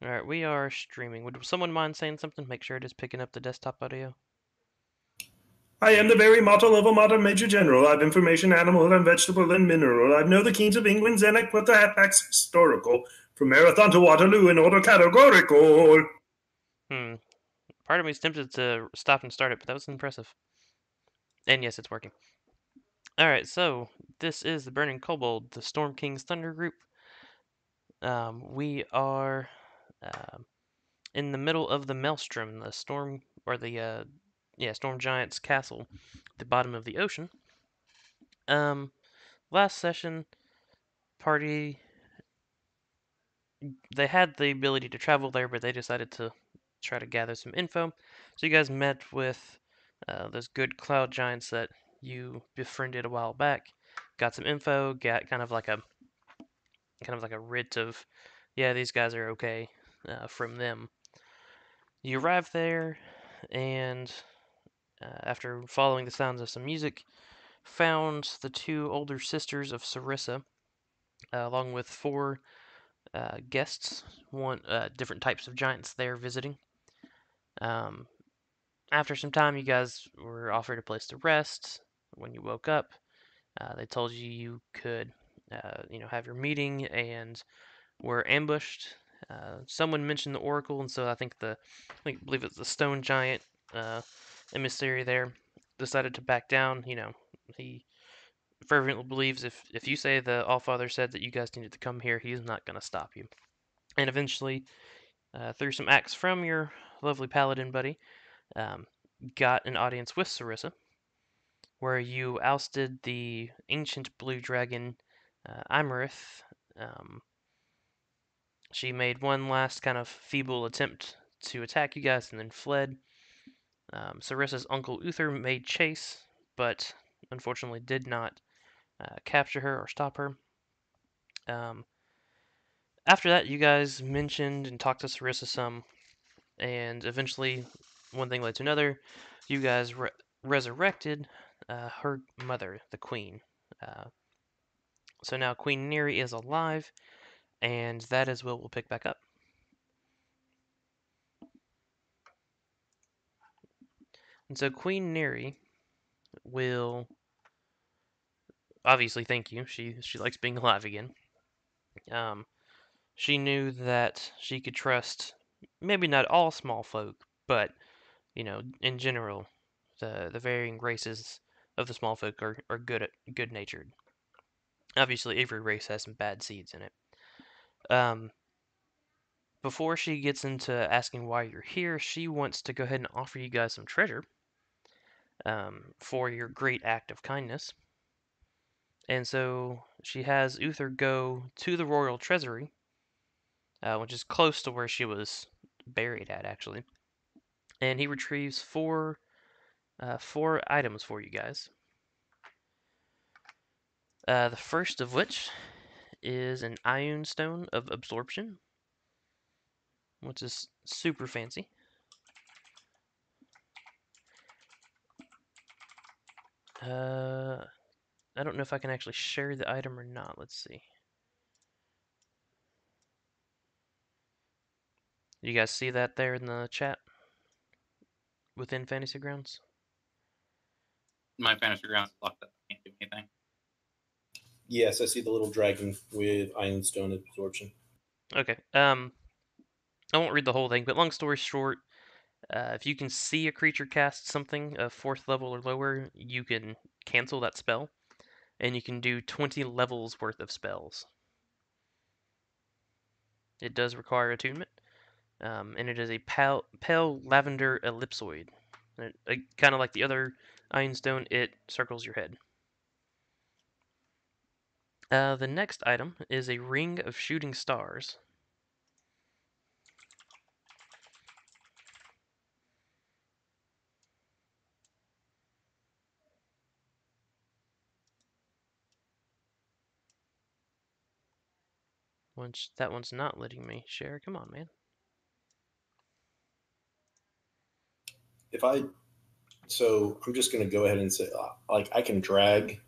Alright, we are streaming. Would someone mind saying something? Make sure it is picking up the desktop audio. I am the very motto of a modern major general. I've information, animal and vegetable and mineral. I know the kings of England's and I put the hatbacks historical. From Marathon to Waterloo in order categorical. Hmm. Part of me is tempted to stop and start it, but that was impressive. And yes, it's working. Alright, so this is the Burning Kobold, the Storm King's Thunder group. We are in the middle of the Maelstrom, the storm, or the Storm Giant's castle, at the bottom of the ocean. Last session, party, they had the ability to travel there, but they decided to try to gather some info. So you guys met with those good cloud giants that you befriended a while back. Got some info. Got kind of like a writ of, yeah, these guys are okay from them. You arrive there, and after following the sounds of some music, found the two older sisters of Sarissa, along with four guests, one different types of giants there visiting. Um, After some time, you guys were offered a place to rest. When you woke up, they told you you could, have your meeting and were ambushed. Someone mentioned the Oracle, and so I believe it's the Stone Giant uh, emissary there decided to back down. He fervently believes if you say the Allfather said that you guys needed to come here, he's not going to stop you. And eventually, through some acts from your lovely paladin buddy, um, got an audience with Sarissa, where you ousted the ancient blue dragon, Imarith. Um, she made one last kind of feeble attempt to attack you guys and then fled. Sarissa's uncle Uther made chase, but unfortunately did not capture her or stop her. Um, After that, you guys mentioned and talked to Sarissa some, and eventually, one thing led to another. You guys resurrected her mother, the queen. Uh, so now Queen Neri is alive, and that is what we'll pick back up. And so Queen Neri will obviously thank you. She likes being alive again. Um, she knew that she could trust maybe not all small folk, but in general, the varying races of the small folk are good natured. Obviously, every race has some bad seeds in it. Um, Before she gets into asking why you're here, she wants to go ahead and offer you guys some treasure for your great act of kindness. And so she has Uther go to the royal treasury, which is close to where she was buried at, actually. And he retrieves four items for you guys. The first of which is an Ion Stone of Absorption, which is super fancy. I don't know if I can actually share the item or not. Let's see. You guys see that there in the chat within Fantasy Grounds? My fantasy grounds is locked up. I can't do anything. Yes, I see the little dragon with Iron Stone absorption. Okay. I won't read the whole thing, but long story short, if you can see a creature cast something of 4th level or lower, you can cancel that spell, and you can do 20 levels worth of spells. It does require attunement, and it is a pale lavender ellipsoid. Kind of like the other Iron Stone, it circles your head. The next item is a ring of shooting stars. That one's not letting me share. Come on, man. So I'm just going to go ahead and say, I can drag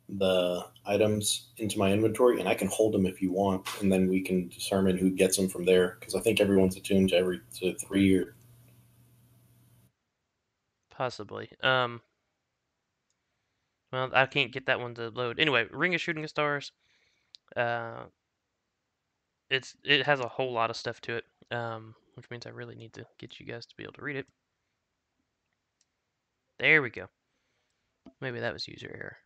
the items into my inventory, and I can hold them if you want, and then we can determine who gets them from there. Because I think everyone's attuned to 3 year. Possibly. Well, I can't get that one to load. Anyway, Ring of Shooting Stars. Uh, it has a whole lot of stuff to it. Which means I really need to get you guys to be able to read it. There we go. Maybe that was user error.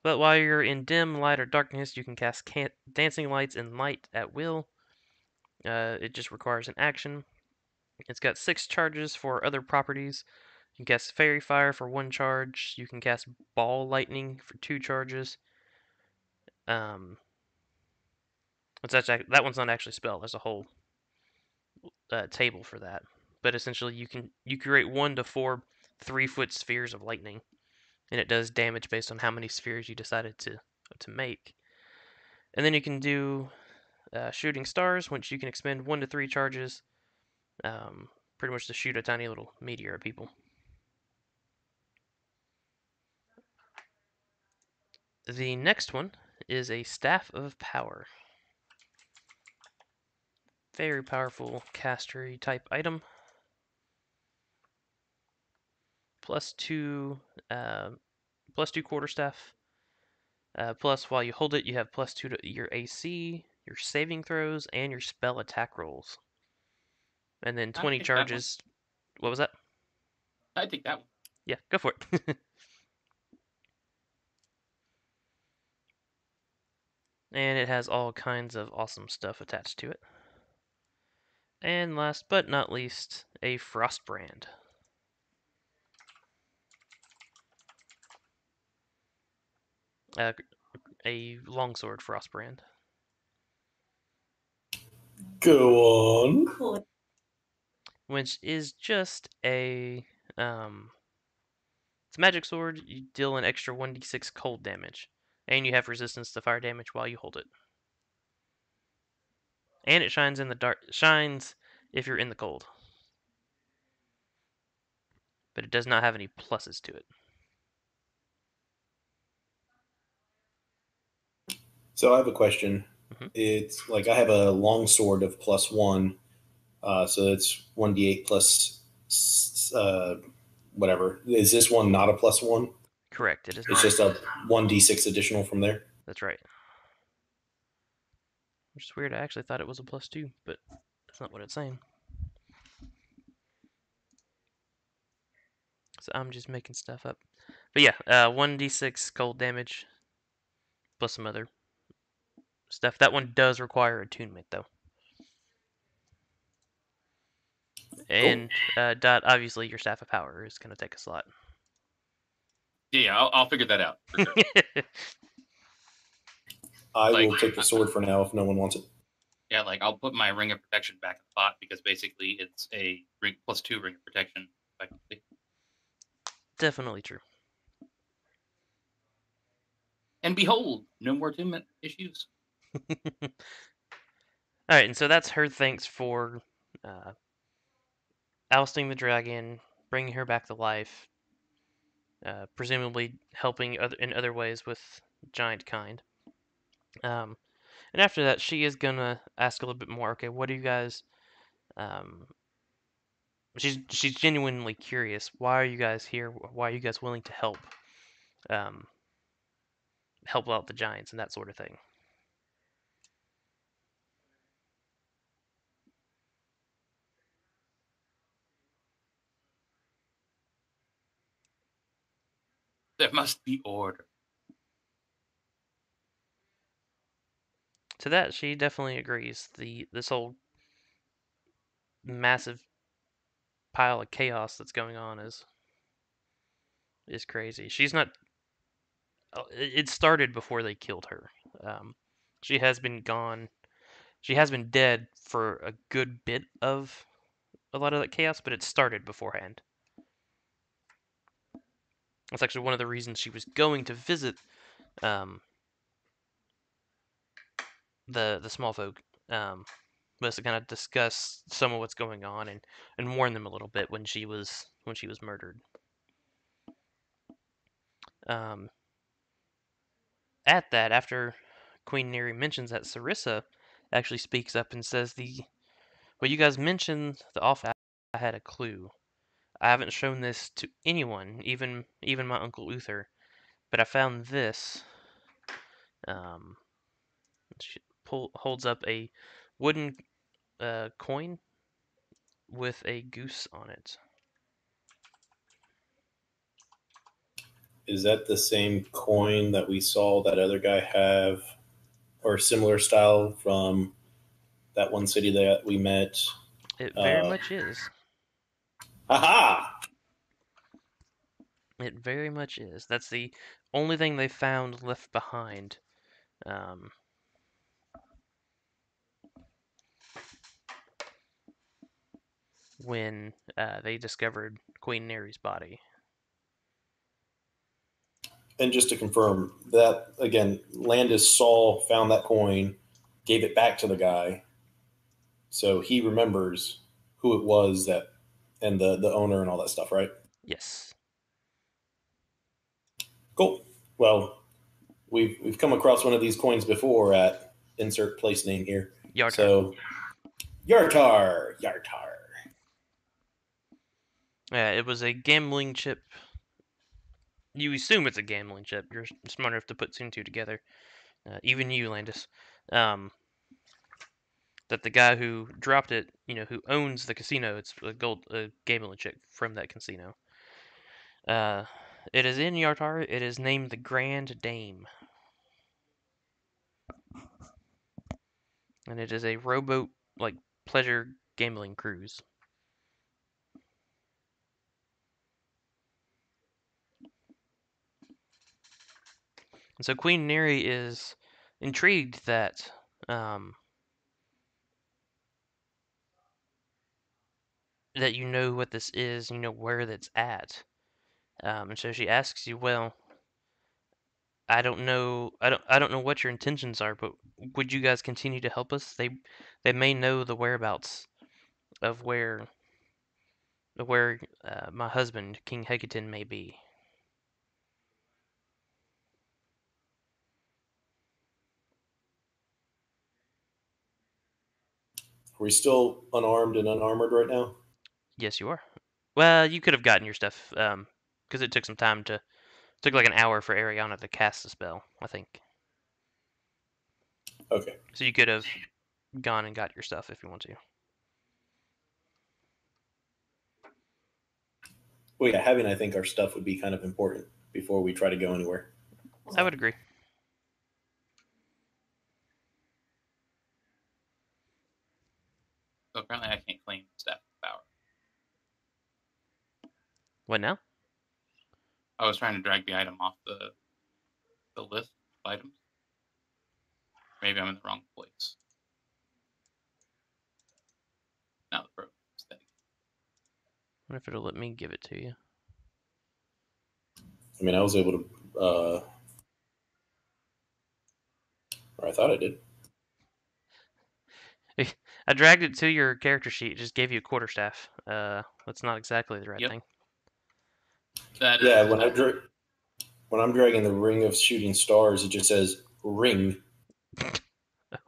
But while you're in dim, light, or darkness, you can cast dancing lights and light at will. It just requires an action. It's got 6 charges for other properties. You can cast Fairy Fire for 1 charge. You can cast Ball Lightning for 2 charges. That one's not actually spelled. There's a whole table for that. But essentially, you create 1 to 4 3-foot spheres of lightning, and it does damage based on how many spheres you decided to make. And then you can do shooting stars, which you can expend 1 to 3 charges, pretty much to shoot a tiny little meteor at people. The next one is a Staff of Power. Very powerful castery type item. +2, +2 quarterstaff. Plus, while you hold it, you have +2 to your AC, your saving throws, and your spell attack rolls. And then 20 charges. What was that? I take that one. Yeah, go for it. And it has all kinds of awesome stuff attached to it. And last but not least, a Frostbrand. A longsword Frostbrand. Go on. Which is just a it's a magic sword. You deal an extra 1d6 cold damage, and you have resistance to fire damage while you hold it. And it shines in the dark. Shines if you're in the cold, but it does not have any pluses to it. So I have a question. Mhm. It's like I have a long sword of +1, so it's 1d8 plus whatever. Is this one not a +1? Correct. It is It's not. just a 1d6 additional from there. That's right. Which is weird. I actually thought it was a +2, but that's not what it's saying. So I'm just making stuff up. But yeah, 1d6 cold damage plus some other stuff. That one does require attunement though. And Dot, obviously your staff of power is going to take a slot. Yeah, I'll figure that out for sure. I Like- will take the sword for now if no one wants it. Yeah, like I'll put my ring of protection back in the pot because basically it's a ring +2 ring of protection, effectively. Definitely true. And behold, no more attunement issues. All right, and so that's her thanks for ousting the dragon, bringing her back to life, presumably helping in other ways with giant kind. And after that, she is gonna ask a little bit more. Okay, what do you guys? She's genuinely curious. Why are you guys here? Why are you guys willing to help? Help out the giants and that sort of thing. There must be order. To that, she definitely agrees. This whole massive pile of chaos that's going on is crazy. She's not. It started before they killed her. She has been gone. She has been dead for a good bit of a lot of that chaos, but it started beforehand. That's actually one of the reasons she was going to visit the small folk, was to kind of discuss some of what's going on and warn them a little bit when she was murdered. at that, after Queen Neri mentions that, Sarissa actually speaks up and says, well, you guys mentioned the office. I had a clue. I haven't shown this to anyone, even my Uncle Uther, but I found this. Um, she holds up a wooden coin with a goose on it. Is that the same coin that we saw that other guy have, or similar style from that one city that we met? It very much is. Haha! It very much is. That's the only thing they found left behind. Um, when they discovered Queen Neri's body. And just to confirm that again, Landis found that coin, gave it back to the guy, so he remembers who it was that, and the owner and all that stuff, right? Yes. Cool. Well, we've come across one of these coins before at insert place name here. Yartar. So Yartar. Yeah, it was a gambling chip. You assume it's a gambling chip. You're smart enough to put two and two together. Even you, Landis. That the guy who dropped it, who owns the casino, it's a gambling chip from that casino. It is in Yartar. It is named the Grand Dame. And it is a rowboat, like, pleasure gambling cruise. And so Queen Neri is intrigued that that you know what this is, you know where that's at. And so she asks you, well, I don't know what your intentions are, but would you guys continue to help us? They may know the whereabouts of where my husband, King Hecaton, may be. Are we still unarmed and unarmored right now? Yes, you are. Well, you could have gotten your stuff, because it took some time to. Took like an hour for Ariana to cast the spell, I think. Okay. So you could have gone and got your stuff if you want to. Well, yeah, having I think our stuff would be kind of important before we try to go anywhere. I would agree. So apparently, I can't claim staff power. What now? I was trying to drag the item off the list of items. Maybe I'm in the wrong place. Now the program is steady. I wonder if it'll let me give it to you. I mean, I was able to, or I thought I did. I dragged it to your character sheet. It just gave you a quarterstaff. That's not exactly the right Yep. thing. That Yeah, is, when I'm dragging the Ring of Shooting Stars, it just says ring.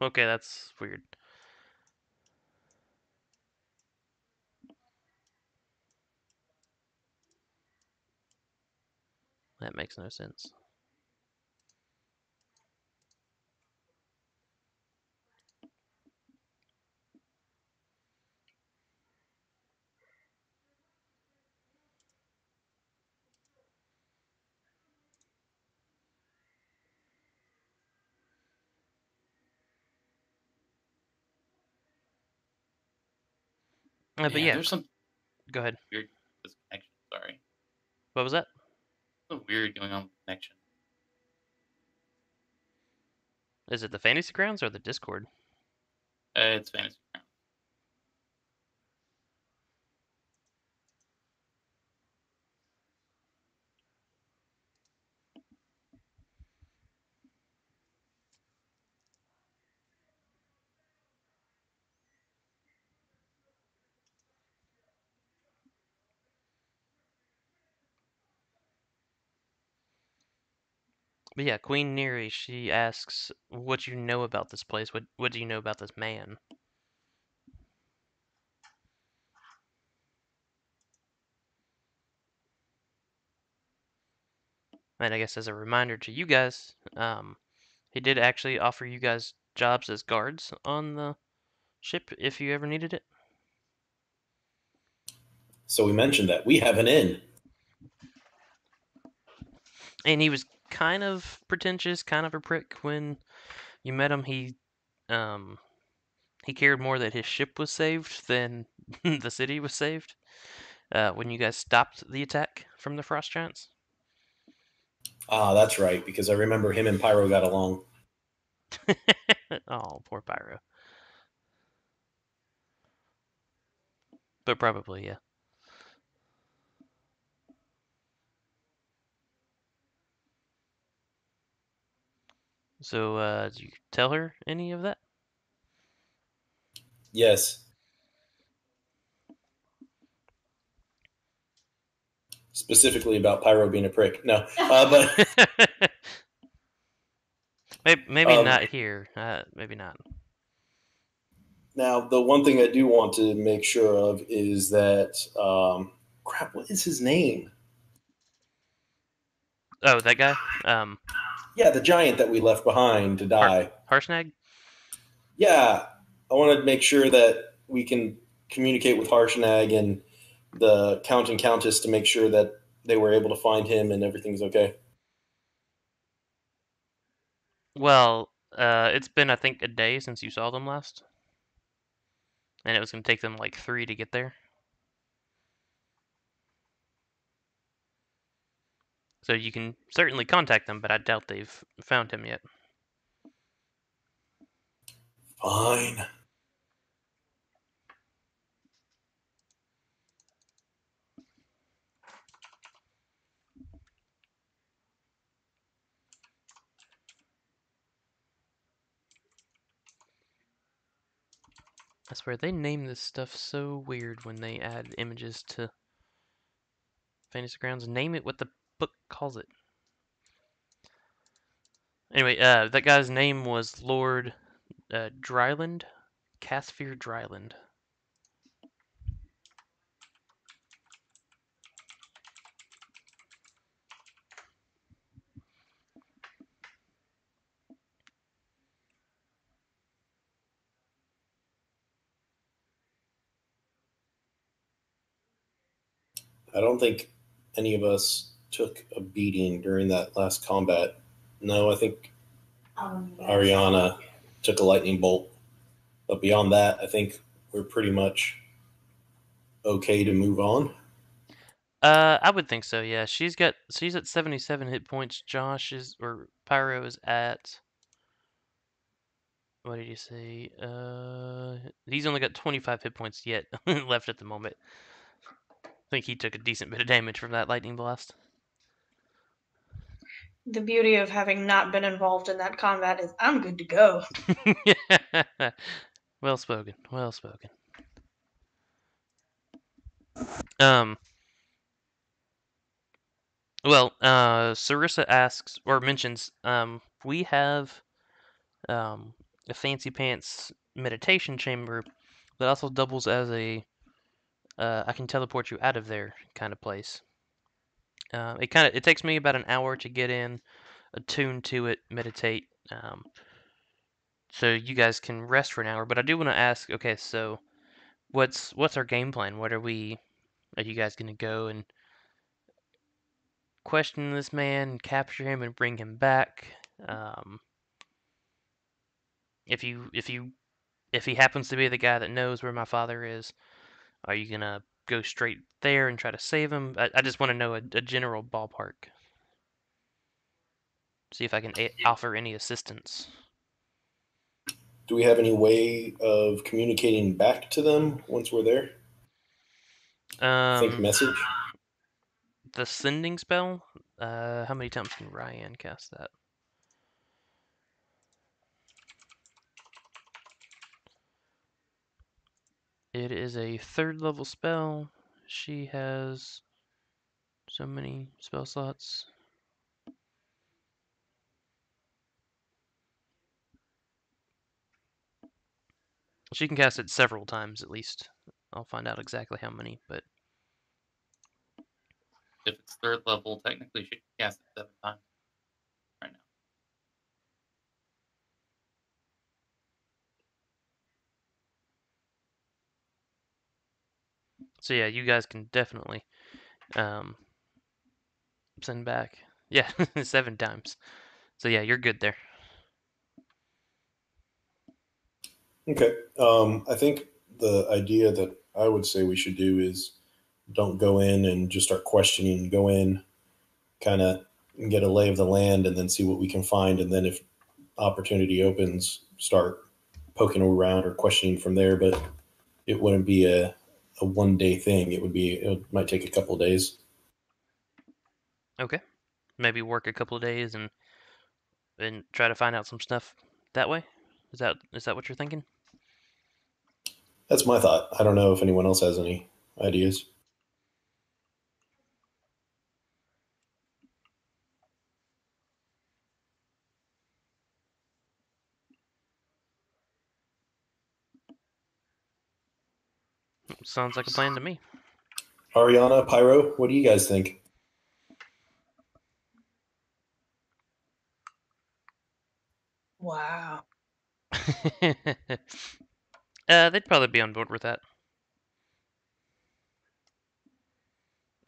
Okay, that's weird. That makes no sense. But yeah, there's some go ahead. weird with this connection. Sorry, What was that? something weird going on with the connection. Is it the Fantasy Grounds or the Discord? It's fantasy ground. But yeah, Queen Neri, she asks what you know about this place. What do you know about this man? And I guess as a reminder to you guys, he did actually offer you guys jobs as guards on the ship if you ever needed it. So we mentioned that we have an inn. And he was kind of pretentious, kind of a prick when you met him. He cared more that his ship was saved than the city was saved. When you guys stopped the attack from the frost giants. Ah, that's right, because I remember him and Pyro got along. Oh, poor Pyro. But probably, yeah. So, did you tell her any of that? Yes. Specifically about Pyro being a prick. No, but maybe not here. Maybe not. now the one thing I do want to make sure of is that crap. What is his name? Oh, that guy. Yeah, the giant that we left behind to die. Harshnag. Yeah, I want to make sure that we can communicate with Harshnag and the Count and Countess to make sure that they were able to find him and everything's okay. Well, it's been I think a day since you saw them last, and it was gonna take them like 3 to get there. So you can certainly contact them, but I doubt they've found him yet. Fine. I swear they name this stuff so weird when they add images to Fantasy Grounds. Name it what the book calls it. Anyway, that guy's name was Lord Dryland, Casphere Dryland. I don't think any of us took a beating during that last combat. No, I think Ariana took a lightning bolt. But beyond that, I think we're pretty much okay to move on. I would think so. Yeah, she's at 77 hit points. Josh is or Pyro is at what did you say? He's only got 25 hit points yet left at the moment. I think he took a decent bit of damage from that lightning blast. The beauty of having not been involved in that combat is I'm good to go. Well spoken. Well spoken. Um. Well, Sarissa asks or mentions, we have a fancy pants meditation chamber that also doubles as a I can teleport you out of there kind of place. It takes me about an hour to get in, attune to it, meditate. So you guys can rest for an hour. But I do want to ask. Okay, so what's our game plan? Are you guys gonna go and question this man, capture him, and bring him back? Um, if he happens to be the guy that knows where my father is, are you gonna go straight there and try to save him? I just want to know a general ballpark. See if I can offer any assistance. Do we have any way of communicating back to them once we're there? Think message? The sending spell. How many times can Ryan cast that? It is a 3rd level spell. She has so many spell slots. She can cast it several times at least. I'll find out exactly how many, but If it's 3rd level, technically she can cast it 7 times right now. so yeah, you guys can definitely send back. Yeah, 7 times. So yeah, you're good there. Okay. I think the idea that I would say we should do is don't go in and just start questioning. Go in, kind of get a lay of the land, and then see what we can find. And then if opportunity opens, start poking around or questioning from there. But it wouldn't be a 1 day thing. It might take a couple of days. Okay. Maybe work a couple of days and try to find out some stuff that way. Is that what you're thinking? That's my thought. I don't know if anyone else has any ideas. Sounds like a plan to me. Ariana, Pyro, what do you guys think? Wow. They'd probably be on board with that.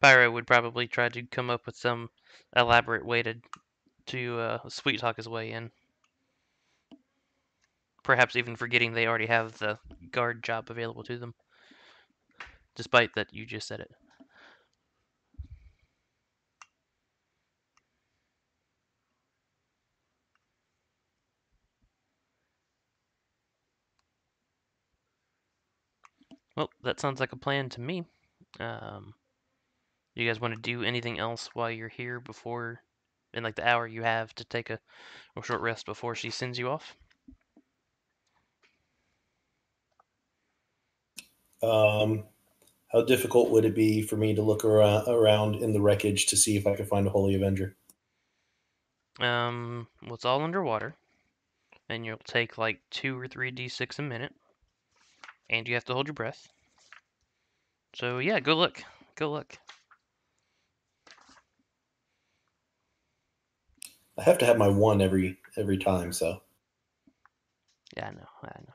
Pyro would probably try to come up with some elaborate way to sweet talk his way in. Perhaps even forgetting they already have the guard job available to them, despite that you just said it. Well, that sounds like a plan to me. Um, you guys want to do anything else while you're here before, in like the hour you have to take a short rest before she sends you off? Um, how difficult would it be for me to look around in the wreckage to see if I could find a Holy Avenger? Well, it's all underwater, and you'll take like 2 or 3 d6 a minute, and you have to hold your breath. So yeah, go look. Go look. I have to have my one every time, so Yeah, I know. I know.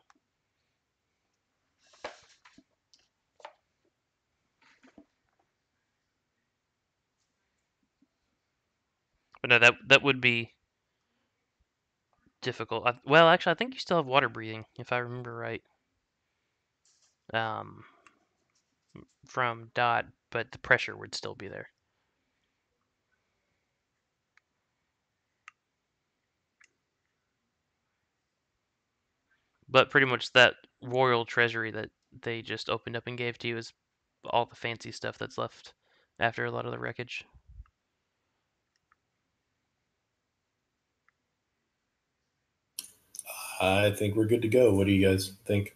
But no, that would be difficult. Well, actually, I think you still have water breathing, if I remember right. Um, from Dot, but the pressure would still be there. But pretty much that royal treasury that they just opened up and gave to you is all the fancy stuff that's left after a lot of the wreckage. I think we're good to go. What do you guys think?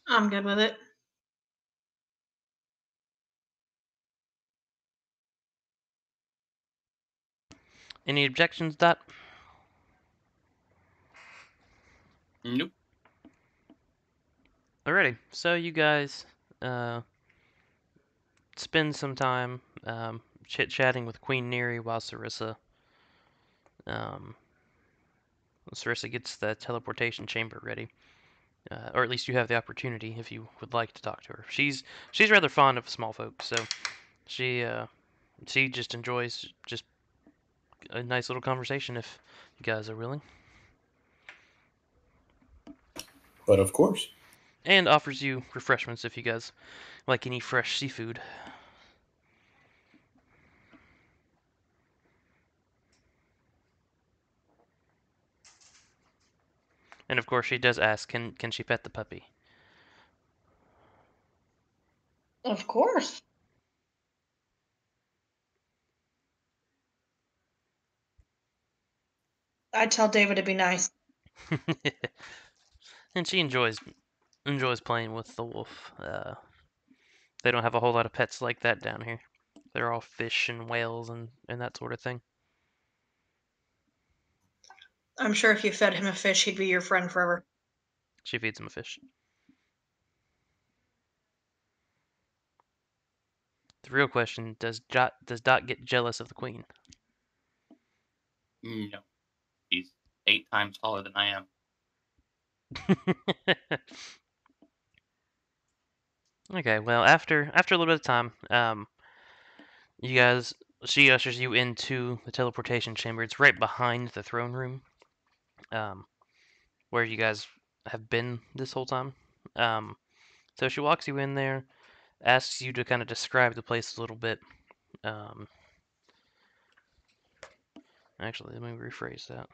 I'm good with it. Any objections, Dot? Nope. Alrighty, so you guys spend some time chit-chatting with Queen Neri while um, Sarissa gets the teleportation chamber ready. Or at least you have the opportunity if you would like to talk to her. She's rather fond of small folk, so she she just enjoys just a nice little conversation if you guys are willing, But of course, and offers you refreshments if you guys like any fresh seafood. And of course, she does ask, can she pet the puppy? Of course. I tell David to be nice. And she enjoys playing with the wolf. They don't have a whole lot of pets like that down here. They're all fish and whales and that sort of thing. I'm sure if you fed him a fish, he'd be your friend forever. She feeds him a fish. The real question: does Dot get jealous of the queen? No, he's 8 times taller than I am. Okay, well, after a little bit of time, you guys, she ushers you into the teleportation chamber. It's right behind the throne room, where you guys have been this whole time. So she walks you in there, asks you to kind of describe the place a little bit. Actually, let me rephrase that.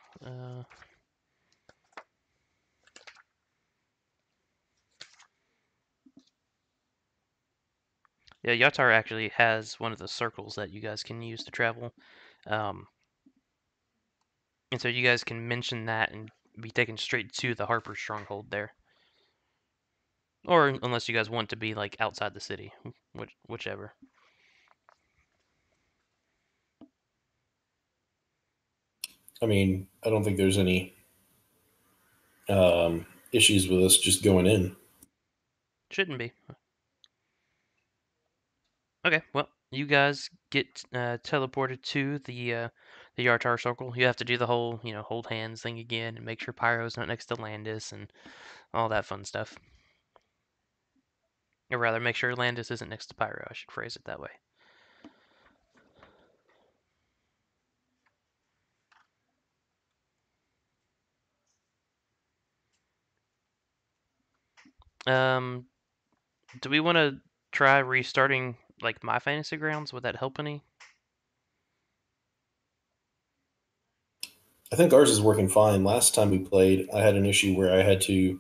Yeah, Yatar actually has one of the circles that you guys can use to travel. And so you guys can mention that and be taken straight to the Harper stronghold there. Or unless you guys want to be like outside the city, whichever. I mean, I don't think there's any issues with us just going in. Shouldn't be. Okay, well, you guys get teleported to the Yartar circle. You have to do the whole, hold hands thing again and make sure Pyro's not next to Landis and all that fun stuff. Or rather, make sure Landis isn't next to Pyro. I should phrase it that way. Um, do we want to try restarting like my fantasy grounds? Would that help any? I think ours is working fine. Last time we played, I had an issue where I had to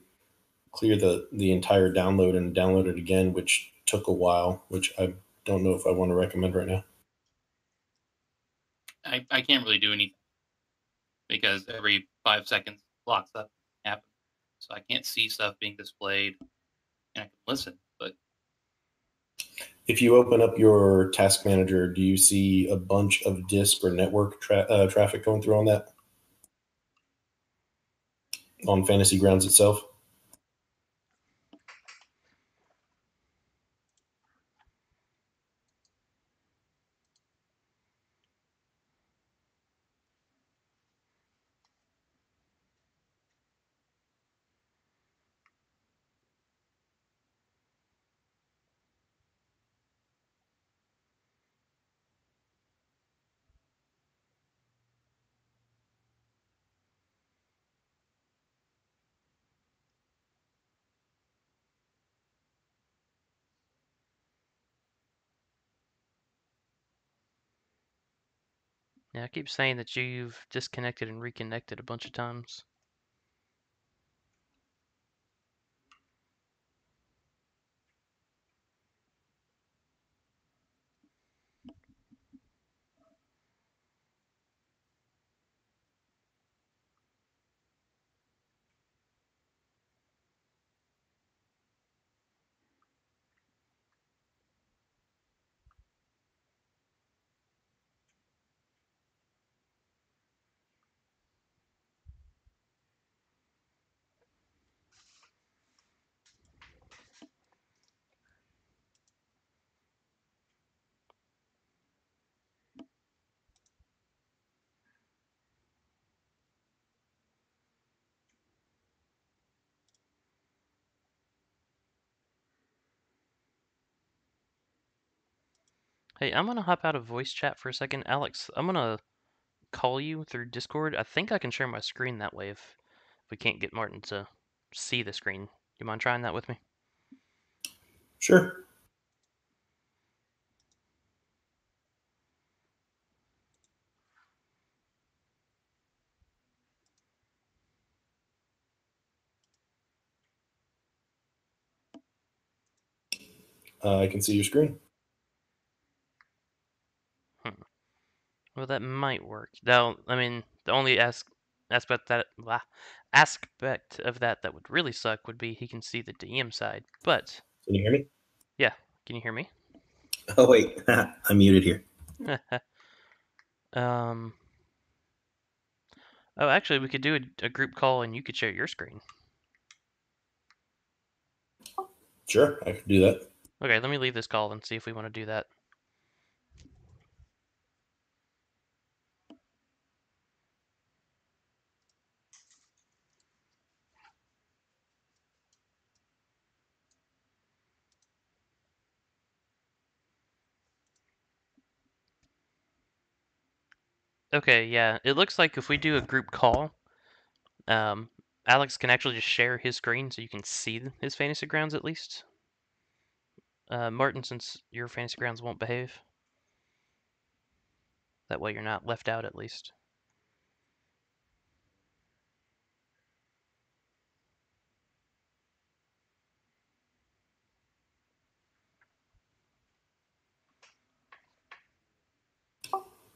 clear the entire download and download it again, which took a while, which I don't know if I want to recommend right now. I can't really do anything because every 5 seconds locks up happens. So I can't see stuff being displayed, and I can listen, but If you open up your task manager, do you see a bunch of disk or network traffic going through on that on Fantasy Grounds itself? Yeah, I keep saying that you've disconnected and reconnected a bunch of times. Hey, I'm gonna hop out of voice chat for a second. Alex, I'm gonna call you through Discord. I think I can share my screen that way if we can't get Martin to see the screen. You mind trying that with me? Sure. I can see your screen. Well, that might work. Now, I mean, the only aspect aspect of that would really suck would be he can see the DM side. But Can you hear me? yeah, can you hear me? Oh wait, I'm muted here. um. Oh, actually, we could do a group call and you could share your screen. Sure, I could do that. Okay, let me leave this call and see if we want to do that. Okay, yeah, it looks like if we do a group call, Alex can actually just share his screen so you can see his fantasy grounds at least. Martin, since your fantasy grounds won't behave, that way you're not left out at least.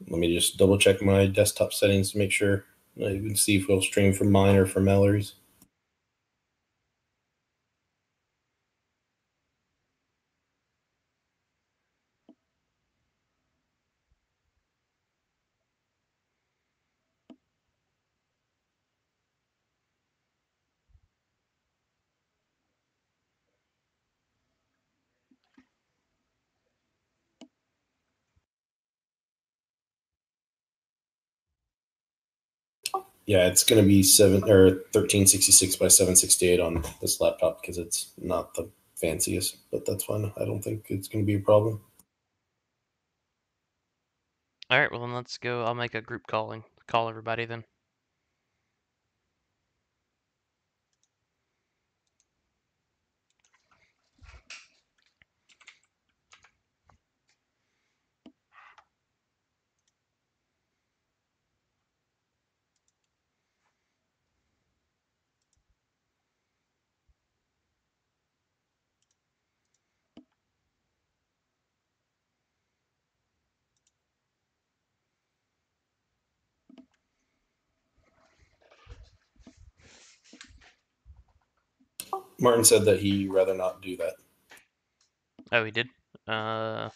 Let me just double check my desktop settings to make sure. I can see if we'll stream from mine or from Mallory's. Yeah, it's going to be 1366 by 768 on this laptop because it's not the fanciest, but that's fine. I don't think it's going to be a problem. All right, well then let's go. I'll make a group call and call everybody then. Martin said that he'd rather not do that. Oh, he did. Like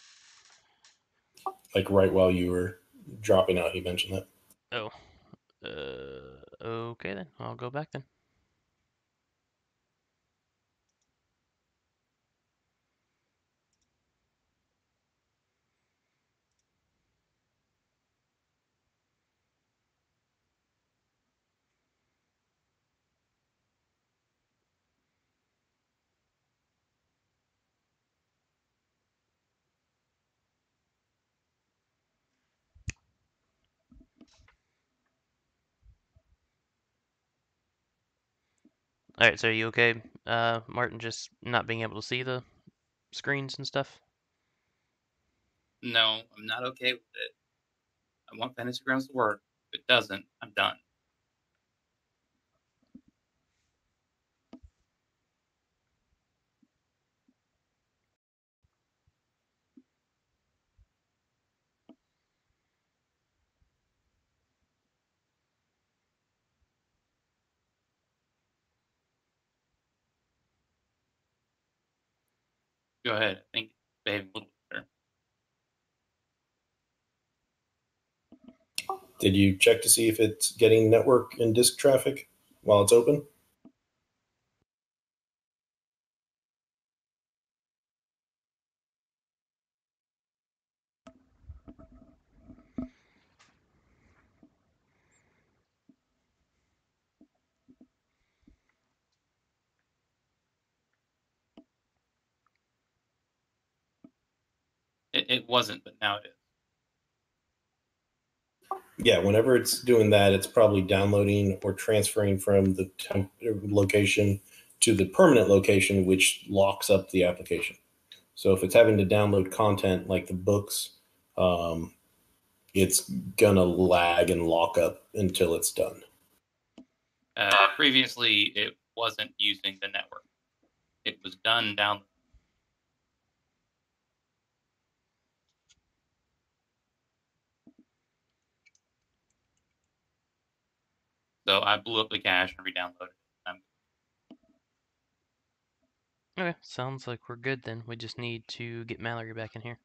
right while you were dropping out, he mentioned that. Oh. Okay then. I'll go back then. All right, so are you okay, Martin, just not being able to see the screens and stuff? No, I'm not okay with it. I want fantasy grounds to work. If it doesn't, I'm done. Go ahead. I think it's behaving a little bit better. Did you check to see if it's getting network and disk traffic while it's open? It wasn't, but now it is. Yeah, whenever it's doing that, it's probably downloading or transferring from the location to the permanent location, which locks up the application. So if it's having to download content like the books, it's gonna lag and lock up until it's done. Previously, it wasn't using the network. It was done down. So I blew up the cache and re-downloaded it. Okay, sounds like we're good then. We just need to get Mallory back in here.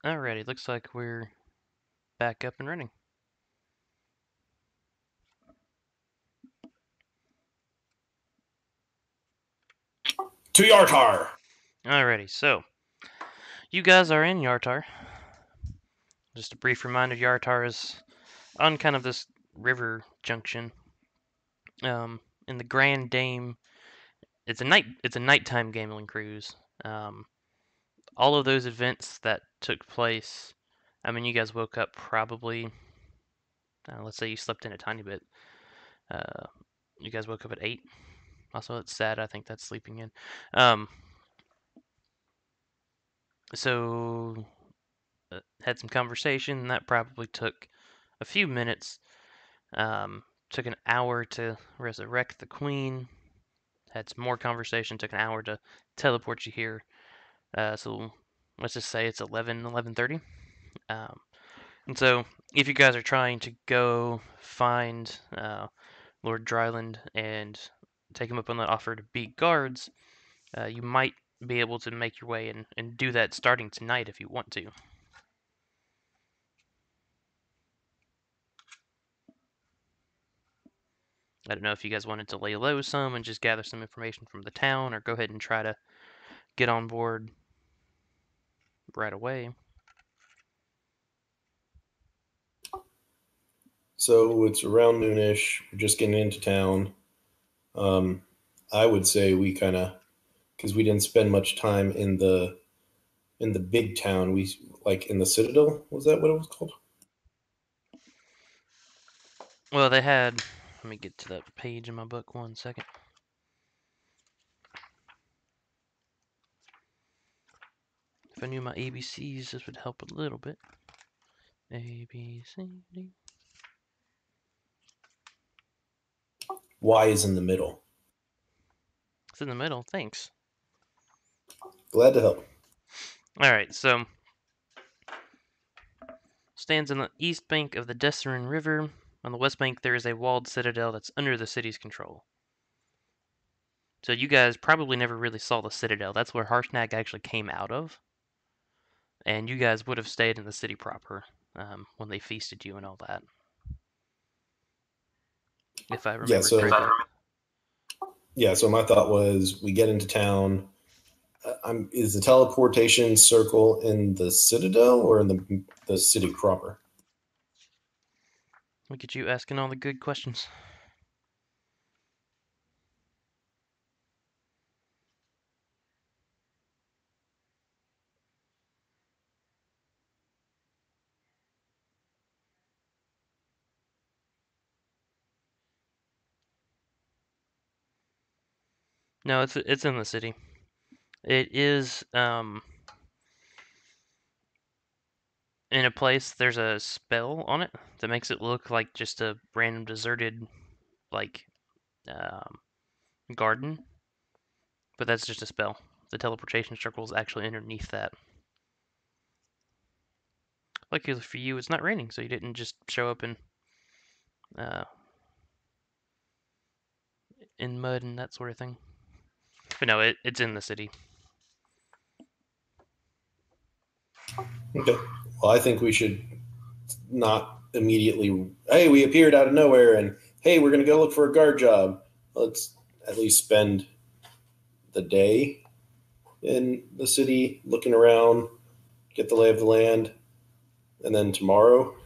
Alrighty, looks like we're back up and running. To Yartar. Alrighty, so you guys are in Yartar. Just a brief reminder, Yartar is on kind of this river junction. In the Grand Dame, it's a nighttime gambling cruise. All of those events that took place. I mean, you guys woke up probably. Let's say you slept in a tiny bit. You guys woke up at 8. Also, it's sad. I think that's sleeping in. So had some conversation. That probably took a few minutes. Took an hour to resurrect the queen. Had some more conversation. Took an hour to teleport you here. So let's just say it's 11:30. And so if you guys are trying to go find Lord Dryland and take him up on the offer to be guards, you might be able to make your way and do that starting tonight if you want to. I don't know if you guys wanted to lay low some and just gather some information from the town, or go ahead and try to get on board right away. So it's around noonish. We're just getting into town. I would say we kind of, because we didn't spend much time in the big town. We like in the Citadel. Was that what it was called? Well, they had. Let me get to that page in my book 1 second. If I knew my ABCs, this would help a little bit. A, B, C, D. Y is in the middle. It's in the middle. Thanks. Glad to help. All right, so stands on the east bank of the Desserin River. On the west bank, there is a walled citadel that's under the city's control. So you guys probably never really saw the citadel. That's where Harshnag actually came out of. And you guys would have stayed in the city proper when they feasted you and all that. If I remember correctly. So my thought was we get into town. Is the teleportation circle in the Citadel or in the city proper? Look at you asking all the good questions. No, it's in the city. It is in a place. There's a spell on it that makes it look like just a random deserted like garden, but that's just a spell. The teleportation circle is actually underneath that. Luckily for you, it's not raining, so you didn't just show up in mud and that sort of thing. But no, it's in the city. Okay. Well, I think we should not immediately, hey, we appeared out of nowhere and, hey, we're going to go look for a guard job. Let's at least spend the day in the city looking around, get the lay of the land, and then tomorrow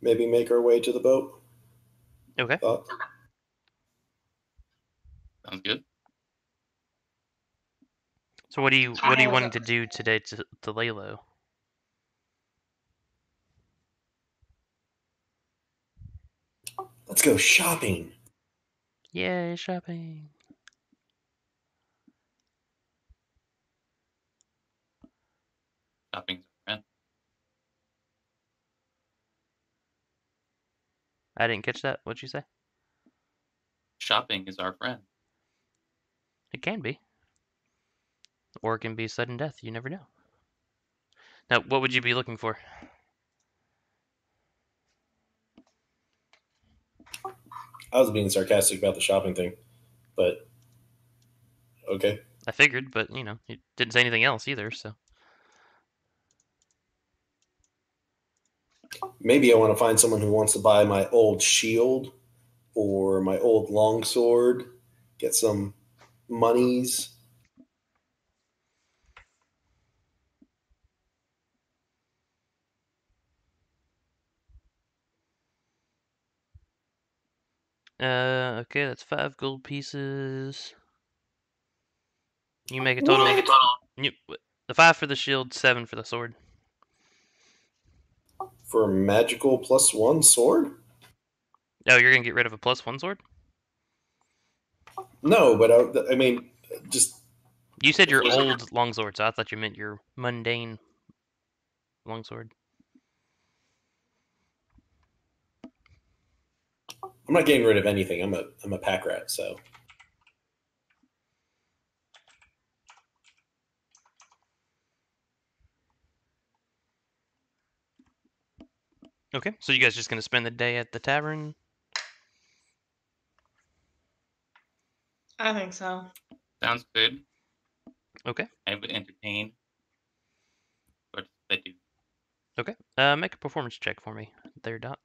maybe make our way to the boat. Okay. Thoughts? Sounds good. So what are you wanting to do today to lay low? Let's go shopping. Yay, shopping. Shopping's a friend. I didn't catch that. What'd you say? Shopping is our friend. It can be. Or it can be sudden death. You never know. Now, what would you be looking for? I was being sarcastic about the shopping thing, but okay. I figured, but you didn't say anything else either, so. Maybe I want to find someone who wants to buy my old shield or my old longsword, get some monies. Okay, that's 5 gold pieces. You make a total. The 5 for the shield, 7 for the sword. For a magical +1 sword? Oh, you're gonna get rid of a +1 sword? No, but I mean, just You said your old longsword, so I thought you meant your mundane longsword. I'm not getting rid of anything. I'm a pack rat, so Okay, so you guys just gonna spend the day at the tavern? I think so. Sounds good. Okay. I would entertain. What does that do? Okay. Make a performance check for me, there, Dot.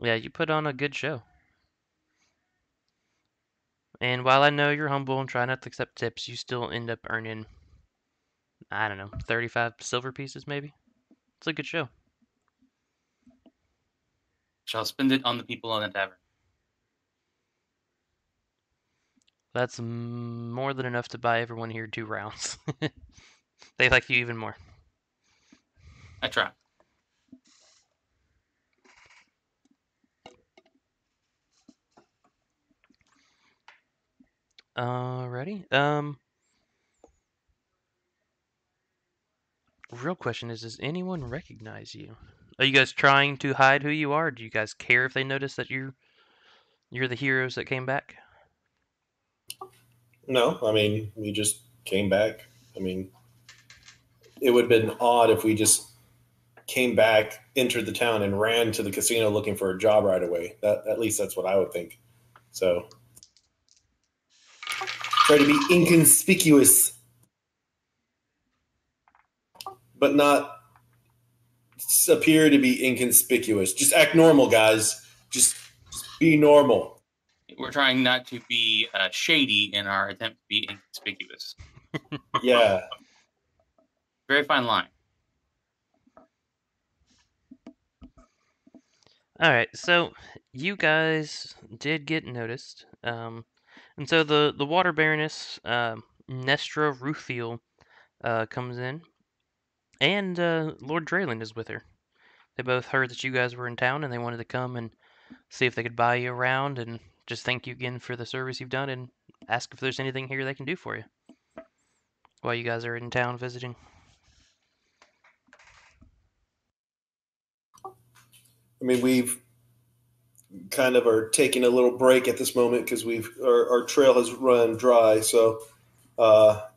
Yeah, you put on a good show. And while I know you're humble and try not to accept tips, you still end up earning, I don't know, 35 silver pieces maybe? It's a good show. Shall spend it on the people in the tavern. That's more than enough to buy everyone here 2 rounds. They like you even more. I try. Alrighty. Real question is, does anyone recognize you? Are you guys trying to hide who you are? Do you guys care if they notice that you're the heroes that came back? no. I mean, we just came back. I mean, it would have been odd if we just came back, entered the town, and ran to the casino looking for a job right away. That at least that's what I would think. So try to be inconspicuous, but not appear to be inconspicuous. Just act normal, guys. Just be normal. We're trying not to be shady in our attempt to be inconspicuous. Yeah. Very fine line. Alright, so you guys did get noticed. And so the water baroness, Nestra Ruthiel, comes in, and Lord Drayland is with her. They both heard that you guys were in town, and they wanted to come and see if they could buy you around, and just thank you again for the service you've done, and ask if there's anything here they can do for you while you guys are in town visiting. I mean, we've kind of are taking a little break at this moment because our trail has run dry. So,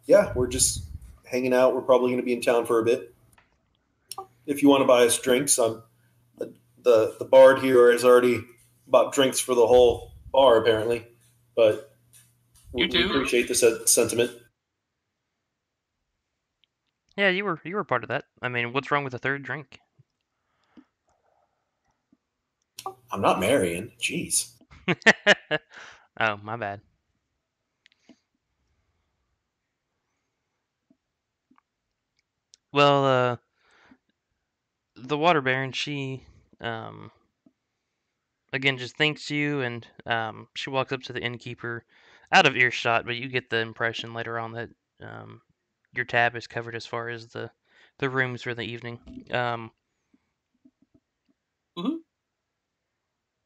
yeah, we're just hanging out. We're probably going to be in town for a bit. If you want to buy us drinks, the bard here has already bought drinks for the whole bar apparently, but we appreciate the sentiment. Yeah, you were part of that. I mean, what's wrong with a third drink? I'm not marrying. Jeez. Oh, my bad. Well, the water baron, she again just thanks you, and she walks up to the innkeeper, out of earshot, but you get the impression later on that your tab is covered as far as the rooms for the evening.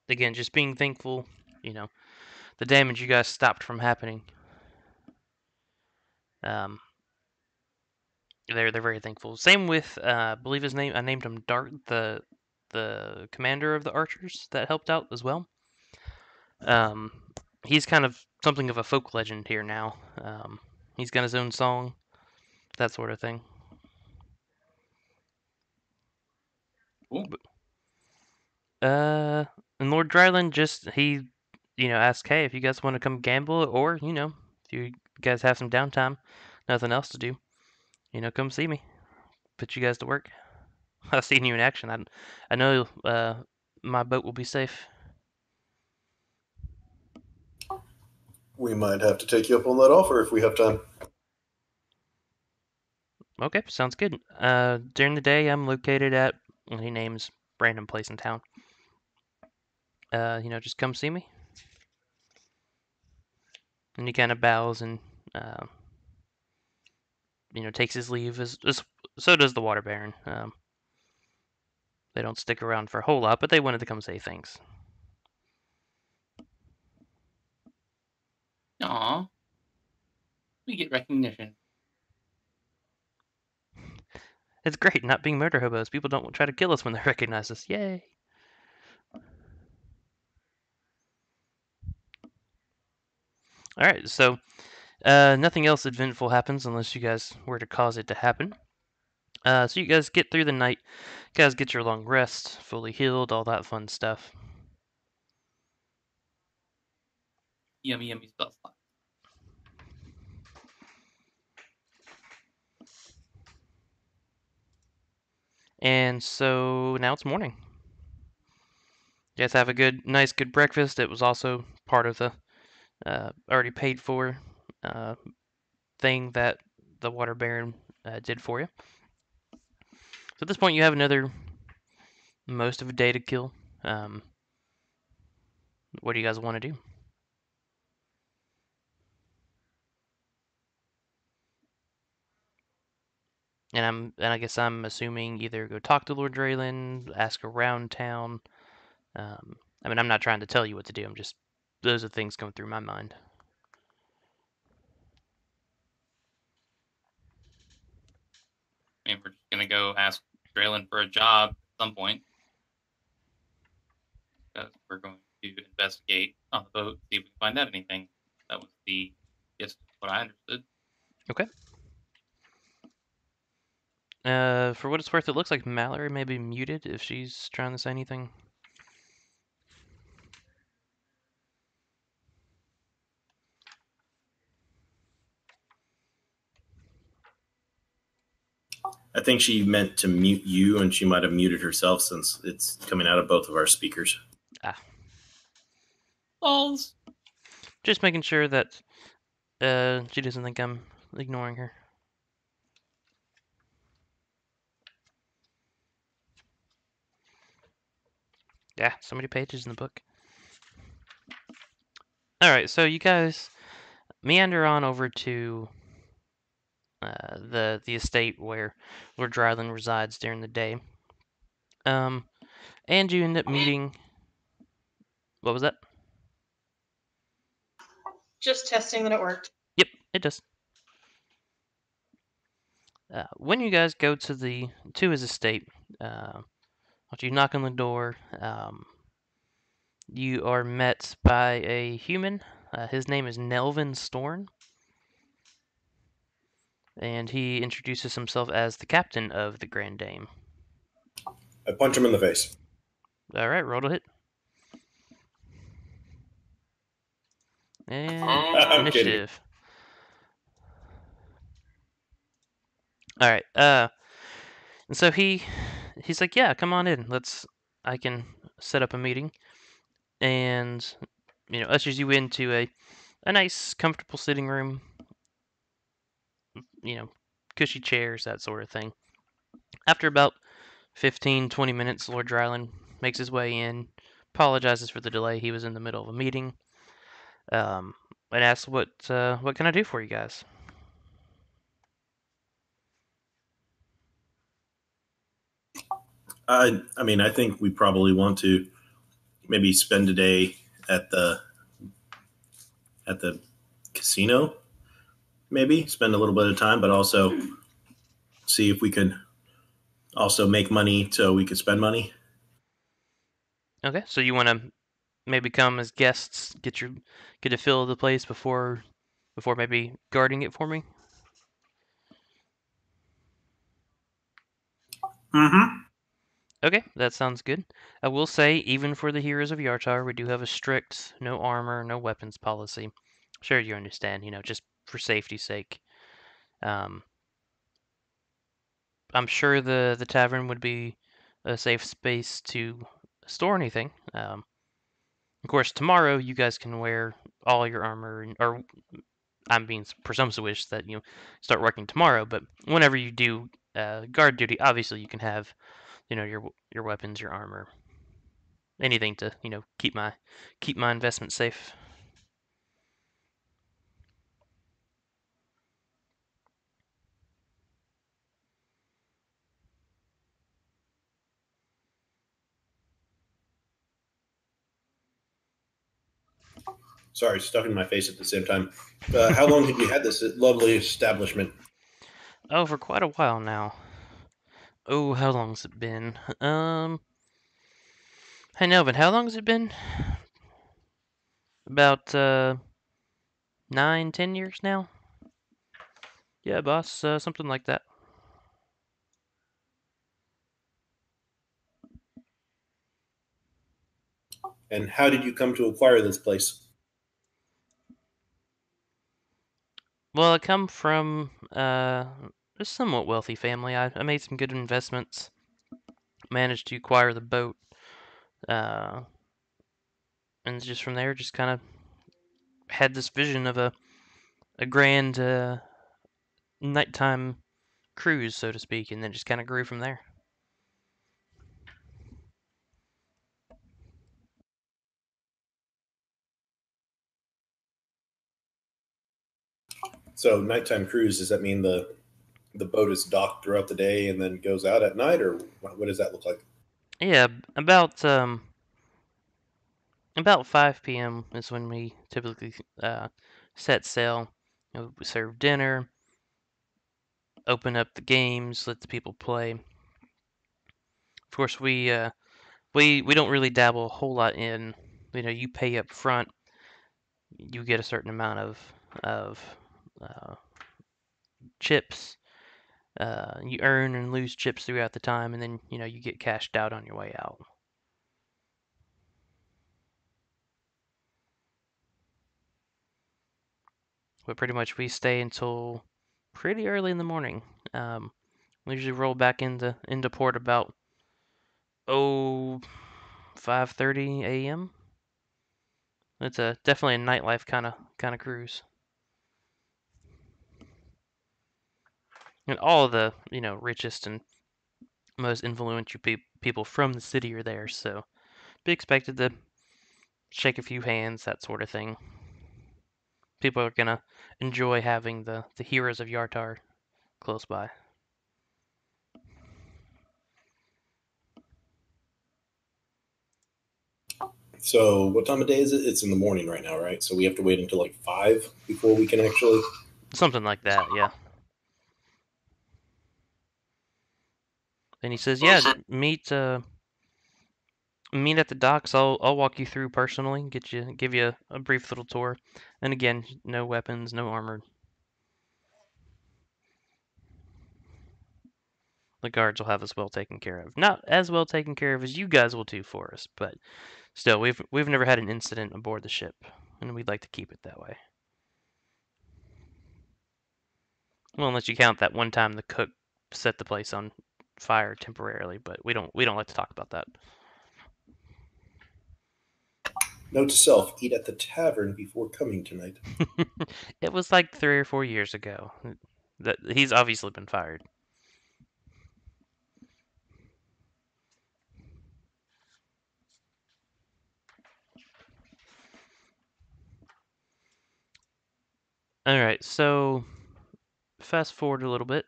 Again, just being thankful, you know, the damage you guys stopped from happening. Um, they're very thankful. Same with I believe his name. I named him Dart, the commander of the archers that helped out as well. Um, he's kind of something of a folk legend here now. He's got his own song, that sort of thing. Cool. And Lord Dryland asked, hey, if you guys want to come gamble, or if you guys have some downtime, nothing else to do, come see me. Put you guys to work. I've seen you in action. I know my boat will be safe. We might have to take you up on that offer if we have time. Okay, sounds good. During the day, I'm located at, he names random place in town. Just come see me. And he kind of bows and, takes his leave. So does the Water Baron. They don't stick around for a whole lot, but they wanted to come say thanks. Aw. We get recognition. It's great not being murder hobos. People don't try to kill us when they recognize us. Yay! Alright, so nothing else eventful happens unless you guys were to cause it to happen. So you guys get through the night. You guys get your long rest, fully healed, all that fun stuff. Yummy, yummy spell slot. And so now it's morning. You guys have a nice breakfast. It was also part of the already paid for thing that the Water Baron did for you. So at this point, you have most of a day to kill. What do you guys want to do? And I guess I'm assuming either go talk to Lord Draylen, ask around town. I'm not trying to tell you what to do. Those are things going through my mind. I mean, we're just gonna go ask Draylen for a job at some point. Because we're going to investigate on the boat, see if we can find out anything. That was the gist of what I understood. Okay. For what it's worth, it looks like Mallory may be muted if she's trying to say anything. I think she meant to mute you, and she might have muted herself since it's coming out of both of our speakers. Balls. Just making sure that she doesn't think I'm ignoring her. Yeah, so many pages in the book. Alright, so you guys meander on over to the estate where Lord Dryland resides during the day. And you end up meeting... What was that? Just testing that it worked. Yep, it does. When you guys go to his estate, after you knock on the door, you are met by a human. His name is Nelvin Storn, and he introduces himself as the captain of the Grand Dame. I punch him in the face. All right, roll to hit. And I'm kidding. initiative. All right. And so he's like, yeah, come on in. I can set up a meeting, and ushers you into a nice, comfortable sitting room. Cushy chairs, that sort of thing. After about 15, 20 minutes, Lord Dryland makes his way in, apologizes for the delay. He was in the middle of a meeting, and asks, what can I do for you guys? I think we probably want to maybe spend a day at the casino. Maybe spend a little bit of time, but also see if we can also make money so we can spend money. Okay, so you want to maybe come as guests, get a feel of the place before maybe guarding it for me? Mm-hmm. Okay, that sounds good. I will say, even for the heroes of Yartar, we do have a strict no armor, no weapons policy. Sure, you understand, just for safety's sake. Um, I'm sure the tavern would be a safe space to store anything. Of course, tomorrow you guys can wear all your armor, or I'm being presumptuous that you start working tomorrow. But whenever you do guard duty, obviously you can have your weapons, your armor, anything to keep my investment safe. Sorry, stuffing my face at the same time. How long have you had this lovely establishment? Oh, for quite a while now. Oh, how long's it been? Hey Nelvin, how long has it been? About 9, 10 years now. Yeah, boss, something like that. And how did you come to acquire this place? Well, I come from a somewhat wealthy family. I made some good investments, managed to acquire the boat, uh, and just from there, just kind of had this vision of a grand nighttime cruise, so to speak, and then just kind of grew from there. So, nighttime cruise, does that mean the boat is docked throughout the day and then goes out at night, or what does that look like? Yeah, about 5 p.m. is when we typically set sail. We serve dinner, open up the games, let the people play. Of course, we don't really dabble a whole lot in. You pay up front, you get a certain amount of uh, chips. You earn and lose chips throughout the time, and then you get cashed out on your way out. But pretty much we stay until pretty early in the morning. We usually roll back into port about 5:30 a.m. It's definitely a nightlife kind of cruise, and all of the richest and most influential people from the city are there. So be expected to shake a few hands, that sort of thing. People are gonna enjoy having the heroes of Yartar close by. So, what time of day is it? It's in the morning right now, right? So, we have to wait until like 5 before we can actually. Something like that, yeah. And he says, "Yeah, meet at the docks. I'll walk you through personally, give you a brief little tour. And again, no weapons, no armor. The guards will have us well taken care of. Not as well taken care of as you guys will do for us, but still, we've never had an incident aboard the ship, and we'd like to keep it that way. Well, unless you count that one time the cook set the place on fire temporarily, but we don't like to talk about that." Note to self: eat at the tavern before coming tonight. It was like 3 or 4 years ago. That he's obviously been fired. All right, so fast forward a little bit.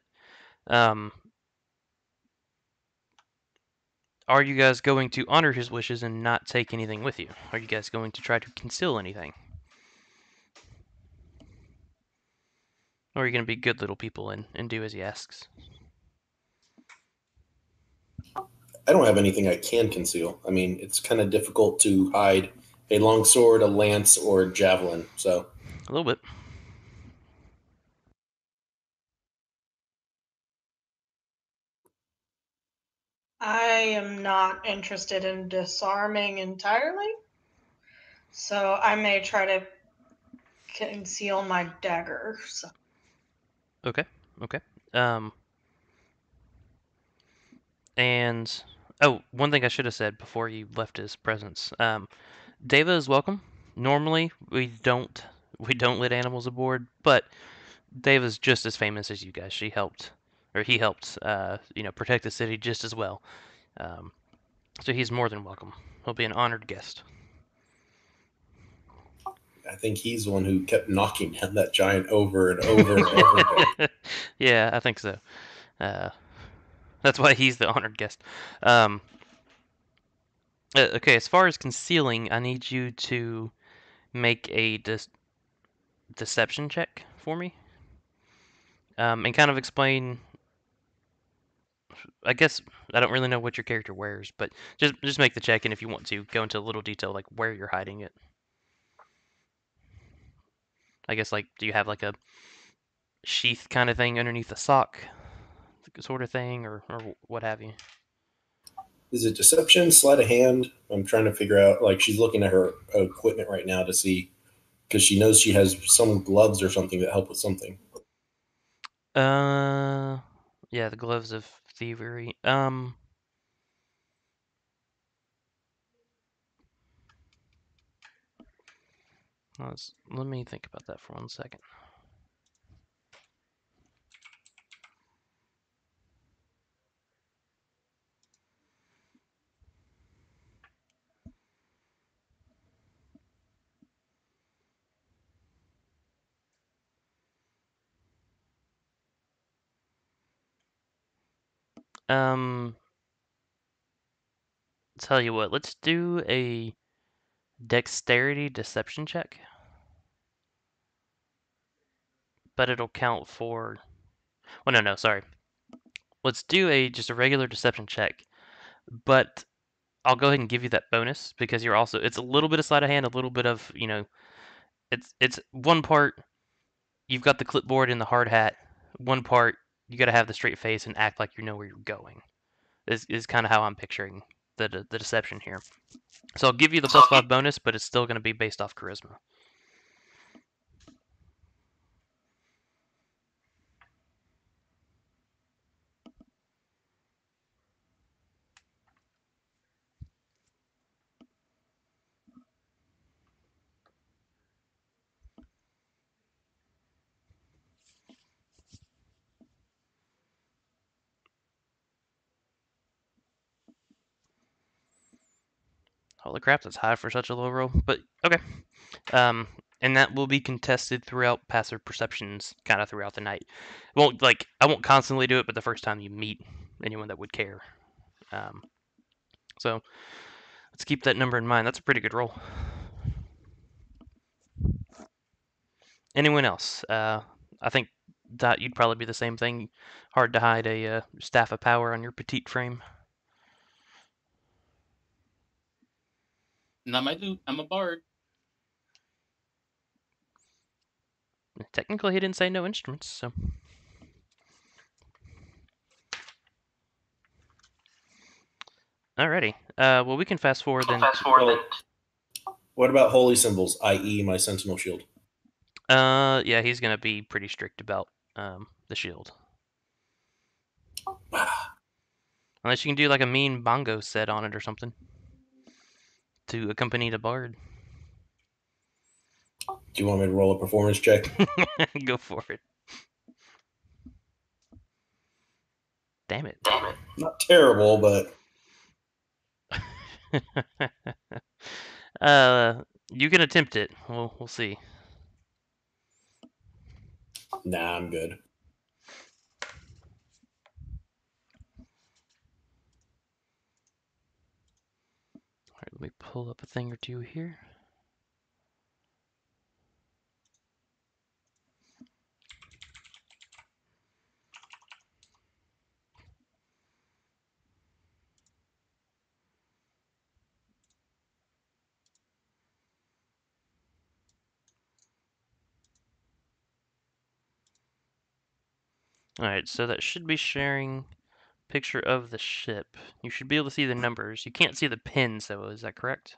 Um, are you guys going to honor his wishes and not take anything with you? Are you guys going to try to conceal anything? Or are you going to be good little people and do as he asks? I don't have anything I can conceal. I mean, it's kind of difficult to hide a long sword, a lance, or a javelin. So, A little bit. I am not interested in disarming entirely, so I may try to conceal my dagger. So. Okay. Okay. Um. And one thing I should have said before you left his presence. Deva is welcome. Normally, we don't let animals aboard, but Deva's just as famous as you guys. He helped, protect the city just as well. Um, so he's more than welcome. He'll be an honored guest. I think he's the one who kept knocking down that giant over and over and over again. Yeah, I think so. That's why he's the honored guest. Um, okay, as far as concealing, I need you to make a deception check for me, and kind of explain. I guess I don't really know what your character wears, but just make the check, and if you want to, go into a little detail like where you're hiding it. I guess like, do you have like a sheath kind of thing underneath the sock, sort of thing, or what have you? Is it deception, sleight of hand? I'm trying to figure out. Like she's looking at her equipment right now to see because she knows she has some gloves or something that help with something. Uh, yeah, the gloves of thievery. Let me think about that for 1 second. Um, tell you what, let's do a dexterity deception check, but it'll count for. Well, no, sorry. Let's do just a regular deception check, but I'll go ahead and give you that bonus because it's a little bit of sleight of hand, a little bit of, it's one part you've got the clipboard and the hard hat, one part you got to have the straight face and act like you know where you're going. Is kind of how I'm picturing the deception here. So I'll give you the +5 bonus, but it's still going to be based off charisma. Holy crap, that's high for such a low roll. But okay. Um, and that will be contested throughout passive perceptions, kind of throughout the night. I won't constantly do it, but the first time you meet anyone that would care. So let's keep that number in mind. That's a pretty good roll. Anyone else? I think that you'd probably be the same thing. Hard to hide a staff of power on your petite frame. Not my dude. I'm a bard. Technically, he didn't say no instruments, so. Alrighty. Well, we can fast forward then. What about holy symbols, i.e., my sentinel shield? Yeah, he's gonna be pretty strict about the shield. Unless you can do like a mean bongo set on it or something to accompany the bard. Do you want me to roll a performance check? Go for it. Damn it. Not terrible, but You can attempt it. We'll see. nah, I'm good. All right, let me pull up a thing or two here. All right, so that should be sharing picture of the ship. You should be able to see the numbers. You can't see the pins, though. Is that correct?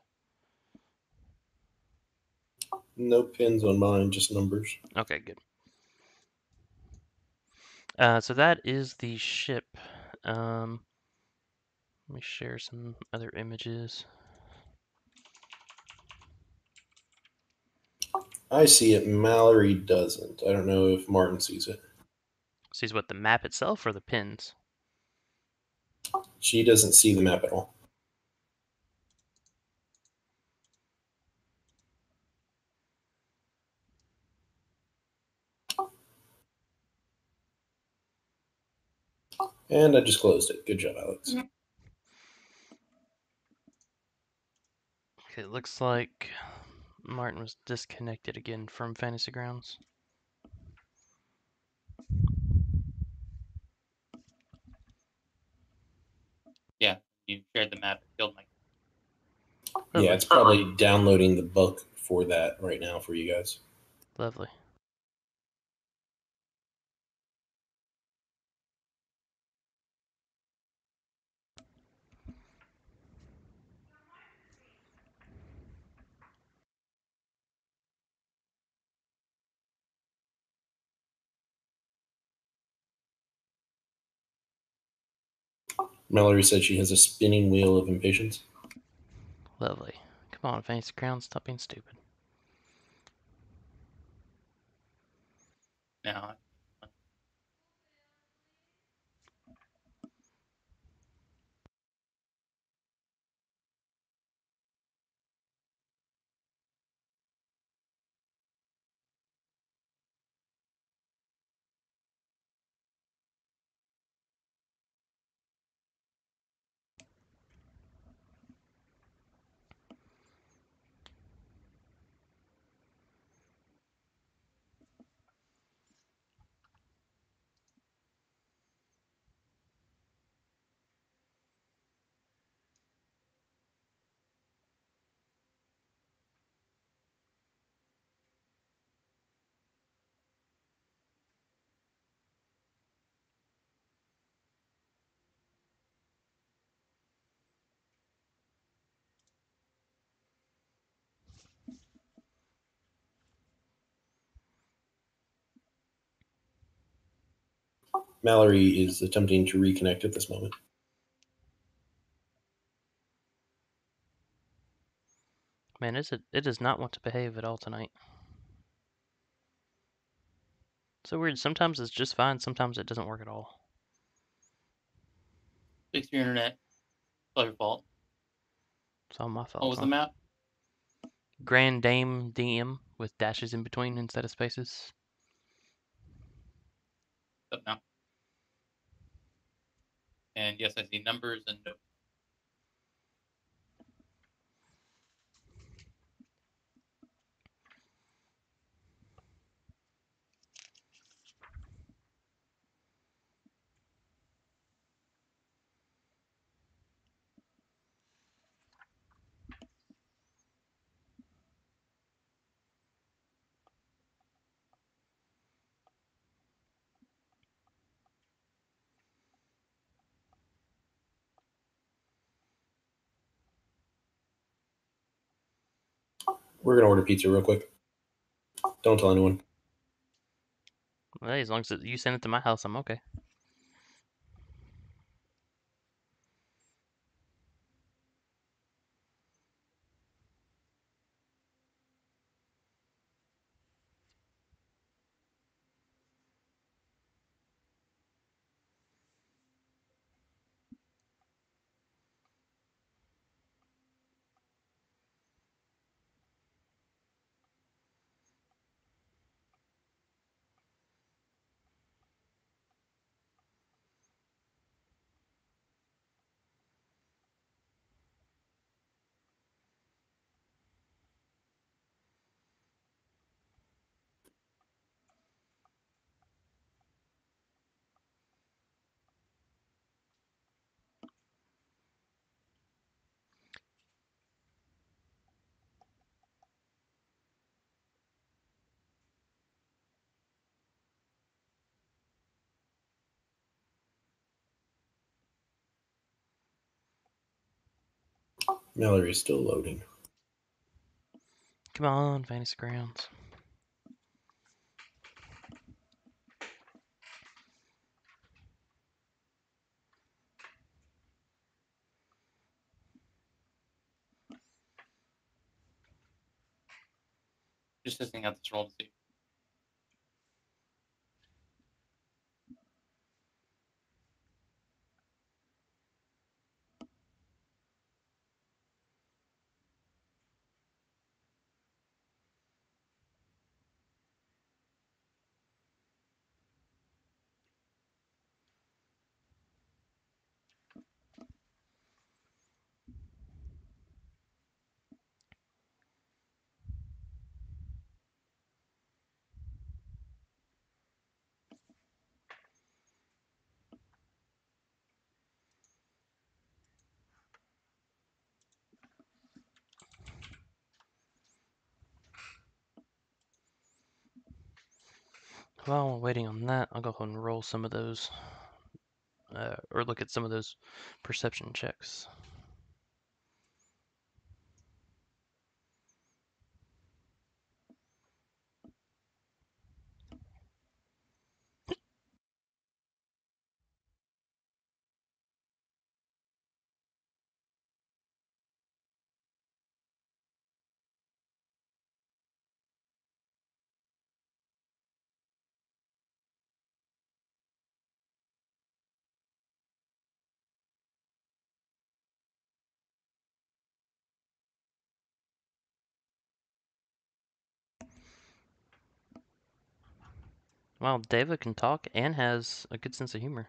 No pins on mine, just numbers. Okay, good. So that is the ship. Let me share some other images. I see it. Mallory doesn't. I don't know if Martin sees it. Sees what, the map itself or the pins? She doesn't see the map at all. And I just closed it. Good job, Alex. Okay, it looks like Martin was disconnected again from Fantasy Grounds. Yeah, you shared the map. It killed my. Lovely. Yeah, it's probably downloading the book for that right now for you guys. Lovely. Mallory said she has a spinning wheel of impatience. Lovely. Come on, Fantasy Grounds, stop being stupid. Now, Mallory is attempting to reconnect at this moment. Man, it does not want to behave at all tonight. So weird. Sometimes it's just fine. Sometimes it doesn't work at all. fix your internet. It's all your fault. It's all my fault. What was huh? the map? Grand Dame DM with dashes in between instead of spaces. Up now. And yes, I see numbers and no. We're going to order pizza real quick. Don't tell anyone. Well, hey, as long as you send it to my house, I'm okay. Mallory is still loading. Come on, Fantasy Grounds. Just testing out this roll to see. While we're waiting on that, I'll go ahead and roll some of those, or look at some of those perception checks. Wow, David can talk and has a good sense of humor.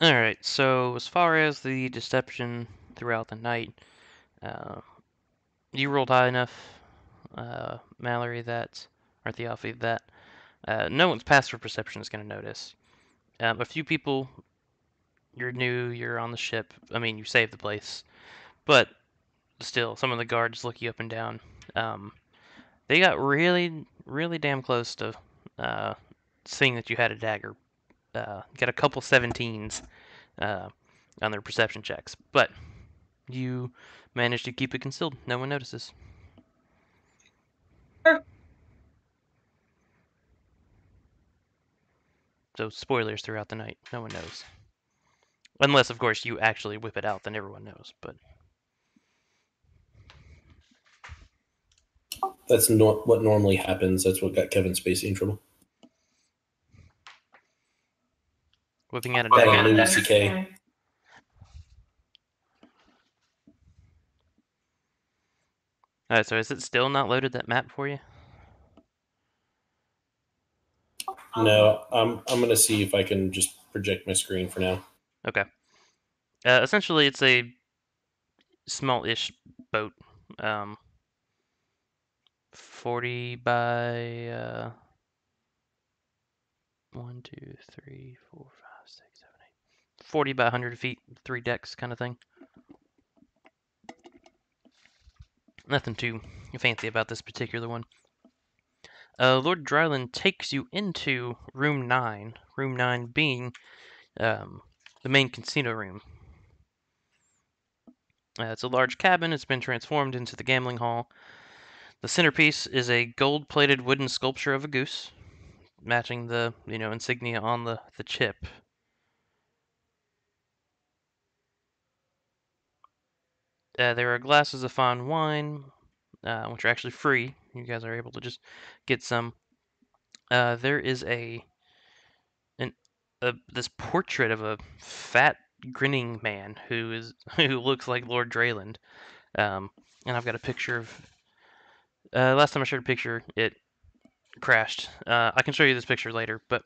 Alright, so as far as the deception throughout the night, you rolled high enough, Mallory, or Theophy, that no one's past for perception is going to notice. A few people, you're new, you're on the ship, I mean, you saved the place, but still, some of the guards look you up and down. They got really, really damn close to seeing that you had a dagger. Got a couple 17s on their perception checks, but you managed to keep it concealed. No one notices. So spoilers throughout the night. No one knows. Unless, of course, you actually whip it out, then everyone knows. But That's what normally happens. That's what got Kevin Spacey in trouble. whipping out a That dagger. and Louis C.K. Alright, so is it still not loaded, that map for you? No, I'm gonna see if I can just project my screen for now. Okay. Essentially, it's a small-ish boat. 40 by 1, 2, 3, 4, 5, 6, 7, 8. 40 by 100 feet, 3 decks kind of thing. Nothing too fancy about this particular one. Lord Dryland takes you into room 9. Room 9 being the main casino room. It's a large cabin. It's been transformed into the gambling hall. The centerpiece is a gold-plated wooden sculpture of a goose, matching the insignia on the chip. There are glasses of fine wine, which are actually free. You guys are able to just get some. There is this portrait of a fat, grinning man who looks like Lord Drayland. And I've got a picture of Last time I showed a picture, it crashed. I can show you this picture later, but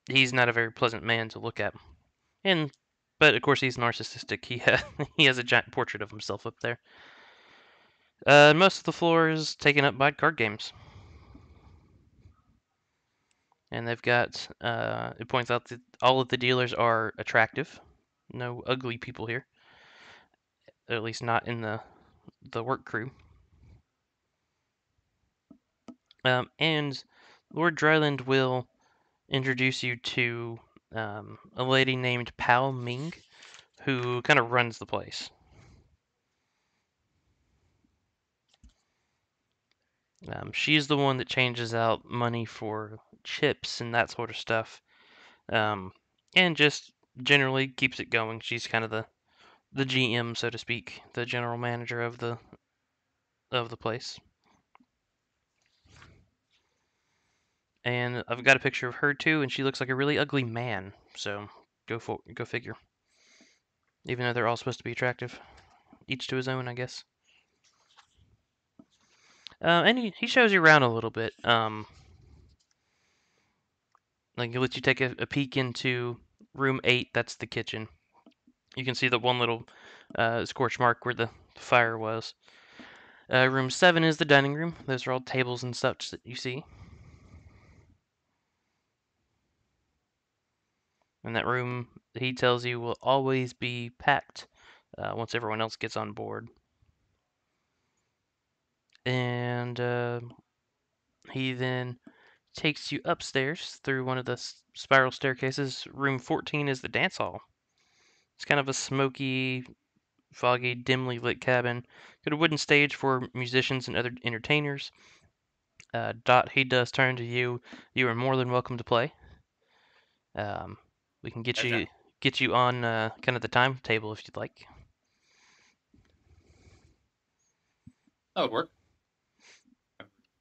he's not a very pleasant man to look at. But of course he's narcissistic. He has a giant portrait of himself up there. Most of the floor is taken up by card games. And they've got, it points out that all of the dealers are attractive. No ugly people here. At least not in the work crew. And Lord Dryland will introduce you to a lady named Pal Ming, who kind of runs the place. She's the one that changes out money for chips and that sort of stuff, and just generally keeps it going. She's kind of the GM, so to speak, the general manager of the place. And I've got a picture of her too, and she looks like a really ugly man. So go figure. Even though they're all supposed to be attractive, each to his own, I guess. And he shows you around a little bit. Like he lets you take a peek into room 8. That's the kitchen. You can see the one little scorch mark where the fire was. Room 7 is the dining room. Those are all tables and such that you see. And that room, he tells you, will always be packed once everyone else gets on board. And he then takes you upstairs through one of the spiral staircases. Room 14 is the dance hall. It's kind of a smoky, foggy, dimly lit cabin. Got a wooden stage for musicians and other entertainers. Dot, he does turn to you. You are more than welcome to play. We can get you on kind of the timetable if you'd like. That would work.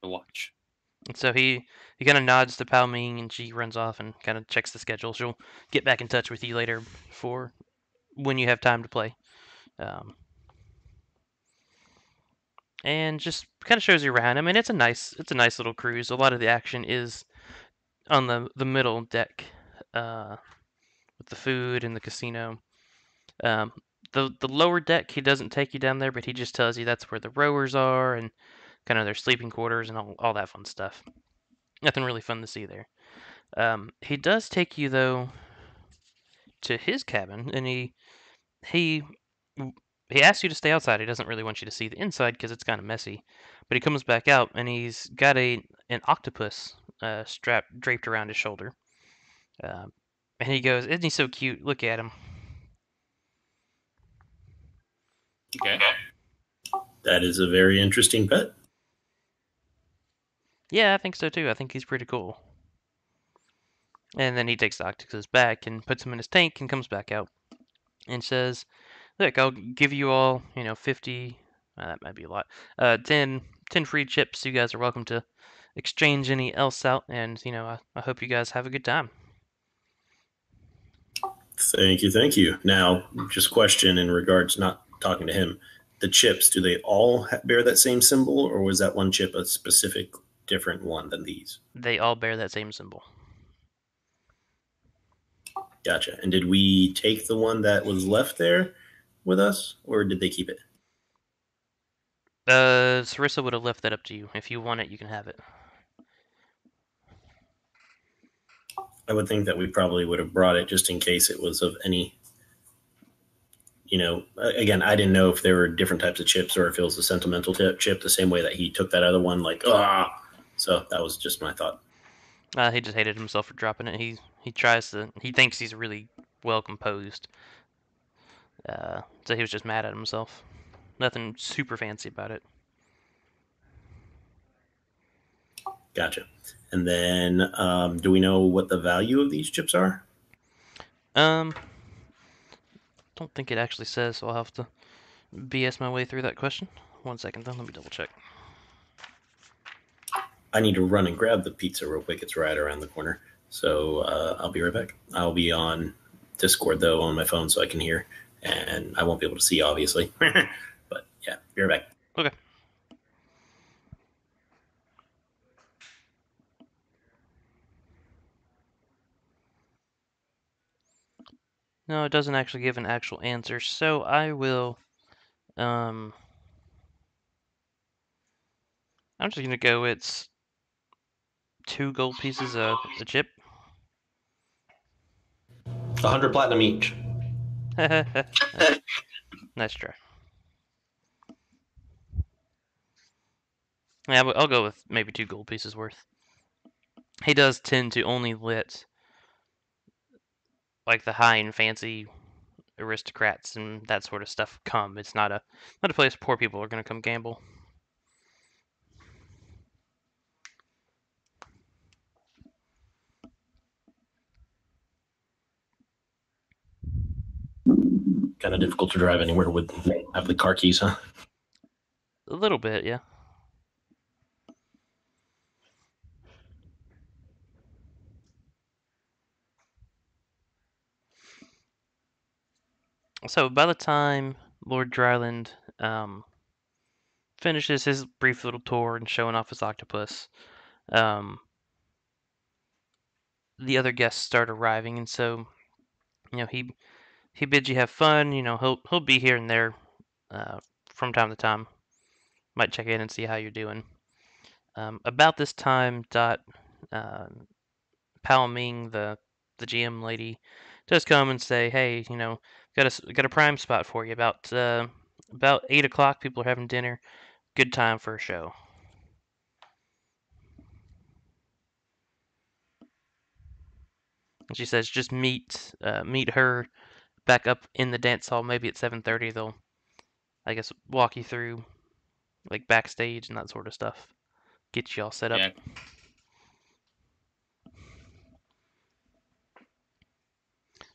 To watch. And so he kind of nods to Pao Ming, and she runs off and kind of checks the schedule. She'll get back in touch with you later for when you have time to play. And just kind of shows you around. I mean, it's a nice little cruise. A lot of the action is on the middle deck, with the food and the casino. The lower deck, he doesn't take you down there, but he just tells you that's where the rowers are and kind of their sleeping quarters and all that fun stuff. Nothing really fun to see there. He does take you though to his cabin, and he asks you to stay outside. He doesn't really want you to see the inside because it's kind of messy. But he comes back out, and he's got an octopus draped around his shoulder. And he goes, "Isn't he so cute? Look at him." Okay. That is a very interesting pet. Yeah, I think so too. I think he's pretty cool. And then he takes the octopus back and puts him in his tank and comes back out and says, "Look, I'll give you all, 50, that might be a lot, 10 free chips. You guys are welcome to exchange any else out, and, I hope you guys have a good time." Thank you. Now, just question in regards, not talking to him, the chips, do they all bear that same symbol, or was that one chip a specific different one than these? They all bear that same symbol. Gotcha. And did we take the one that was left there with us, or did they keep it? Sarissa would have left that up to you. If you want it, you can have it. I would think that we probably would have brought it just in case it was of any, again, I didn't know if there were different types of chips or if it was a sentimental chip, the same way that he took that other one, like, so that was just my thought. He just hated himself for dropping it. He thinks he's really well composed. So he was just mad at himself. Nothing super fancy about it. Gotcha. And then, do we know what the value of these chips are? Don't think it actually says, so I'll have to BS my way through that question. 1 second though, let me double check. I need to run and grab the pizza real quick. It's right around the corner. So I'll be right back. I'll be on Discord, though, on my phone so I can hear. And I won't be able to see, obviously. But, Yeah, be right back. Okay. No, it doesn't actually give an actual answer, so I will, I'm just gonna go, it's 2 gold pieces a chip. 100 platinum each. Nice try. Yeah, I'll go with maybe 2 gold pieces worth. He does tend to only let, like, the high and fancy aristocrats and that sort of stuff come. It's not a place poor people are gonna come gamble. Kind of difficult to drive anywhere with have the car keys, huh? A little bit, yeah. So by the time Lord Dryland finishes his brief little tour and showing off his octopus, the other guests start arriving, and so he bids you have fun. He'll be here and there from time to time. Might check in and see how you're doing. About this time, Pao Ming, the GM lady, does come and say, "Hey, got a prime spot for you. About 8 o'clock, people are having dinner. Good time for a show." And she says, "Just meet her back up in the dance hall. Maybe at 7:30. They'll, I guess, walk you through like backstage and that sort of stuff. Get you all set up." Yeah.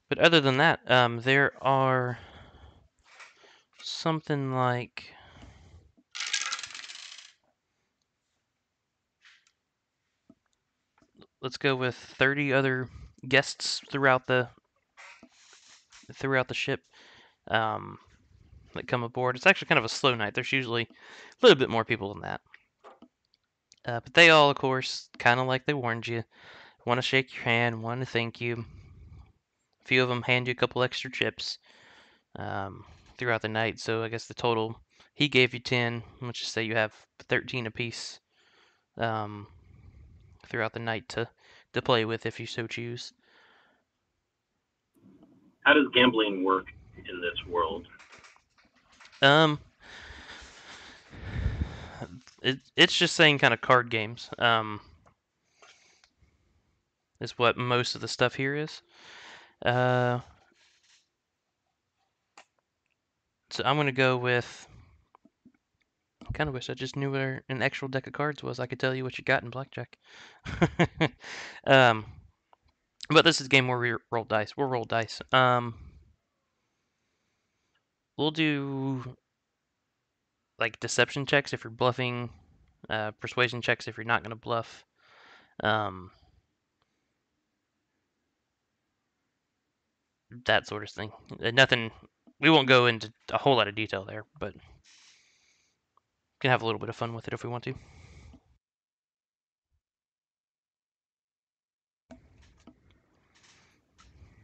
But other than that, there are something like, let's go with 30 other guests throughout the ship that come aboard. It's actually kind of a slow night. There's usually a little bit more people than that. But they all, of course, kind of like they warned you, want to shake your hand, want to thank you. A few of them hand you a couple extra chips throughout the night. So I guess the total, he gave you 10. Let's just say you have 13 apiece throughout the night to play with if you so choose. How does gambling work in this world? It's just saying kind of card games. Is what most of the stuff here is. So I'm gonna go with. I kind of wish I just knew where an actual deck of cards was. I could tell you what you got in blackjack. um, but this is a game where we roll dice. We'll roll dice. We'll do like deception checks if you're bluffing, persuasion checks if you're not gonna bluff. That sort of thing. Nothing. We won't go into a whole lot of detail there, but can have a little bit of fun with it if we want to.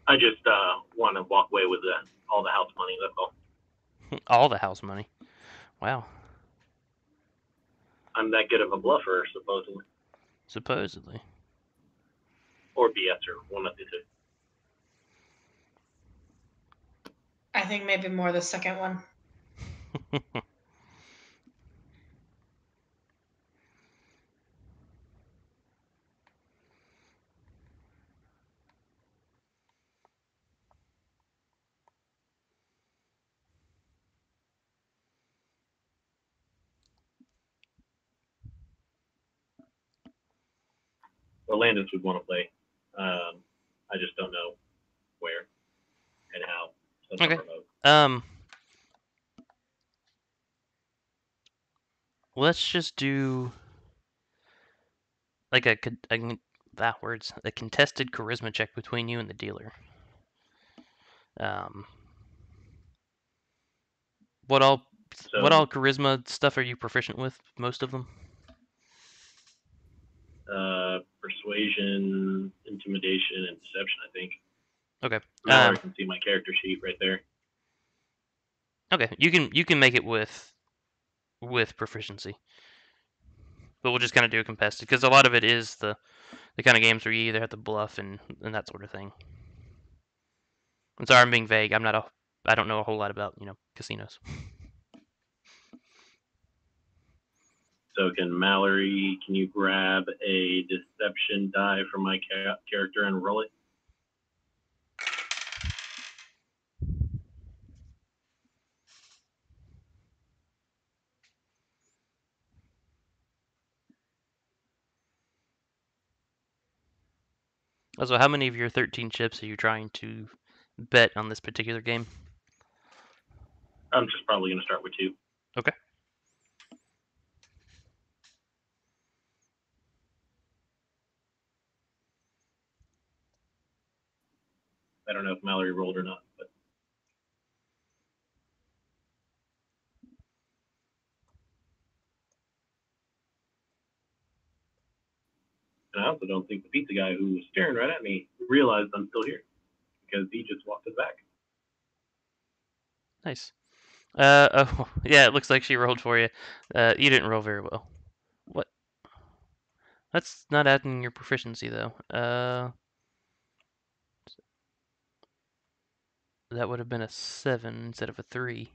I just want to walk away with all the house money. That's all. All the house money. Wow. I'm that good of a bluffer, supposedly, Supposedly. or BSer, one of the two. I think maybe more the second one. Landis would want to play. I just don't know where and how. So Okay. remote. Let's just do like a contested charisma check between you and the dealer. What I'll So, what all charisma stuff are you proficient with? Most of them. persuasion, intimidation, and deception, I think. Okay. Mallory can see my character sheet right there. Okay. You can make it with proficiency, but we'll just kind of do a contested because a lot of it is the kind of games where you either have to bluff and that sort of thing. I'm sorry, I'm being vague. I don't know a whole lot about casinos. So can you grab a deception die from my character and roll it? Also, how many of your 13 chips are you trying to bet on this particular game? I'm just probably going to start with 2. Okay. I don't know if Mallory rolled or not, but and I also don't think the pizza guy who was staring right at me realized I'm still here because he just walked us back. Nice. Oh, yeah, it looks like she rolled for you. You didn't roll very well. What? That's not adding your proficiency, though. That would have been a 7 instead of a 3.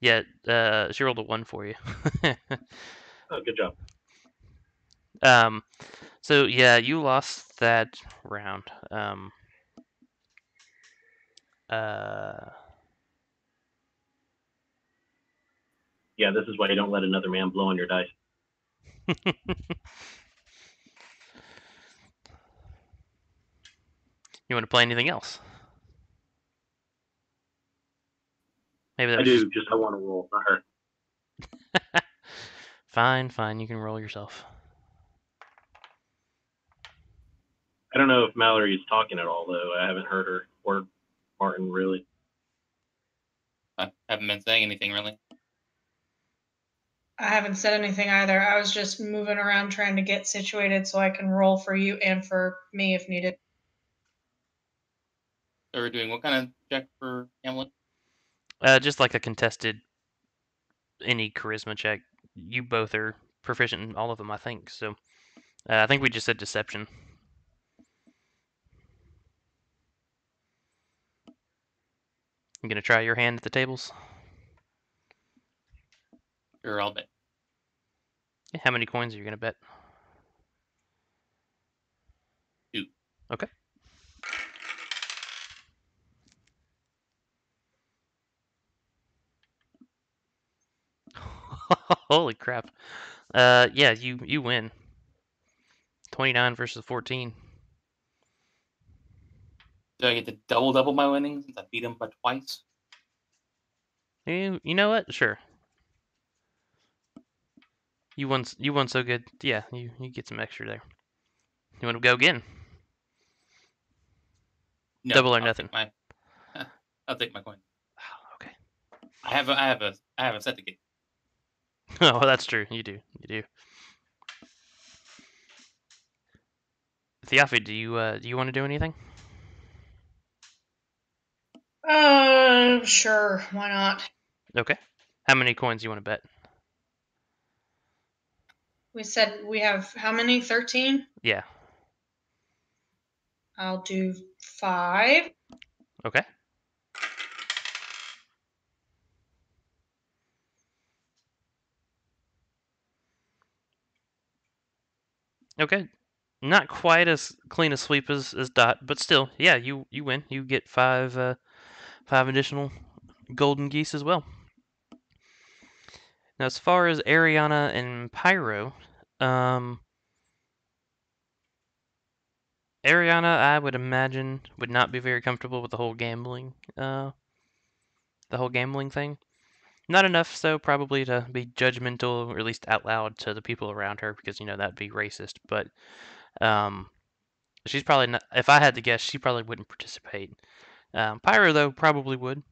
Yeah, she rolled a 1 for you. Oh, good job. So yeah, you lost that round. Yeah, this is why you don't let another man blow on your dice. You want to play anything else? Maybe that I was do, just I want to roll, not her. Fine. You can roll yourself. I don't know if Mallory is talking at all, though. I haven't heard her or Martin really. I haven't been saying anything really. I haven't said anything either. I was just moving around trying to get situated so I can roll for you and for me if needed. So we're doing what kind of check for Hamlet? Just like a contested any charisma check. You both are proficient in all of them, I think. So I think we just said deception. You gonna try your hand at the tables? Sure, I'll bet. Yeah, how many coins are you gonna bet? 2. Okay. Holy crap. Yeah, you win. 29 versus 14. Do I get to double my winnings since I beat him by twice? You know what? Sure. You won so good. Yeah, you get some extra there. You want to go again? No, Double or I'll nothing. I'll take my coin. Okay. I have a set to get. Oh, that's true. You do. Theophany, do you want to do anything? Sure, why not? Okay. How many coins do you want to bet? We said we have how many? 13? Yeah. I'll do 5. Okay. Okay. Not quite as clean a sweep as Dot, but still, yeah, you win. You get 5 additional golden geese as well. Now, as far as Ariana and Pyro, Ariana, I would imagine, would not be very comfortable with the whole gambling thing. Not enough so probably to be judgmental, or at least out loud to the people around her, because that'd be racist. But she's probably not. If I had to guess, she probably wouldn't participate. Pyro though probably would.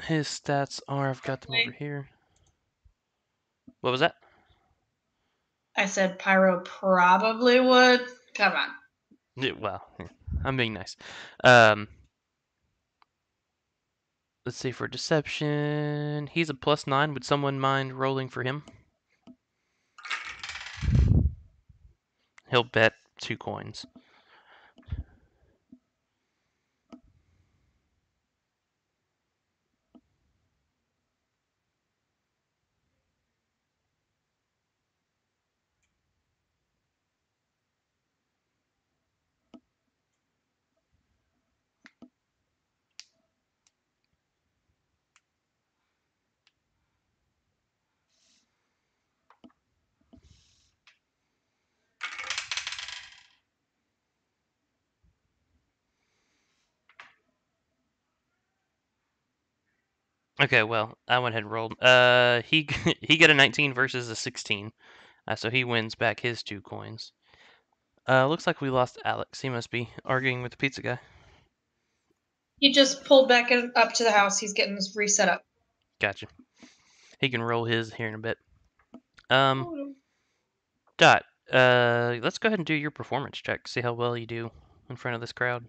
His stats are, I've got them over here. What was that? I said Pyro probably would. Come on. Yeah, well, I'm being nice. Let's see, for deception, he's a +9. Would someone mind rolling for him? He'll bet 2 coins. Okay, well, I went ahead and rolled. He he got a 19 versus a 16, so he wins back his 2 coins. Looks like we lost Alex. He must be arguing with the pizza guy. He just pulled back up to the house. He's getting reset up. Gotcha. He can roll his here in a bit. Dot. Let's go ahead and do your performance check. See how well you do in front of this crowd.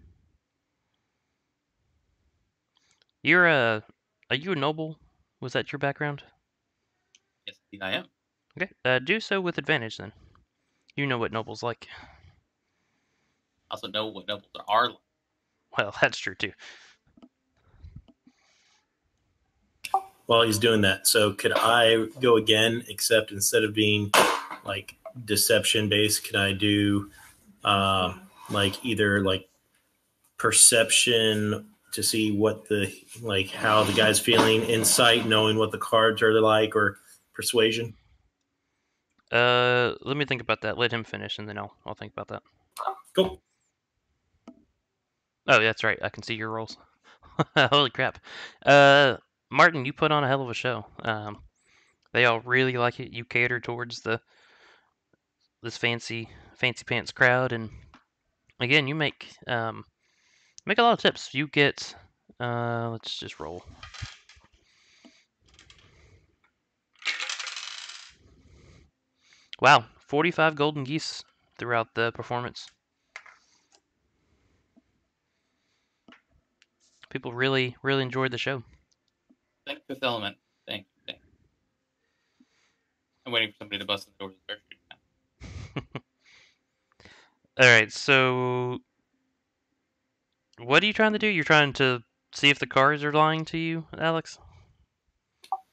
You're are you a noble? Was that your background? Yes, indeed I am. Okay. Do so with advantage then. You know what nobles like. I also know what nobles are like. Well, that's true too. While he's doing that, so could I go again? Except instead of being like deception based, can I do like either like perception to see what the like how the guy's feeling, insight, knowing what the cards are like, or persuasion? Let me think about that. Let him finish, and then I'll think about that. Cool. Oh, that's right. I can see your rolls. Holy crap. Martin, you put on a hell of a show. They all really like it. You cater towards this fancy pants crowd, and again, you make a lot of tips. You get let's just roll. Wow, 45 golden geese throughout the performance. People really enjoyed the show. Thank you, Fifth Element. Thank you. I'm waiting for somebody to bust in the door with a parachute now. All right, so what are you trying to do? You're trying to see if the cards are lying to you, Alex?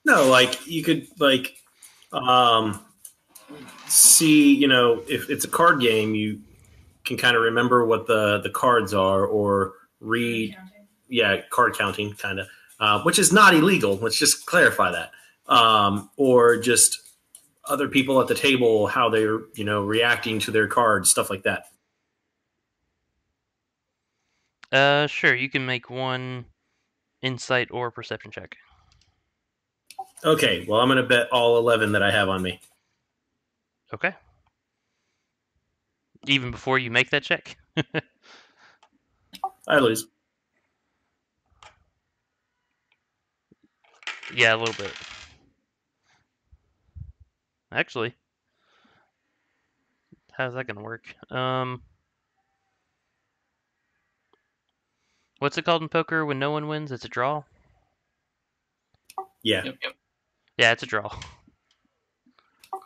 No, like you could like see, you know, if it's a card game, you can kind of remember what the cards are or read. Yeah, card counting kind of, which is not illegal. Let's just clarify that. Or just other people at the table, how they're, you know, reacting to their cards, stuff like that. Sure. You can make one insight or perception check. Okay, well, I'm going to bet all 11 that I have on me. Okay. Even before you make that check? I lose. Yeah, a little bit. Actually, how's that gonna work? What's it called in poker when no one wins? It's a draw? Yeah. Yep. Yeah, it's a draw.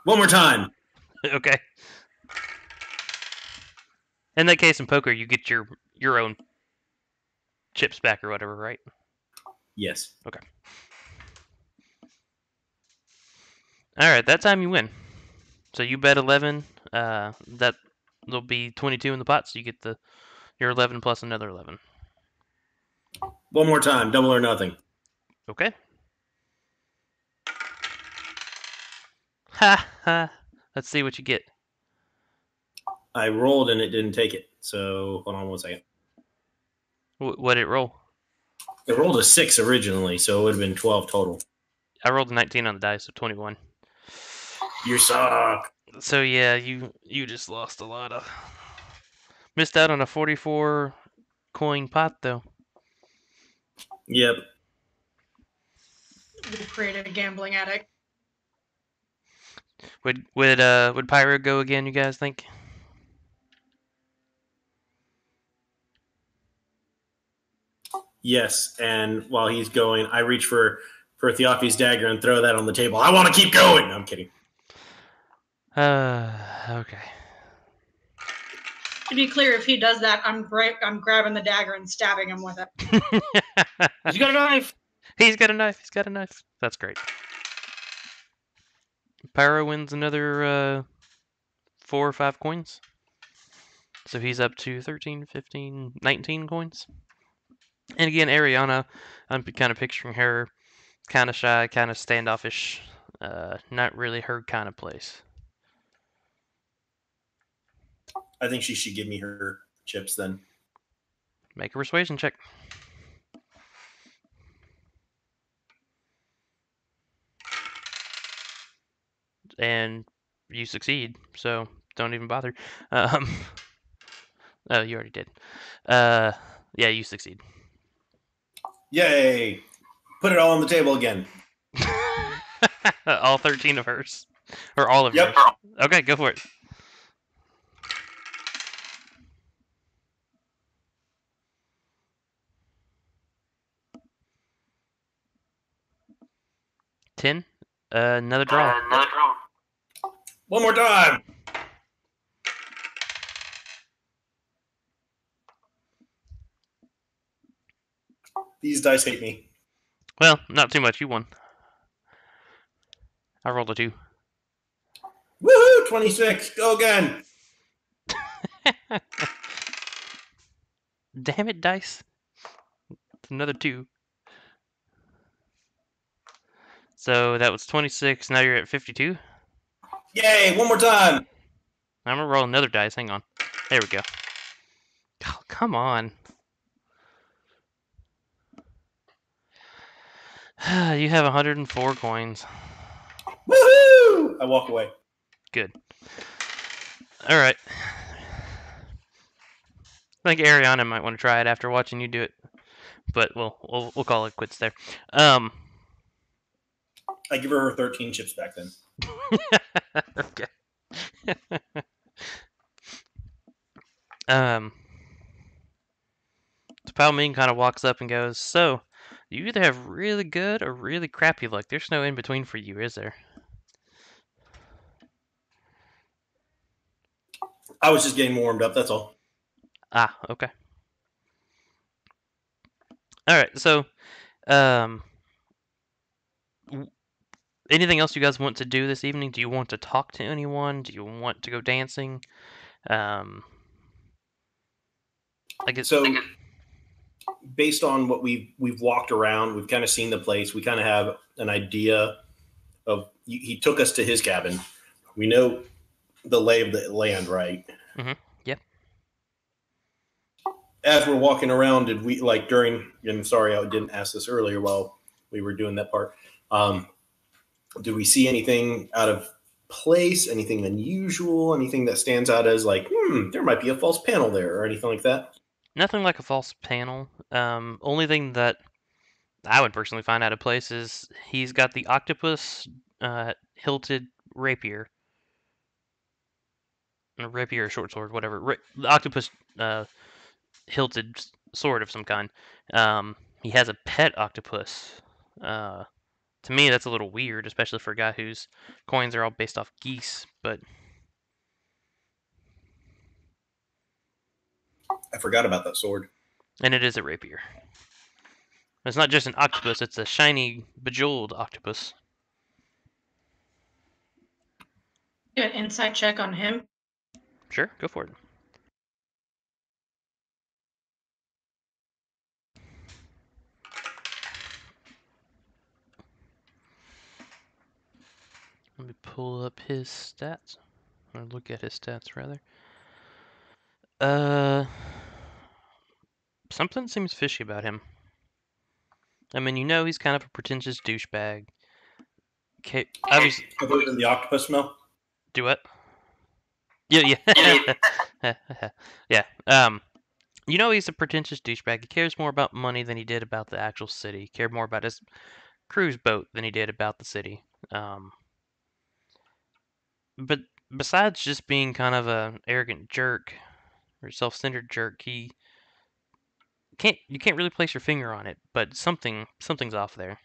One more time. Okay. In that case, in poker, you get your own chips back or whatever, right? Yes. Okay. All right, that time you win. So you bet 11. That there'll be 22 in the pot, so you get your 11 plus another 11. One more time. Double or nothing. Okay. Ha ha. Let's see what you get. I rolled and it didn't take it. So hold on one second. What did it roll? It rolled a 6 originally, so it would have been 12 total. I rolled a 19 on the dice, so 21. You suck. So yeah, you just lost a lot of. Missed out on a 44 coin pot though. Yep. recreated a gambling addict. Would Pyro go again? You guys think? Yes, and while he's going, I reach for Theophi's dagger and throw that on the table. I want to keep going. I'm kidding. Okay. To be clear, if he does that, I'm grabbing the dagger and stabbing him with it. He's got a knife. He's got a knife. He's got a knife. That's great. Pyro wins another 4 or 5 coins. So he's up to 13, 15, 19 coins. And again, Ariana, I'm kind of picturing her kind of shy, kind of standoffish. Not really her kind of place. I think she should give me her chips then. Make a persuasion check. And you succeed, so don't even bother. Oh, you already did. Yeah, you succeed. Yay! Put it all on the table again. All 13 of hers. Or all of Yep. yours. Okay, go for it. Ten. Another draw. One more time. These dice hate me. Well, not too much. You won. I rolled a 2. Woohoo! 26. Go again. Damn it, dice. It's another 2. So that was 26. Now you're at 52. Yay! One more time. I'm gonna roll another dice. Hang on. There we go. Oh, come on. You have 104 coins. Woohoo! I walk away. Good. All right. I think Ariana might want to try it after watching you do it, but we'll call it quits there. I give her 13 chips back then. Okay. So Palming kind of walks up and goes, "So, you either have really good or really crappy luck. There's no in between for you, is there?" I was just getting warmed up, that's all. Ah, okay. All right. So, anything else you guys want to do this evening? Do you want to talk to anyone? Do you want to go dancing? I guess. So, based on what we've walked around, we've kind of seen the place. We kind of have an idea of. He took us to his cabin. We know the lay of the land, right? Mm-hmm. Yep. As we're walking around, did we during? And sorry, I didn't ask this earlier while we were doing that part. Did we see anything out of place? Anything unusual? Anything that stands out as there might be a false panel there, or anything like that? Nothing like a false panel. Only thing that I would personally find out of place is he's got the octopus hilted rapier. A rapier or short sword, whatever. The octopus hilted sword of some kind. He has a pet octopus. To me, that's a little weird, especially for a guy whose coins are all based off geese, but... I forgot about that sword. And it is a rapier. It's not just an octopus, it's a shiny, bejeweled octopus. Do an insight check on him. Sure, go for it. Let me pull up his stats. Or look at his stats, rather. Something seems fishy about him. I mean, he's kind of a pretentious douchebag. Okay, obviously... Other than the octopus smell? Do what? Yeah. Yeah. He's a pretentious douchebag. He cares more about money than he did about the actual city. He cared more about his cruise boat than he did about the city. But besides just being kind of a arrogant jerk or self-centered jerk, you can't really place your finger on it, but something's off there.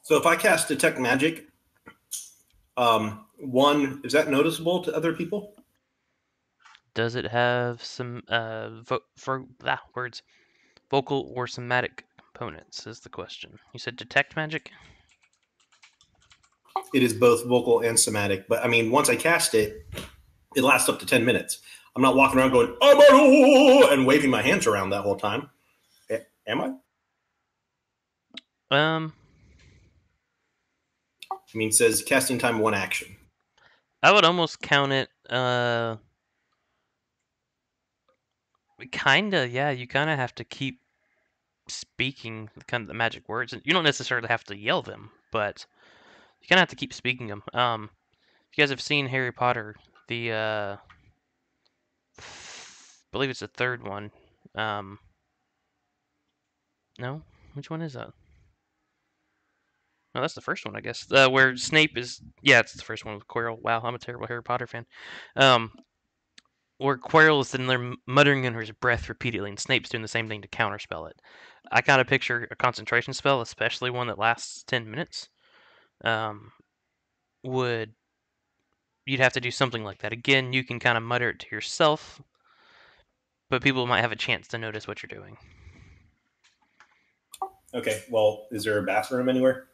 So if I cast Detect Magic, one, is that noticeable to other people? Does it have some words, vocal or somatic components? Is the question. You said detect magic. It is both vocal and somatic, but I mean, once I cast it, it lasts up to 10 minutes. I'm not walking around going, "Amaru," and waving my hands around that whole time. Am I? Um, I mean, it says casting time 1 action. I would almost count it. Kinda, yeah. You kind of have to keep speaking kind of the magic words, and you don't necessarily have to yell them, but you kind of have to keep speaking them. If you guys have seen Harry Potter, the I believe it's the third one. No, which one is that? No, that's the first one, I guess. Where Snape is, yeah, it's the first one with Quirrell. Wow, I'm a terrible Harry Potter fan. Where Quirrell is sitting there muttering under his breath repeatedly, and Snape's doing the same thing to counterspell it. I kind of picture a concentration spell, especially one that lasts 10 minutes. Would You'd have to do something like that. Again, you can kind of mutter it to yourself, but people might have a chance to notice what you're doing. Okay, well, is there a bathroom anywhere?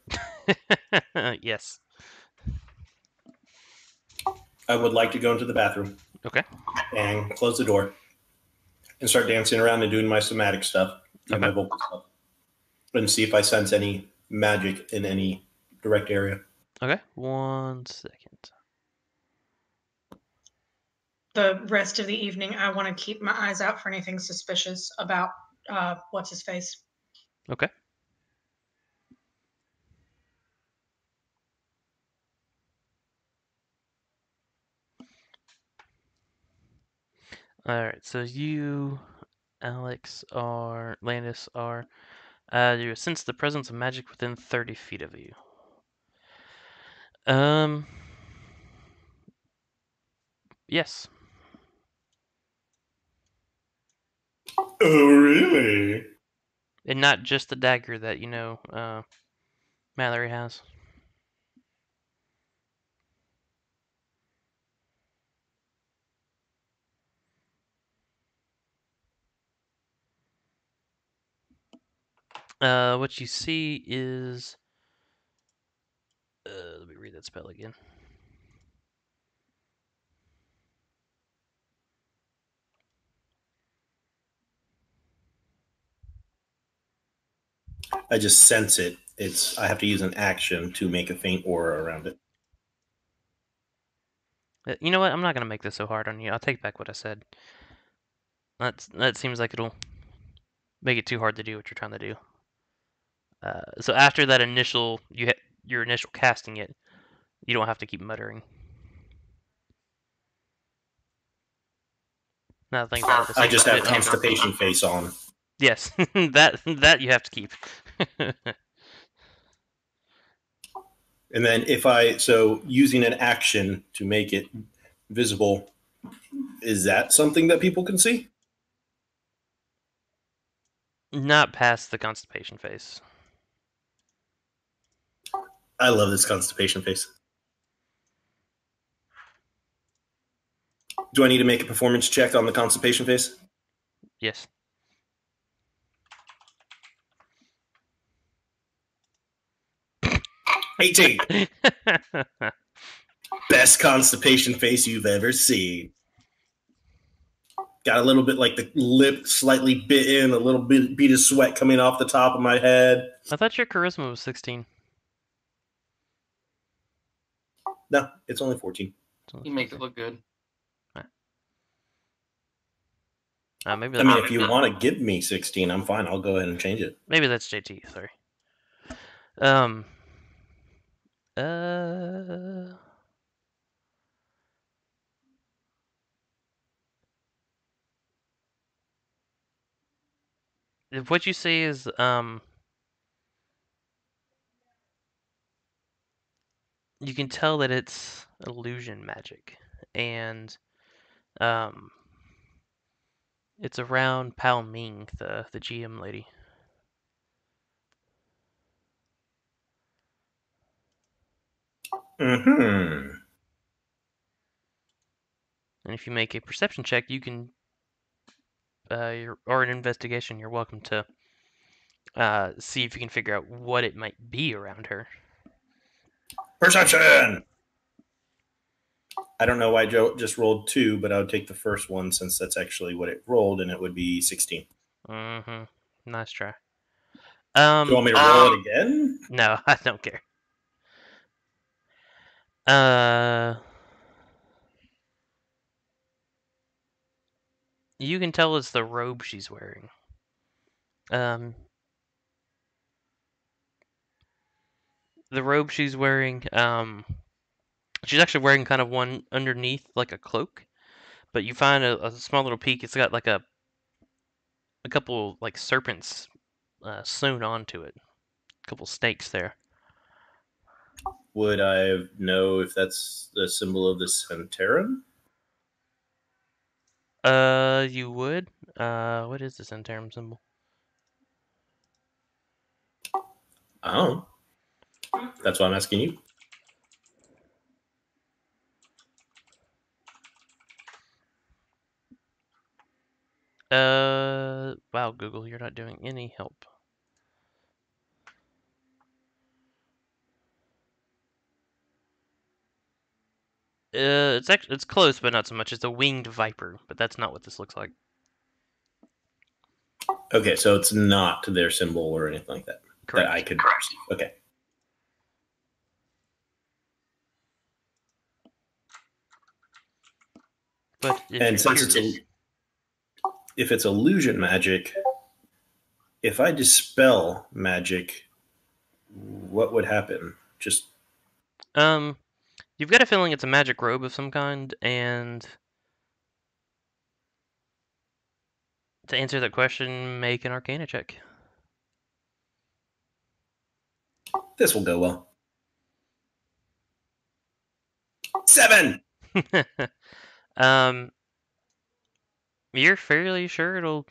Yes. I would like to go into the bathroom. Okay. And close the door and start dancing around and doing my somatic stuff and Okay. my vocal stuff and see if I sense any magic in any direct area. Okay. 1 second. The rest of the evening, I want to keep my eyes out for anything suspicious about what's his face. Okay. All right. So you, Alex, Landis are. You sense the presence of magic within 30 feet of you. Yes. Oh, really? And not just the dagger that, Mallory has. What you see is... let me read that spell again. I just sense it. I have to use an action to make a faint aura around it. You know what? I'm not going to make this so hard on you. I'll take back what I said. That seems like it'll make it too hard to do what you're trying to do. So after that your initial casting it, you don't have to keep muttering. Now think about it. I just have constipation face on. Yes, that you have to keep. And then using an action to make it visible, is that something that people can see? Not past the constipation phase. I love this constipation face. Do I need to make a performance check on the constipation face? Yes. $18. Best constipation face you've ever seen. Got a little bit like the lip slightly bitten, a little bead of sweat coming off the top of my head. I thought your charisma was 16. No, it's only 14. He makes it look good. Maybe I mean, if you want to give me 16, I'm fine. I'll go ahead and change it. Maybe that's JT. Sorry. what you see is you can tell that it's illusion magic, and it's around Pao Ming, the GM lady. Mm-hmm. And if you make a perception check, you can, or an investigation, you're welcome to see if you can figure out what it might be around her. Perception! I don't know why Joe just rolled 2, but I would take the first one since that's actually what it rolled, and it would be 16. Mm-hmm. Nice try. Do you want me to roll it again? No, I don't care. You can tell it's the robe she's wearing. The robe she's wearing, she's actually wearing kind of one underneath, like a cloak. But you find a small little peak. It's got like a couple like serpents sewn onto it. A couple snakes there. Would I know if that's the symbol of the Centauran? You would. What is the Centauran symbol? Oh. That's why I'm asking you. Wow, Google, you're not doing any help. It's close, but not so much. It's a winged viper, but that's not what this looks like. Okay, so it's not their symbol or anything like that. Correct. That I could perceive. Okay. But if And you're since curious, if it's illusion magic, if I dispel magic, what would happen? Just you've got a feeling it's a magic robe of some kind, and to answer that question, make an Arcana check. this will go well. 7. You're fairly sure it'll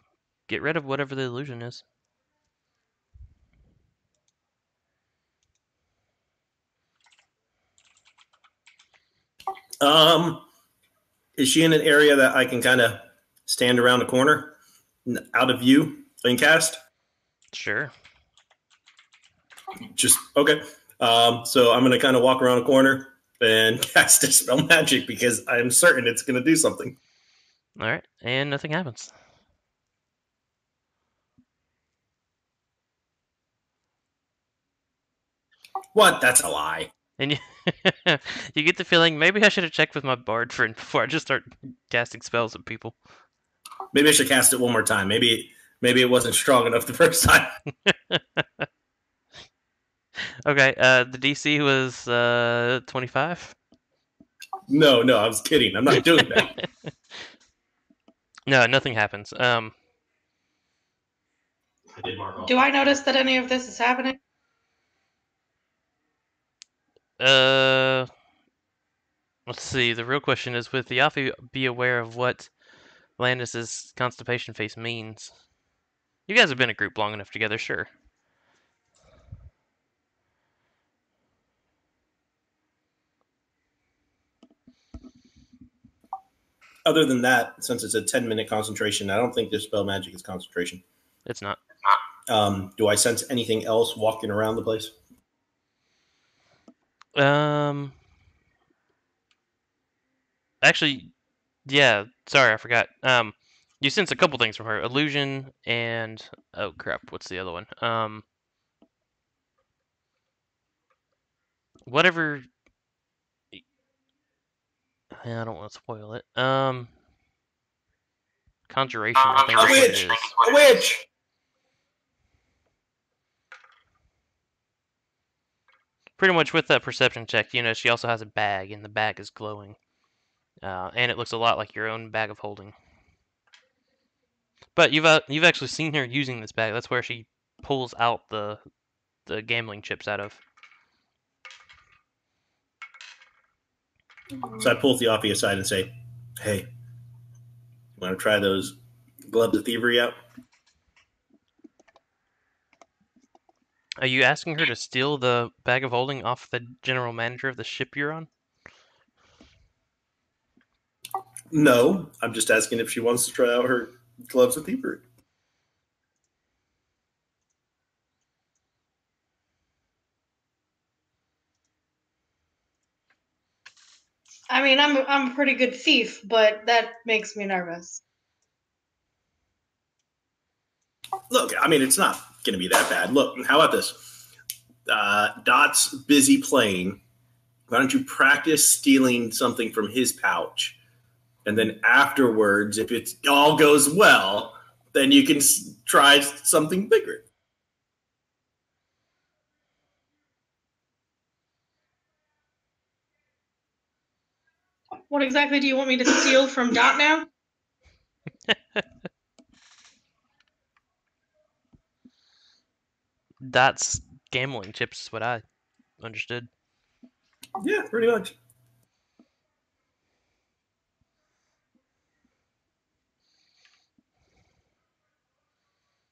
get rid of whatever the illusion is. Is she in an area that I can kind of stand around the corner, out of view, and cast? Sure. Just okay. So I'm going to kind of walk around a corner and cast Dispel Magic because I'm certain it's going to do something. All right, and nothing happens. What? That's a lie. And you get the feeling maybe I should have checked with my bard friend before I just start casting spells at people. Maybe I should cast it one more time. Maybe it wasn't strong enough the first time. Okay, the DC was 25. No, I was kidding. I'm not doing that. No, nothing happens. Do I notice that any of this is happening? Let's see. The real question is, would Yafi be aware of what Landis's constipation face means? You guys have been a group long enough together, sure. Other than that, since it's a 10-minute concentration, I don't think Dispel Magic is concentration. It's not. Do I sense anything else walking around the place? Actually, yeah. Sorry, I forgot. You sense a couple things from her: illusion and oh crap, what's the other one? Whatever. I don't want to spoil it. Conjuration. I think A is what it witch! is. A witch! Pretty much with that perception check, you know, she also has a bag, and the bag is glowing. And it looks a lot like your own bag of holding. But you've actually seen her using this bag. That's where she pulls out the gambling chips out of. So I pull Theophia aside and say, "Hey, you want to try those gloves of thievery out?" Are you asking her to steal the bag of holding off the general manager of the ship you're on? No, I'm just asking if she wants to try out her gloves of thievery. I mean, I'm a pretty good thief, but that makes me nervous. Look, I mean, it's not going to be that bad. Look, how about this? Dot's busy playing. Why don't you practice stealing something from his pouch? And then afterwards, if it all goes well, then you can try something bigger. What exactly do you want me to steal from Dot now? Dot's gambling chips is what I understood. Yeah, pretty much.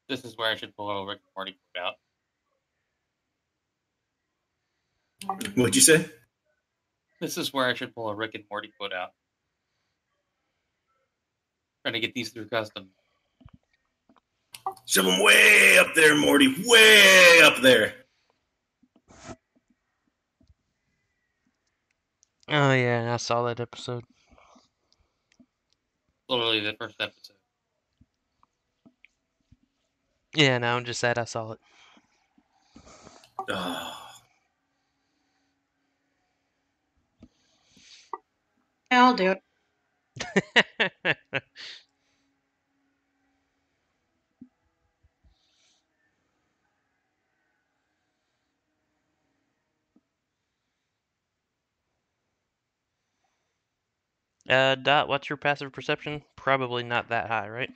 This is where I should pull a Rick and Morty quote out. What'd you say? This is where I should pull a Rick and Morty quote out. Trying to get these through custom. Shove them way up there, Morty. Way up there. Oh yeah, I saw that episode. Literally the first episode. Yeah, no, I'm just sad I saw it. Oh. I'll do it. Dot, what's your passive perception? Probably not that high, right?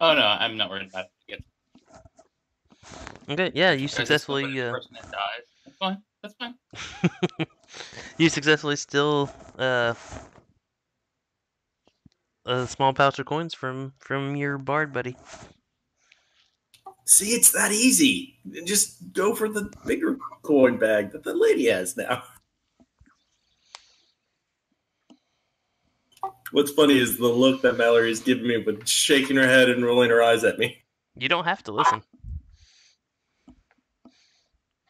Oh no, I'm not worried about it. Okay, yeah, you There's successfully a person that dies. That's fine. That's fine. you successfully steal a small pouch of coins from your bard buddy. See, it's that easy. Just go for the bigger coin bag that the lady has now. What's funny is the look that Mallory's giving me with shaking her head and rolling her eyes at me. You don't have to listen.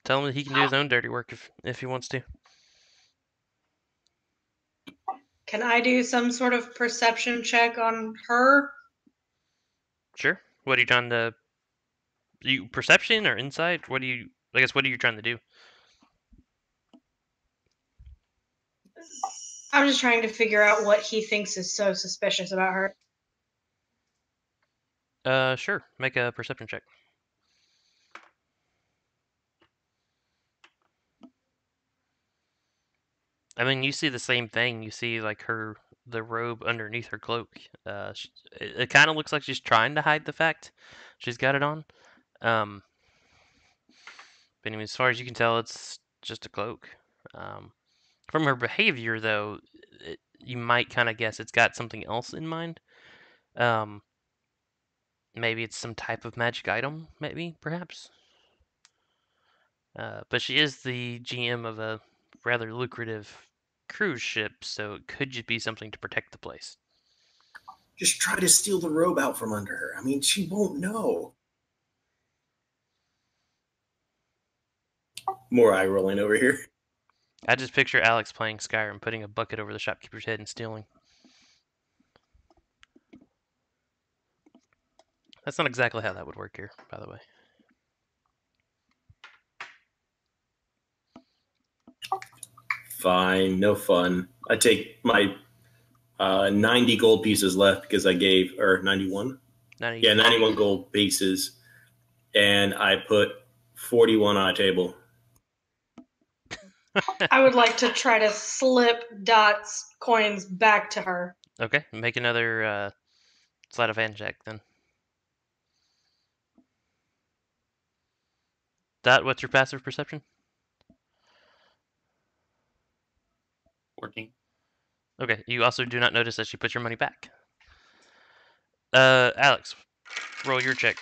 Tell him that he can do his own dirty work if he wants to. Can I do some sort of perception check on her? Sure. What are you trying to? You perception or insight? What do you? I guess what are you trying to do? I'm just trying to figure out what he thinks is so suspicious about her. Sure. Make a perception check. I mean, you see the same thing. You see like the robe underneath her cloak. It kind of looks like she's trying to hide the fact she's got it on. But anyway, as far as you can tell, it's just a cloak. From her behavior, though, you might kind of guess it's got something else in mind. Maybe it's some type of magic item, maybe, perhaps. But she is the GM of a rather lucrative cruise ship, so it could just be something to protect the place. Just try to steal the robe out from under her. I mean, she won't know. More eye rolling over here. I just picture Alex playing Skyrim, putting a bucket over the shopkeeper's head and stealing. That's not exactly how that would work here, by the way. Fine, no fun. I take my 90 gold pieces left because I gave, or 91? 91 gold pieces. And I put 41 on a table. I would like to try to slip Dot's coins back to her. Okay, make another Sleight of hand check then. Dot, what's your passive perception? 14. Okay, you also do not notice that she put your money back. Alex, roll your check.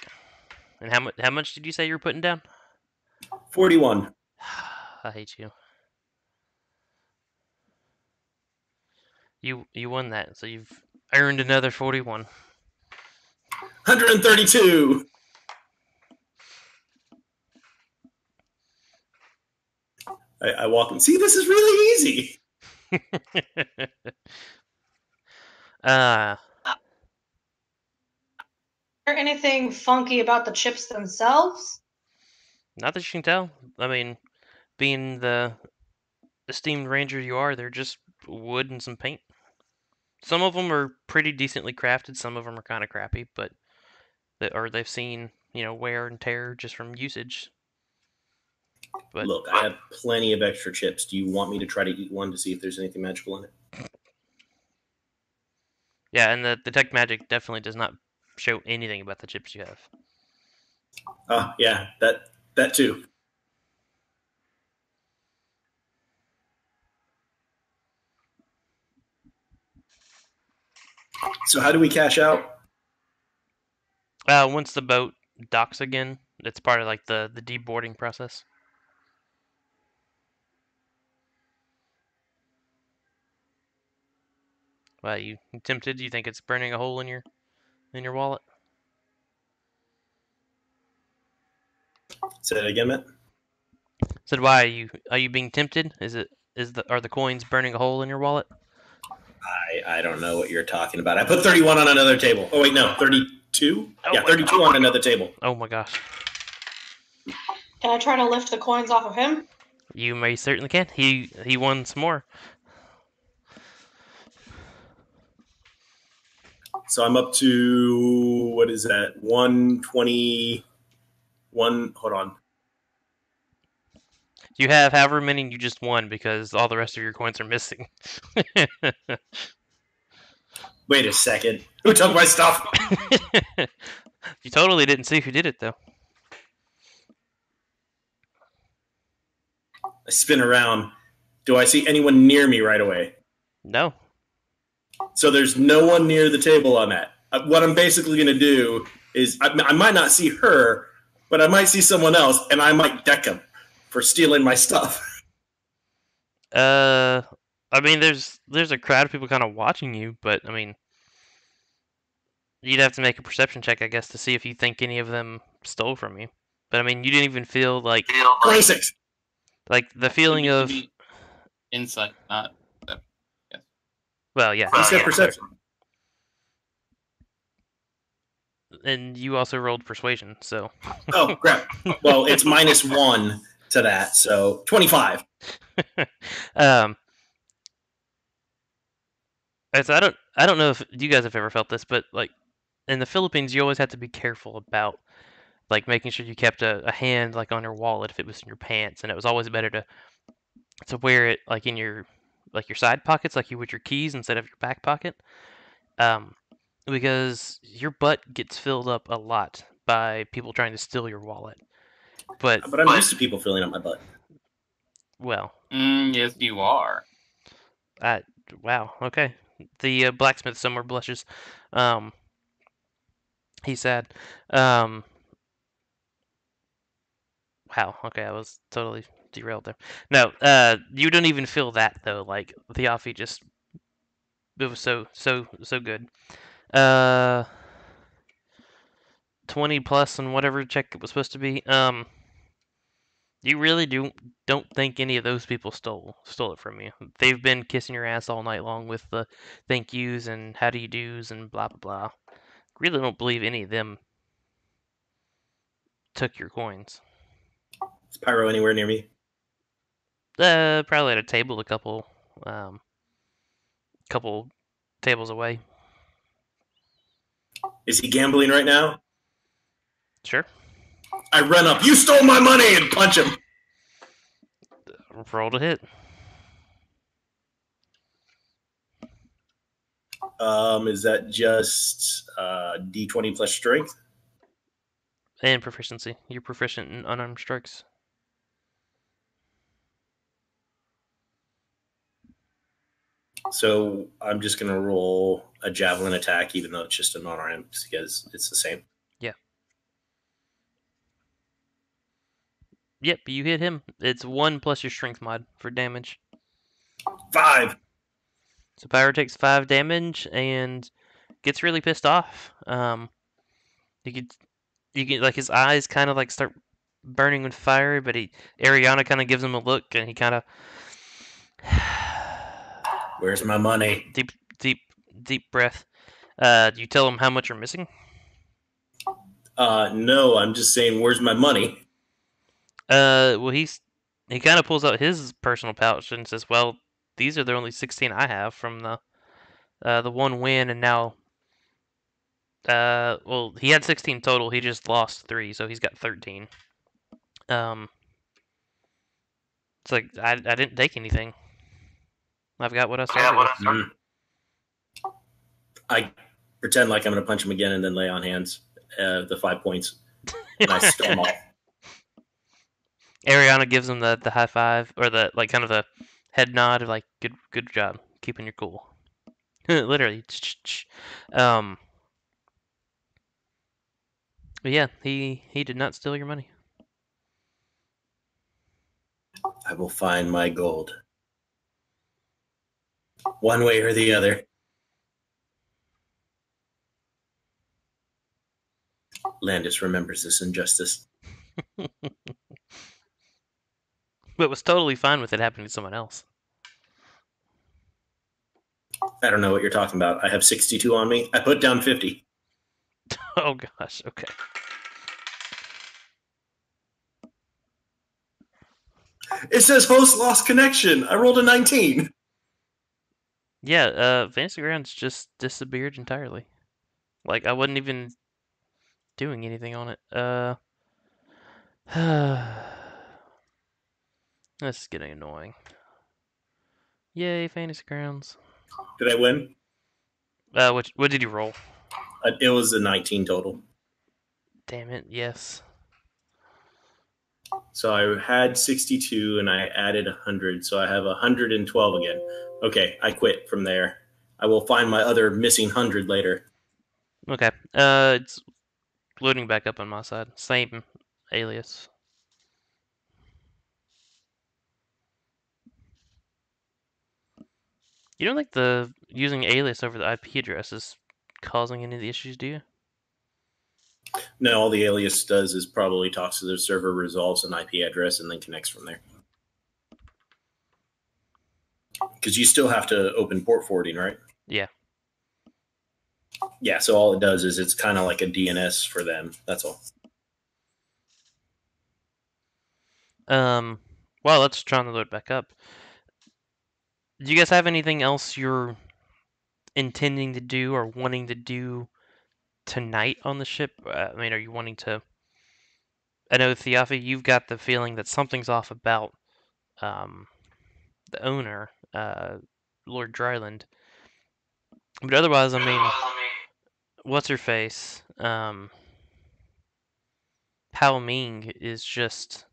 And how much did you say you're putting down? 41. I hate you. You won that, so you've earned another 41. 132. I walk and see, this is really easy. uh, Is there anything funky about the chips themselves? Not that you can tell. I mean, being the esteemed ranger you are, they're just wood and some paint. Some of them are pretty decently crafted. Some of them are kind of crappy, but they've seen wear and tear just from usage. But look, I have plenty of extra chips. Do you want me to try to eat one to see if there's anything magical in it? Yeah, and the detect magic definitely does not show anything about the chips you have. Yeah, that too. So how do we cash out? Once the boat docks again, it's part of like the deboarding process. Well, you tempted? You think it's burning a hole in your wallet? Say that again, Matt. Said, why are you being tempted? Are the coins burning a hole in your wallet? I don't know what you're talking about. I put 31 on another table. Oh wait, no, 32. Oh, yeah, 32 on another table. Oh my gosh! Can I try to lift the coins off of him? You may certainly can. He won some more. So I'm up to, what is that? 121. Hold on. You have however many you just won because all the rest of your coins are missing. Wait a second. Who took my stuff? You totally didn't see who did it, though. I spin around. Do I see anyone near me right away? No. So there's no one near the table on that. What I'm basically going to do is I might not see her, but I might see someone else, and I might deck him for stealing my stuff. I mean, there's a crowd of people kind of watching you, but I mean, you'd have to make a perception check, I guess, to see if you think any of them stole from you. But I mean, you didn't even feel like 26. Like the feeling of insight, not. Yes. Well, yeah. He's got perception. And you also rolled persuasion, so. Oh crap! Well, it's -1 to that, so 25. So I don't know if you guys have ever felt this, but like in the Philippines, you always have to be careful about like making sure you kept a hand like on your wallet if it was in your pants, and it was always better to wear it like in your side pockets, like you would your keys instead of your back pocket, because your butt gets filled up a lot by people trying to steal your wallet. But I'm used to people filling up my butt. Well, yes, you are. Wow. Okay. The blacksmith somewhere blushes. He said, Wow. Okay, I was totally derailed there. No, you don't even feel that though. Like the offie just, it was so good. 20 plus on whatever check it was supposed to be. You really don't think any of those people stole it from you. They've been kissing your ass all night long with the thank yous and how do you do's and blah blah blah. Really don't believe any of them took your coins. Is Pyro anywhere near me? Probably at a table, a couple tables away. Is he gambling right now? Sure. I run up. You stole my money and punch him. Roll to hit. Is that just D20 plus strength? And proficiency. You're proficient in unarmed strikes. So I'm just going to roll a javelin attack, even though it's just a non-armed, because it's the same. Yeah. Yep, you hit him. It's 1 plus your strength mod for damage. 5. So Pyro takes 5 damage and gets really pissed off. You get like his eyes kind of like start burning with fire, but Ariana kind of gives him a look, and he kind of Where's my money? deep breath. You tell him how much you're missing. No, I'm just saying, where's my money? Well, he kind of pulls out his personal pouch and says, "Well, these are the only 16 I have from the one win, and now well, he had 16 total. He just lost 3, so he's got 13. It's like I didn't take anything. I've got what I started with. I pretend like I'm going to punch him again and then lay on hands the 5 points, and I storm off. Ariana gives him the high five or the like kind of the head nod of like good job keeping your cool. Literally. But yeah, he did not steal your money. I will find my gold. One way or the other. Landis remembers this injustice. But was totally fine with it happening to someone else. I don't know what you're talking about. I have 62 on me. I put down 50. Oh gosh, okay. It says host lost connection. I rolled a 19. Yeah, Fantasy Grounds just disappeared entirely. Like I wasn't even doing anything on it. This is getting annoying. Yay, Fantasy Grounds. Did I win? What did you roll? It was a 19 total. Damn it, yes. So I had 62 and I added 100. So I have 112 again. Okay, I quit from there. I will find my other missing 100 later. Okay. It's loading back up on my side. Same alias. You don't think the using alias over the IP address is causing any of the issues, do you? No, all the alias does is probably talks to the server, resolves an IP address, and then connects from there. Because you still have to open port forwarding, right? Yeah. Yeah, so all it does is it's kind of like a DNS for them. That's all. Well, let's try to load back up. Do you guys have anything else you're intending to do or wanting to do tonight on the ship? I mean, are you wanting to... I know, Theophany, you've got the feeling that something's off about the owner, Lord Dryland. But otherwise, I mean, what's her face? Pao Ming is just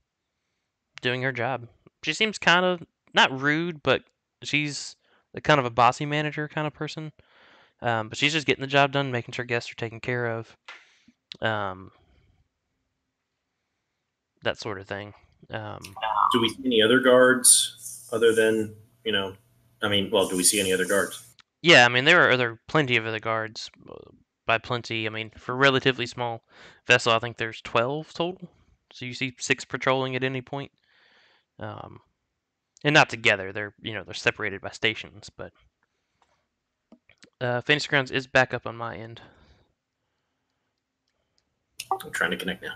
doing her job. She seems kind of not rude, but she's kind of a bossy manager kind of person. But she's just getting the job done, making sure guests are taken care of. That sort of thing. Do we see any other guards other than, do we see any other guards? Yeah, I mean, there are plenty of other guards. By plenty, I mean, for a relatively small vessel, I think there's 12 total. So you see 6 patrolling at any point. And not together. They're separated by stations, but Fantasy Grounds is back up on my end. I'm trying to connect now.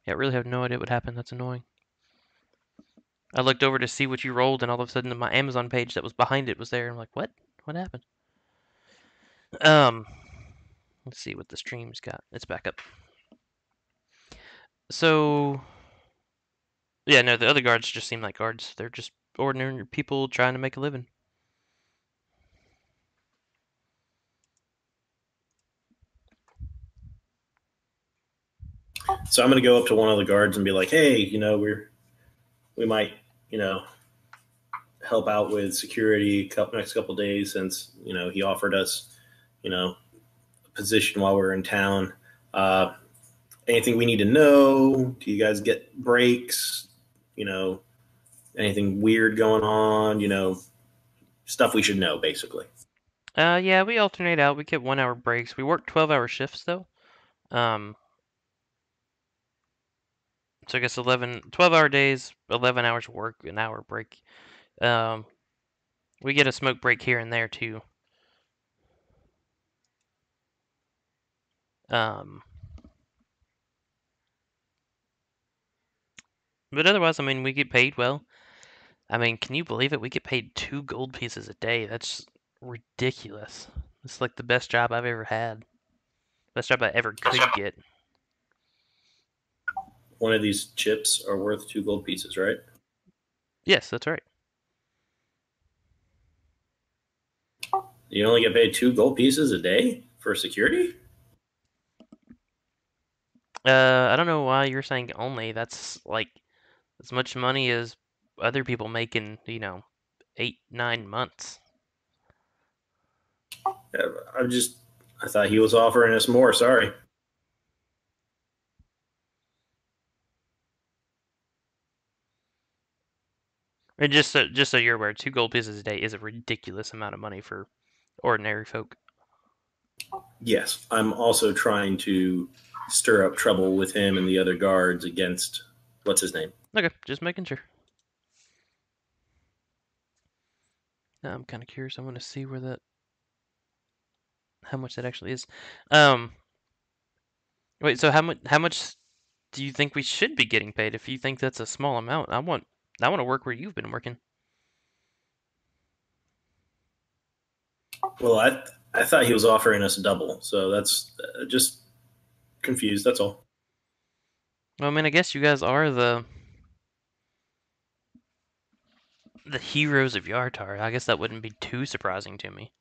Yeah, I really have no idea what happened. That's annoying. I looked over to see what you rolled, and all of a sudden my Amazon page that was behind it was there. I'm like, what? What happened? Let's see what the stream's got. It's back up. So, yeah, no, the other guards just seem like guards. They're just ordinary people trying to make a living. So I'm going to go up to one of the guards and be like, "Hey, we might, help out with security next couple days since he offered us, a position while we're in town. Anything we need to know? Do you guys get breaks? Anything weird going on? Stuff we should know, basically." Yeah, we alternate out. We get 1-hour breaks. We work 12-hour shifts though. So I guess 12-hour days, 11 hours work, an hour break. We get a smoke break here and there too. But otherwise, I mean, we get paid well. I mean, can you believe it? We get paid 2 gold pieces a day. That's ridiculous. It's like the best job I've ever had. Best job I ever could get. One of these chips are worth 2 gold pieces, right? Yes, that's right. You only get paid 2 gold pieces a day for security? I don't know why you're saying only. That's like as much money as other people make in, 8-9 months. I thought he was offering us more. Sorry. And just so you're aware, 2 gold pieces a day is a ridiculous amount of money for ordinary folk. Yes, I'm also trying to stir up trouble with him and the other guards against what's his name. Okay, just making sure. Now I'm kind of curious. I want to see how much that actually is. Wait. So how much do you think we should be getting paid? If you think that's a small amount, I want to work where you've been working. Well, I thought he was offering us double, so that's just confused. That's all. Well, I mean, I guess you guys are the heroes of Yartar. I guess that wouldn't be too surprising to me.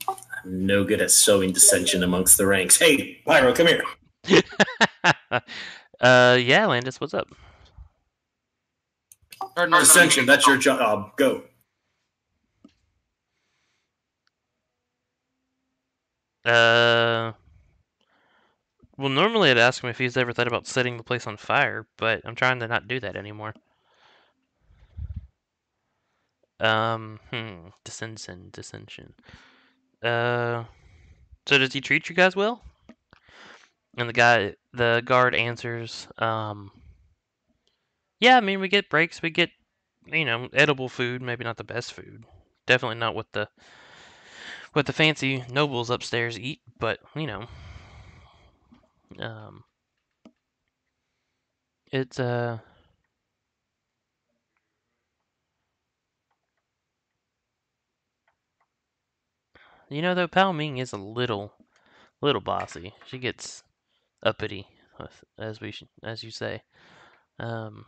I'm no good at sowing dissension amongst the ranks. Hey, Pyro, come here. Yeah, Landis, what's up? Dissension, that's your job. Go. Well, normally I'd ask him if he's ever thought about setting the place on fire, but I'm trying to not do that anymore. Dissension. So does he treat you guys well? And the guard answers, yeah, I mean, we get breaks, we get, edible food, maybe not the best food. Definitely not what the fancy nobles upstairs eat, but, it's, though Pao Ming is a little bossy. She gets uppity, as you say. I'm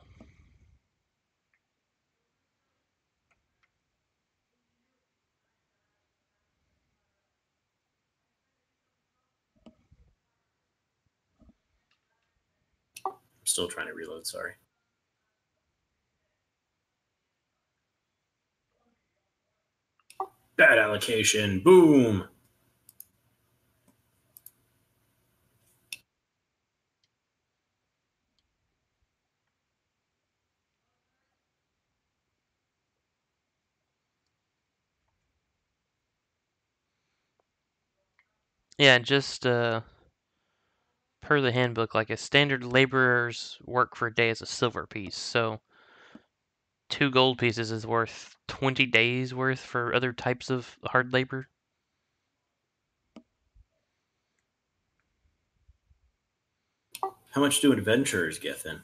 still trying to reload, sorry. Bad allocation. Boom. Yeah, just, per the handbook, like a standard laborer's work for a day is a silver piece, so 2 gold pieces is worth 20 days worth for other types of hard labor. How much do adventurers get then?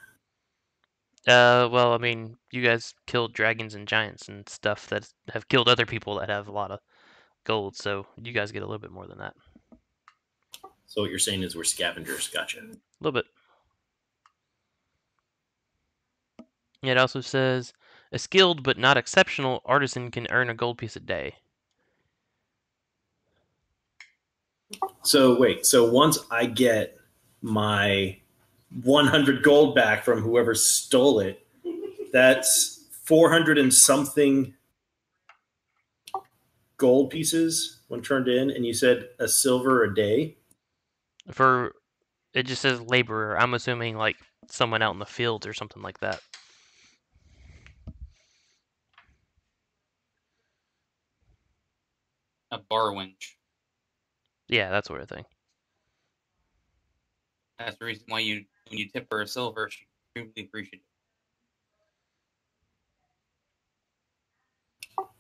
Well, I mean, you guys killed dragons and giants and stuff that have killed other people that have a lot of gold, so you guys get a little bit more than that. So what you're saying is we're scavengers. Gotcha. A little bit. It also says a skilled but not exceptional artisan can earn a gold piece a day. So wait, so once I get my 100 gold back from whoever stole it, that's 400 and something gold pieces when turned in, and you said a silver a day. For it just says laborer. I'm assuming like someone out in the fields or something like that. A bar winch. Yeah, that sort of thing. That's the reason why when you tip her a silver, she's extremely appreciative.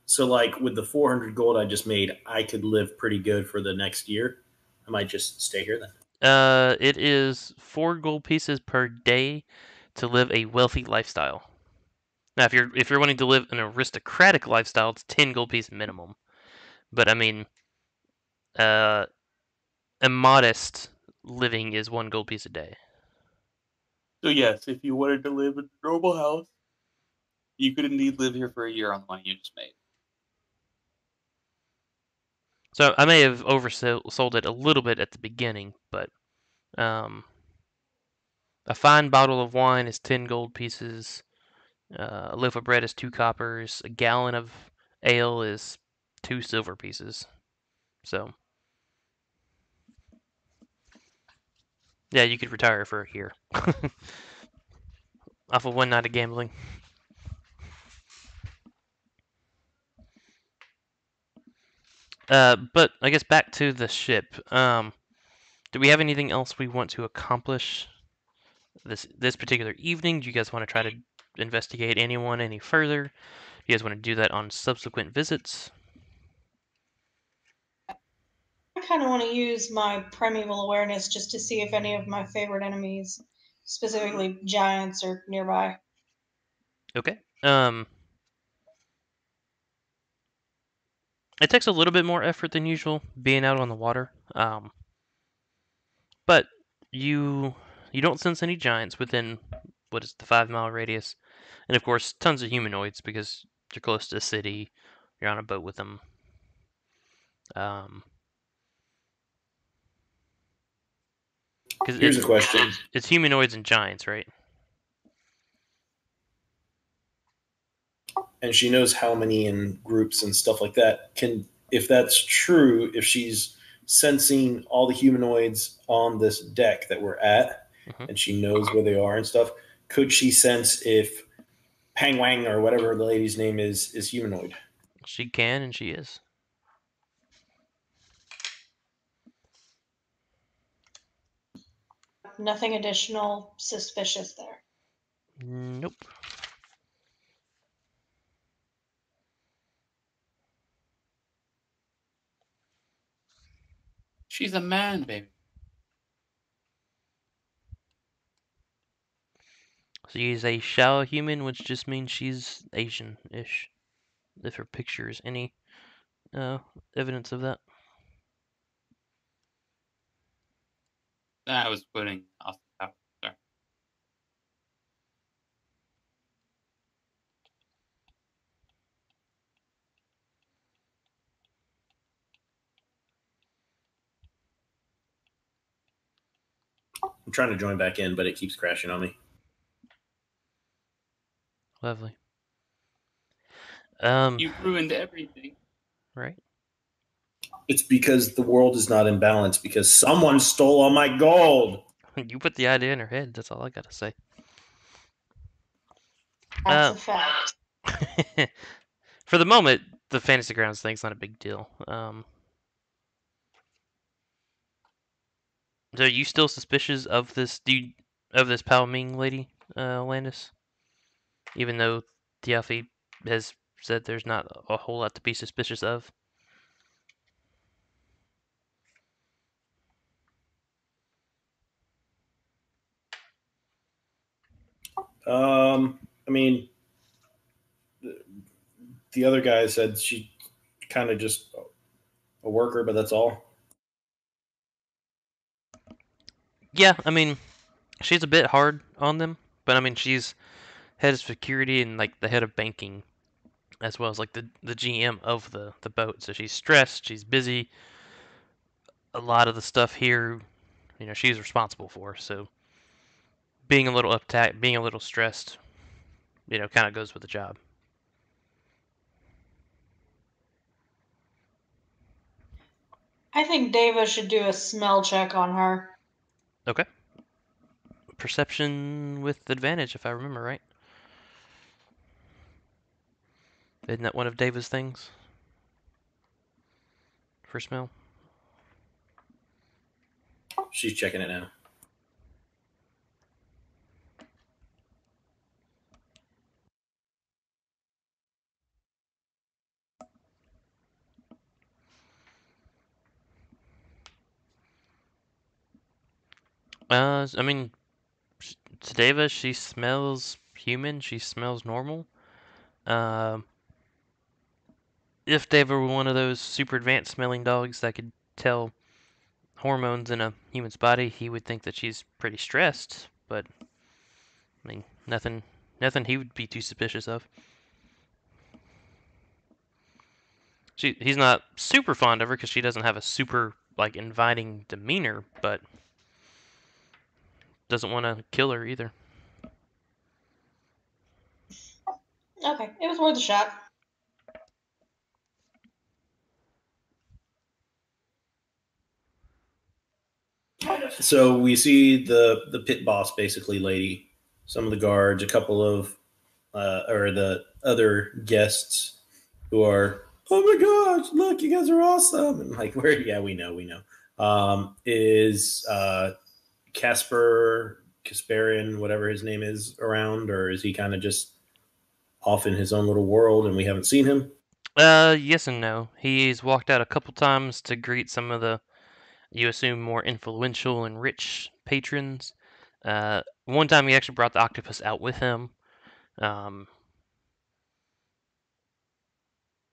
So, like with the 400 gold I just made, I could live pretty good for the next year. I might just stay here then. It is 4 gold pieces per day to live a wealthy lifestyle. Now, if you're wanting to live an aristocratic lifestyle, it's 10 gold piece minimum. But I mean, a modest living is 1 gold piece a day. So yes, if you wanted to live in a normal house, you could indeed live here for a year on the money you just made. So I may have oversold it a little bit at the beginning, but a fine bottle of wine is 10 gold pieces. A loaf of bread is 2 coppers. A gallon of ale is 2 silver pieces. So yeah, you could retire for a year off of one night of gambling. But I guess back to the ship. Do we have anything else we want to accomplish this particular evening? Do you guys want to try to investigate anyone any further? Do you guys want to do that on subsequent visits? I kind of want to use my primeval awareness just to see if any of my favorite enemies, specifically giants, are nearby. Okay. It takes a little bit more effort than usual being out on the water. But you don't sense any giants within what is the 5 mile radius, and of course tons of humanoids because you're close to a city. You're on a boat with them. Because Here's a question. it's humanoids and giants, right? And she knows how many in groups and stuff like that. If that's true, if she's sensing all the humanoids on this deck that we're at, and she knows where they are and stuff, could she sense if Pang Wang or whatever the lady's name is humanoid? She can, and she is. Nothing additional suspicious there. Nope. She's a man, baby. She's a Shao human, which just means she's Asian-ish. If her picture is any evidence of that. I was putting Austin Powers there. I'm trying to join back in, but it keeps crashing on me. Lovely. You've ruined everything. Right. It's because the world is not in balance because someone stole all my gold. You put the idea in her head. That's all I gotta say. That's a fact. For the moment, the Fantasy Grounds thing's not a big deal. So are you still suspicious of this dude, of this Pao Ming lady, Landis? Even though Tiafi has said there's not a whole lot to be suspicious of? I mean, the other guy said she kind of just a worker, but that's all. Yeah, I mean, she's a bit hard on them, but I mean, she's head of security and like the head of banking, as well as like the GM of the boat. So she's stressed, she's busy. A lot of the stuff here, she's responsible for. So being a little uptight, being a little stressed, kind of goes with the job. I think Davis should do a smell check on her. Okay. Perception with advantage, if I remember right. Isn't that one of David's things? For smell? She's checking it now. I mean, Davis, she smells human. She smells normal. Um, if David were one of those super advanced smelling dogs that could tell hormones in a human's body, he would think that she's pretty stressed. But I mean, nothing he would be too suspicious of. He's not super fond of her because she doesn't have a super like inviting demeanor, but doesn't want to kill her either. Okay, it was worth a shot. So we see the pit boss, basically, lady, some of the guards, a couple of or the other guests who are, oh my gosh, look, you guys are awesome, and like, where? Yeah, we know. Is Kasparian, whatever his name is, around, or is he kind of just off in his own little world and we haven't seen him? Yes and no. He's walked out a couple times to greet some of the, you assume, more influential and rich patrons. One time he actually brought the octopus out with him. And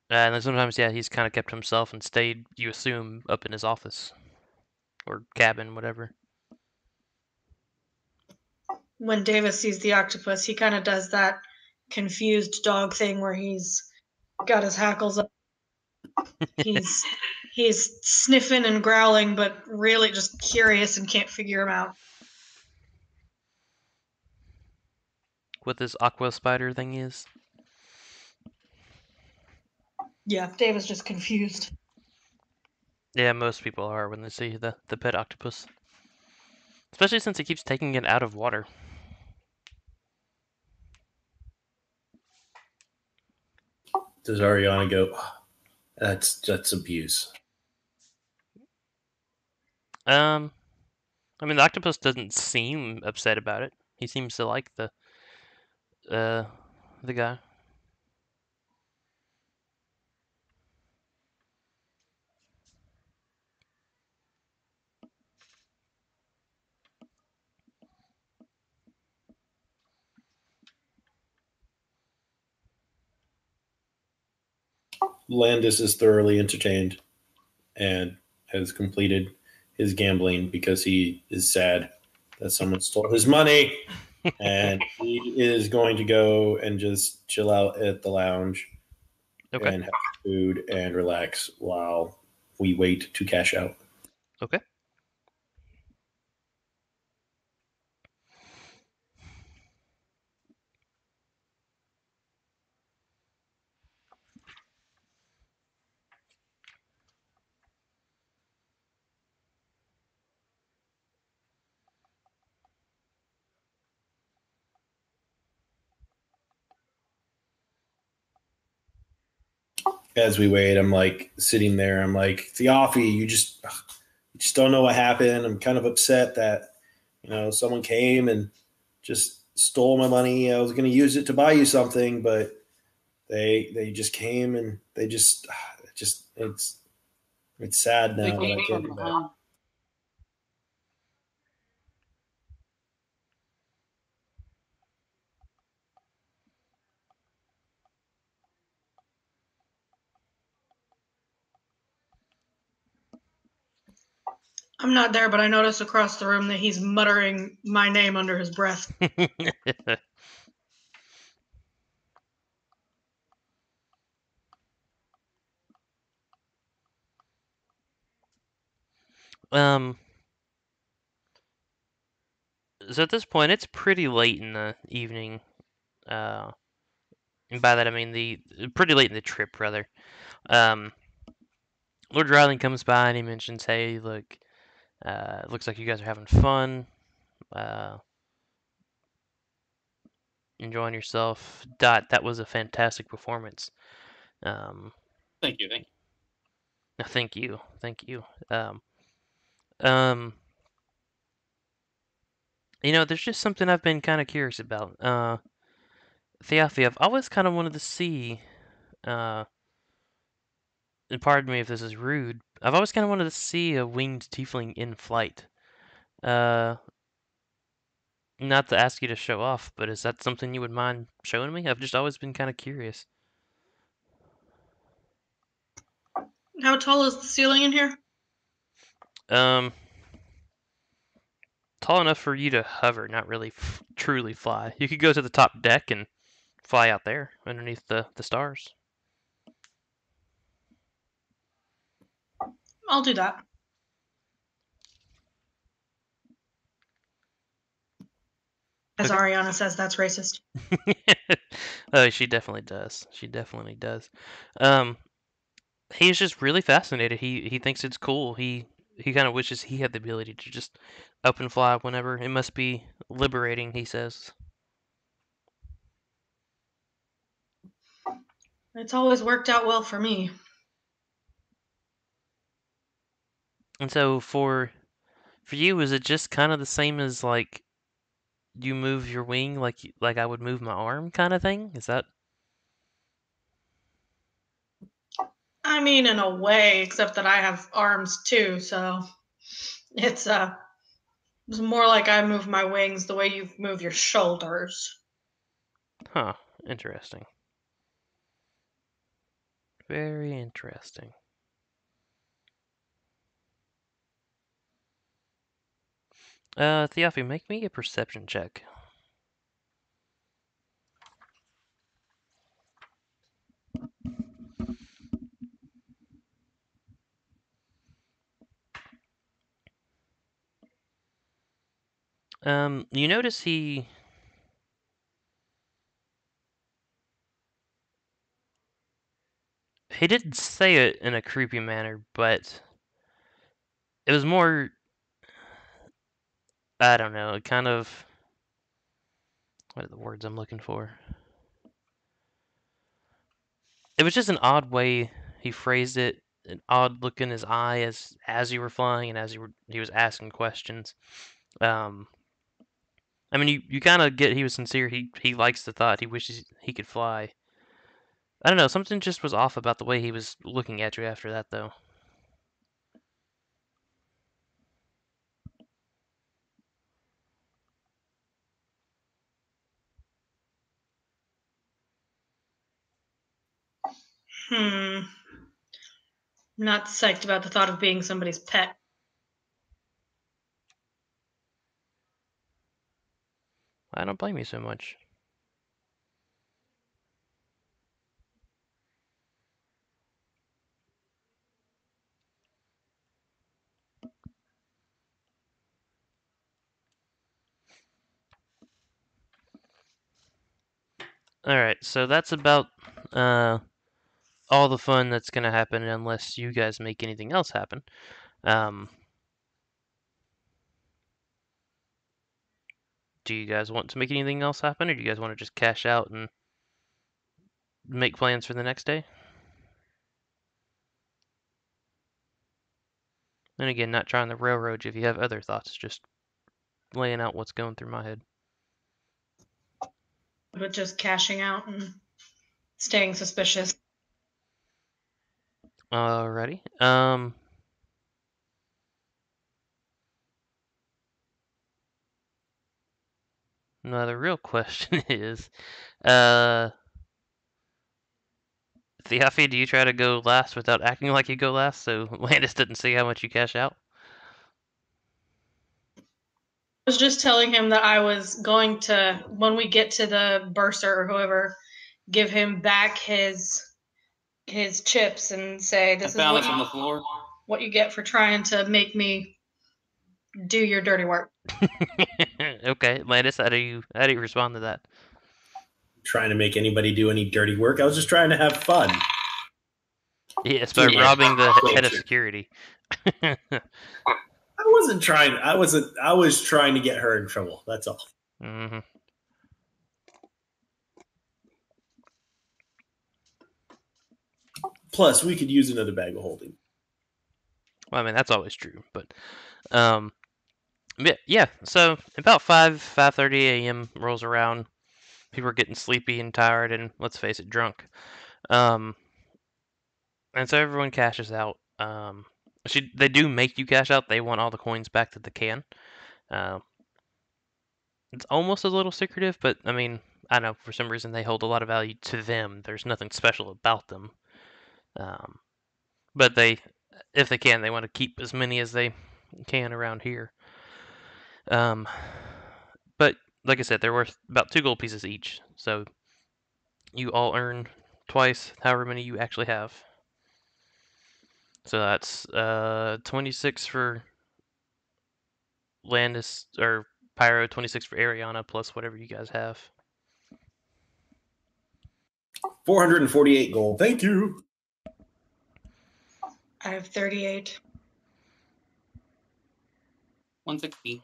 then sometimes, yeah, he's kind of kept himself and stayed, you assume, up in his office or cabin, whatever. When Davis sees the octopus, he kind of does that confused dog thing where he's got his hackles up. He's sniffing and growling, but really just curious and can't figure him out. What this aqua spider thing is. Yeah, Davis just confused. Yeah, most people are when they see the pet octopus. Especially since he keeps taking it out of water. Does Ariana go, oh, that's abuse? I mean, the octopus doesn't seem upset about it. He seems to like the guy. Landis is thoroughly entertained and has completed his gambling because he is sad that someone stole his money. And he is going to go and just chill out at the lounge and have food and relax while we wait to cash out. Okay. As we wait, I'm like sitting there. I'm like, Theophany, you just don't know what happened. I'm kind of upset that someone came and just stole my money. I was going to use it to buy you something, but they just came and they just it's sad now that I can't do that. I'm not there, but I notice across the room that he's muttering my name under his breath. So at this point, it's pretty late in the evening. And by that I mean pretty late in the trip, rather. Um, Lord Riley comes by and he mentions, "Hey, look, it looks like you guys are having fun, uh, enjoying yourself. Dot, that was a fantastic performance. Um, Thank you. Thank you. no, thank you. Um, there's just something I've been kind of curious about. Theophany, I've always kind of wanted to see, uh, and pardon me if this is rude, I've always kind of wanted to see a winged tiefling in flight. Uh, Not to ask you to show off, but is that something you would mind showing me? I've just always been kind of curious. How tall is the ceiling in here? Um, Tall enough for you to hover, not really truly fly. You could go to the top deck and fly out there underneath the stars. I'll do that. As Okay. Ariana says, that's racist. Oh, she definitely does. She definitely does. Um, he's just really fascinated. He thinks it's cool. He kind of wishes he had the ability to just up and fly whenever. It must be liberating, he says. It's always worked out well for me. And so for you, is it just kind of the same as like you move your wing like I would move my arm kind of thing? Is that? I mean, in a way, except that I have arms too, so it's more like I move my wings the way you move your shoulders. Huh, interesting. Very interesting. Theophany, make me a perception check. You notice he didn't say it in a creepy manner, but it was more, I don't know, kind of, what are the words I'm looking for? It was just an odd way he phrased it, an odd look in his eye as you were flying and as he was asking questions. Um, I mean, you kind of get he was sincere. He likes the thought. He wishes he could fly. I don't know. Something just was off about the way he was looking at you after that, though. I'm not psyched about the thought of being somebody's pet. I don't blame you so much. All right, so that's about all the fun that's gonna happen, unless you guys make anything else happen. Um, do you guys want to make anything else happen, or do you guys want to just cash out and make plans for the next day? And again, not trying to railroad you if you have other thoughts, just laying out what's going through my head. But just cashing out and staying suspicious. Alrighty. Now the real question is, Theophany, do you try to go last without acting like you go last, so Landis didn't see how much you cash out? I was just telling him that I was going to, when we get to the bursar or whoever, give him back his chips and say, I this is found this on the floor. what you get for trying to make me do your dirty work. Okay, Landis, how do you respond to that? Trying to make anybody do any dirty work. I was just trying to have fun. Yes, by robbing the head of security. I wasn't trying. I was trying to get her in trouble. That's all. Mm-hmm. Plus, we could use another bag of holding. Well, I mean, that's always true, but yeah. So about 5:30 a.m. rolls around. People are getting sleepy and tired, and let's face it, drunk. And so everyone cashes out. They do make you cash out. They want all the coins back that they can. It's almost a little secretive, but I mean, I know for some reason they hold a lot of value to them. There's nothing special about them. But if they can, they want to keep as many as they can around here. But like I said, they're worth about 2 gold pieces each. So you all earn twice however many you actually have. So that's 26 for Landis or Pyro, 26 for Ariana, plus whatever you guys have. 448 gold. Thank you. I have 38. 160.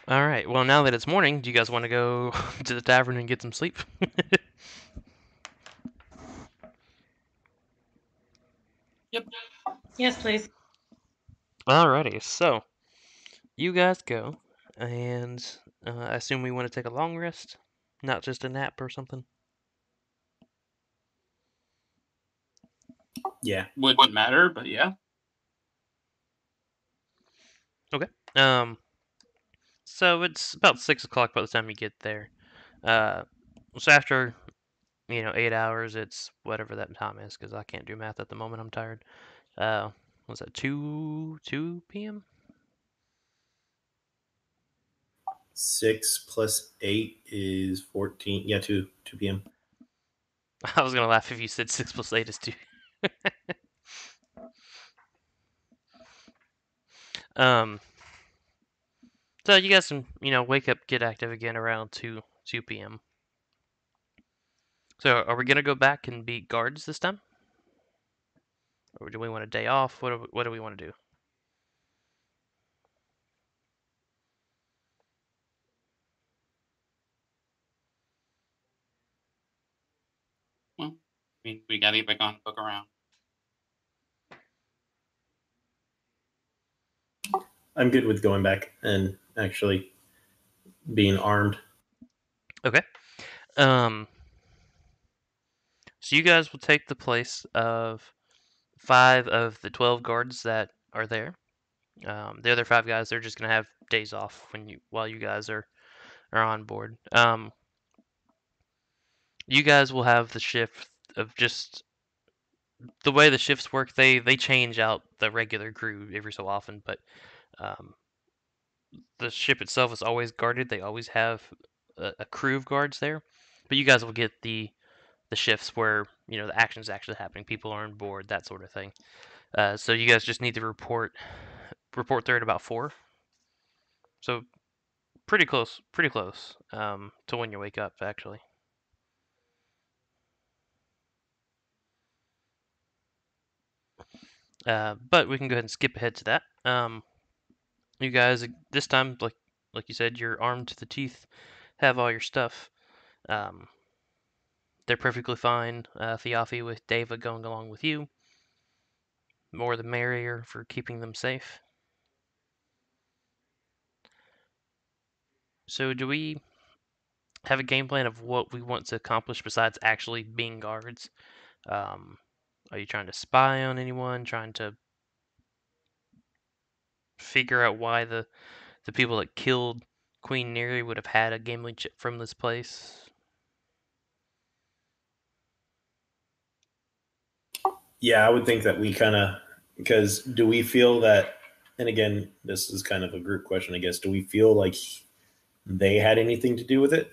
All right. Well, now that it's morning, do you guys want to go to the tavern and get some sleep? Yep. Yes, please. Alrighty. So you guys go, and I assume we want to take a long rest, not just a nap or something. Yeah. Wouldn't matter, but yeah. Okay. So it's about 6 o'clock by the time you get there. So after 8 hours, it's whatever that time is, because I can't do math at the moment. I'm tired. Was that 2 p.m.? 6 plus 8 is 14. Yeah, 2 p.m. I was gonna laugh if you said 6 plus 8 is 2. So you guys can wake up, get active again around 2 p.m. So are we gonna go back and be guards this time, or do we want a day off? What do we want to do? Well, I mean, we gotta get back on and book around. I'm good with going back and actually being armed. Okay. So you guys will take the place of 5 of the 12 guards that are there. The other 5 guys, they're just gonna have days off while you guys are on board. You guys will have the shift of just the way the shifts work. They change out the regular crew every so often, but the ship itself is always guarded. They always have a crew of guards there, but you guys will get the shifts where the action's actually happening. People are on board, that sort of thing. So you guys just need to report there at about 4. So pretty close to when you wake up, actually. But we can go ahead and skip ahead to that. You guys, this time, like you said, you're armed to the teeth, have all your stuff. They're perfectly fine. Theofi with Deva going along with you. More the merrier for keeping them safe. So do we have a game plan of what we want to accomplish besides actually being guards? Are you trying to spy on anyone? Trying to figure out why the people that killed Queen Neri would have had a gambling chip from this place? Yeah, I would think that we kind of, because do we feel that, and again, this is kind of a group question, I guess, do we feel like they had anything to do with it?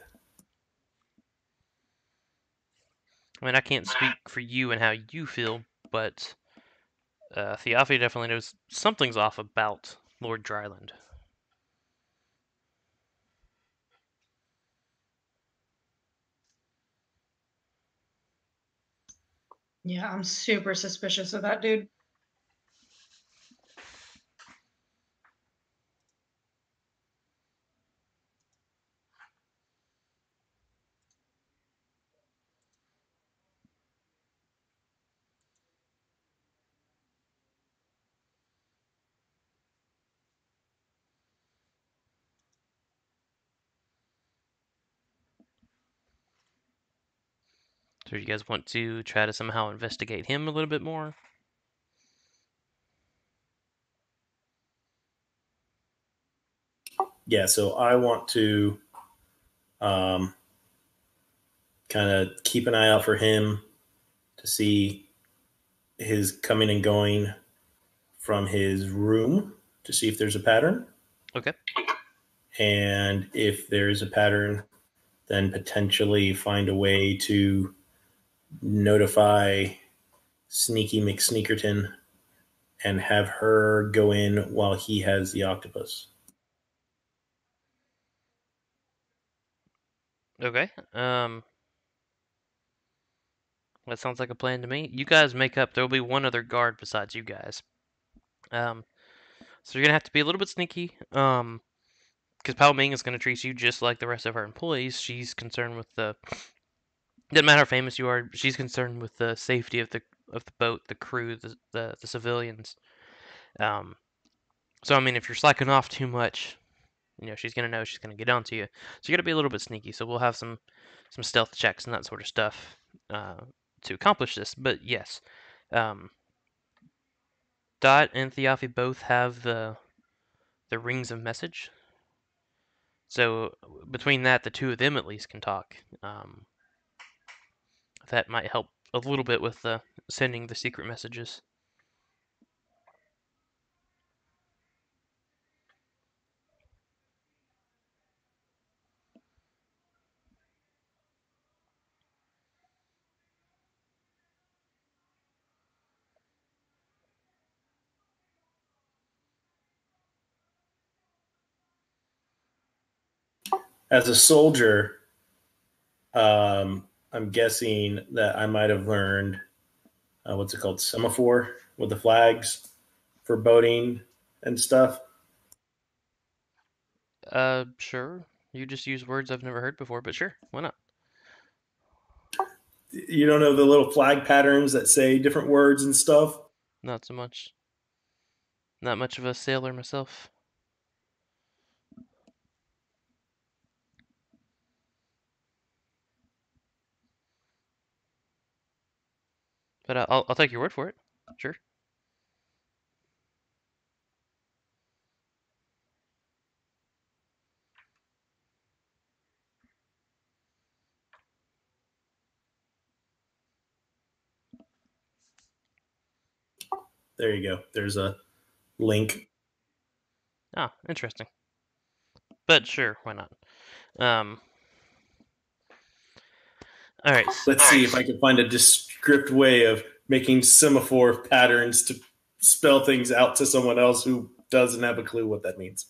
I mean, I can't speak for you and how you feel, but Theophany definitely knows something's off about Lord Dryland. Yeah, I'm super suspicious of that dude. So you guys want to try to somehow investigate him a little bit more? Yeah, so I want to kind of keep an eye out for him to see his coming and going from his room to see if there's a pattern. Okay. And if there's a pattern, then potentially find a way to notify Sneaky McSneakerton and have her go in while he has the octopus. Okay. That sounds like a plan to me. You guys make up. There will be one other guard besides you guys. So you're gonna have to be a little bit sneaky. Because Pao Ming is gonna treat you just like the rest of her employees. She's concerned with the. Doesn't matter how famous you are. She's concerned with the safety of the boat, the crew, the civilians. Um. So I mean, if you're slacking off too much, she's gonna know she's gonna get onto you. So you gotta be a little bit sneaky. So we'll have some stealth checks and that sort of stuff to accomplish this. But yes, um, Dot and Theophy both have the rings of message. So between that, the two of them at least can talk. That might help a little bit with sending the secret messages. As a soldier, I'm guessing that I might have learned what's it called, semaphore with the flags for boating and stuff. Sure. You just use words I've never heard before, but sure, why not? You don't know the little flag patterns that say different words and stuff? Not so much. Not much of a sailor myself. But I'll take your word for it. Sure. There you go. There's a link. Ah, interesting. But sure, why not? Um. All right. Let's see if I can find a descript way of making semaphore patterns to spell things out to someone else who doesn't have a clue what that means.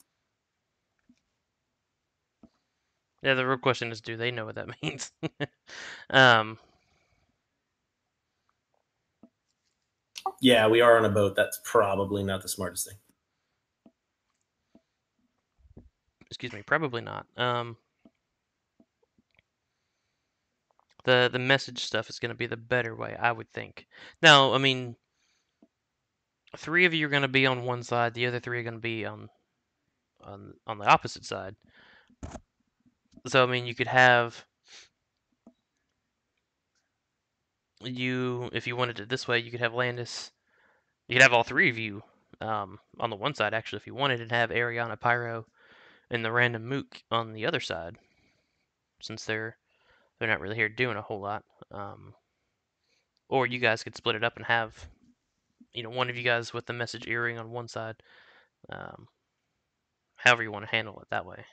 Yeah, the real question is, do they know what that means? um. Yeah, we are on a boat. That's probably not the smartest thing. Excuse me. Probably not. The message stuff is going to be the better way, I would think. Now, I mean, three of you are going to be on one side, the other three are going to be on the opposite side. So, I mean, you could have if you wanted it this way, you could have Landis. You could have all three of you on the one side, actually, if you wanted, and have Ariana, Pyro, and the random Mook on the other side, since they're not really here doing a whole lot. Or you guys could split it up and have one of you guys with the message earring on one side. Um, However you want to handle it that way.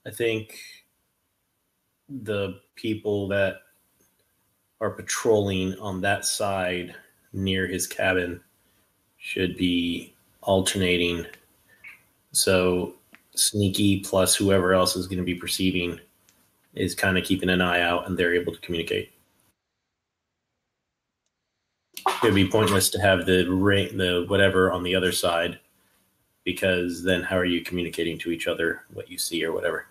I think the people that are patrolling on that side near his cabin should be alternating. So Sneaky plus whoever else is going to be perceiving is kind of keeping an eye out, and they're able to communicate. It would be pointless to have the whatever on the other side, because then how are you communicating to each other what you see or whatever?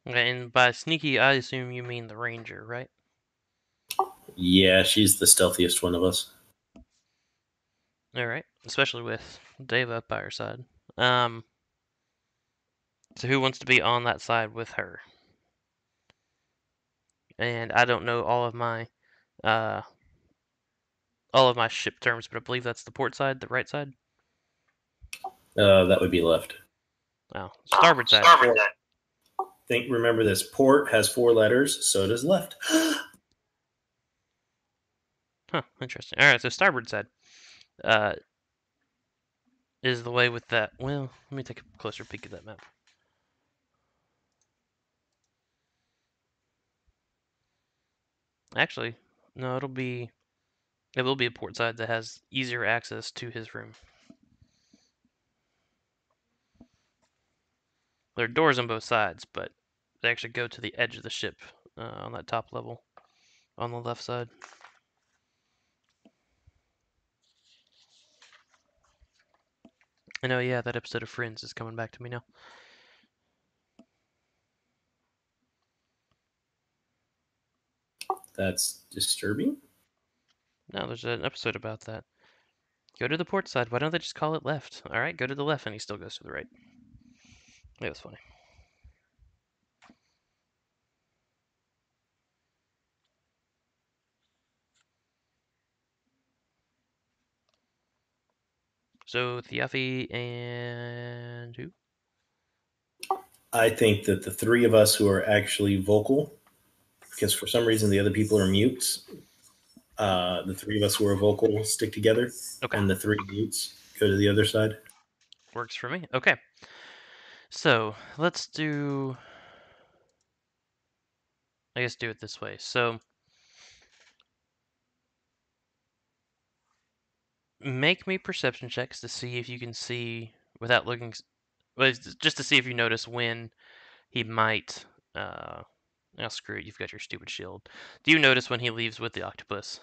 And by sneaky, I assume you mean the ranger, right? Yeah, she's the stealthiest one of us. All right, especially with Dave up by her side. So who wants to be on that side with her? And I don't know uh, all of my ship terms, but I believe that's the port side, the right side. That would be left. Oh, starboard side. Remember this. Port has 4 letters, so does left. Huh, interesting. All right, so starboard side uh, is the way with that. Well, let me take a closer peek at that map. Actually, no, it will be a port side that has easier access to his room. There are doors on both sides, but they actually go to the edge of the ship on that top level on the left side. I know, yeah, that episode of Friends is coming back to me now. That's disturbing. No, there's an episode about that. Go to the port side. Why don't they just call it left? All right, go to the left, and he still goes to the right. It was funny. So Thiafi and who? I think that the 3 of us who are actually vocal, because for some reason the other people are mutes, the 3 of us who are vocal stick together, Okay. and the 3 mutes go to the other side. Works for me. Okay. So let's do. I guess do it this way. So make me perception checks to see if you can see without looking. Well, just to see if you notice when he might. Oh, screw it. You've got your stupid shield. Do you notice when he leaves with the octopus?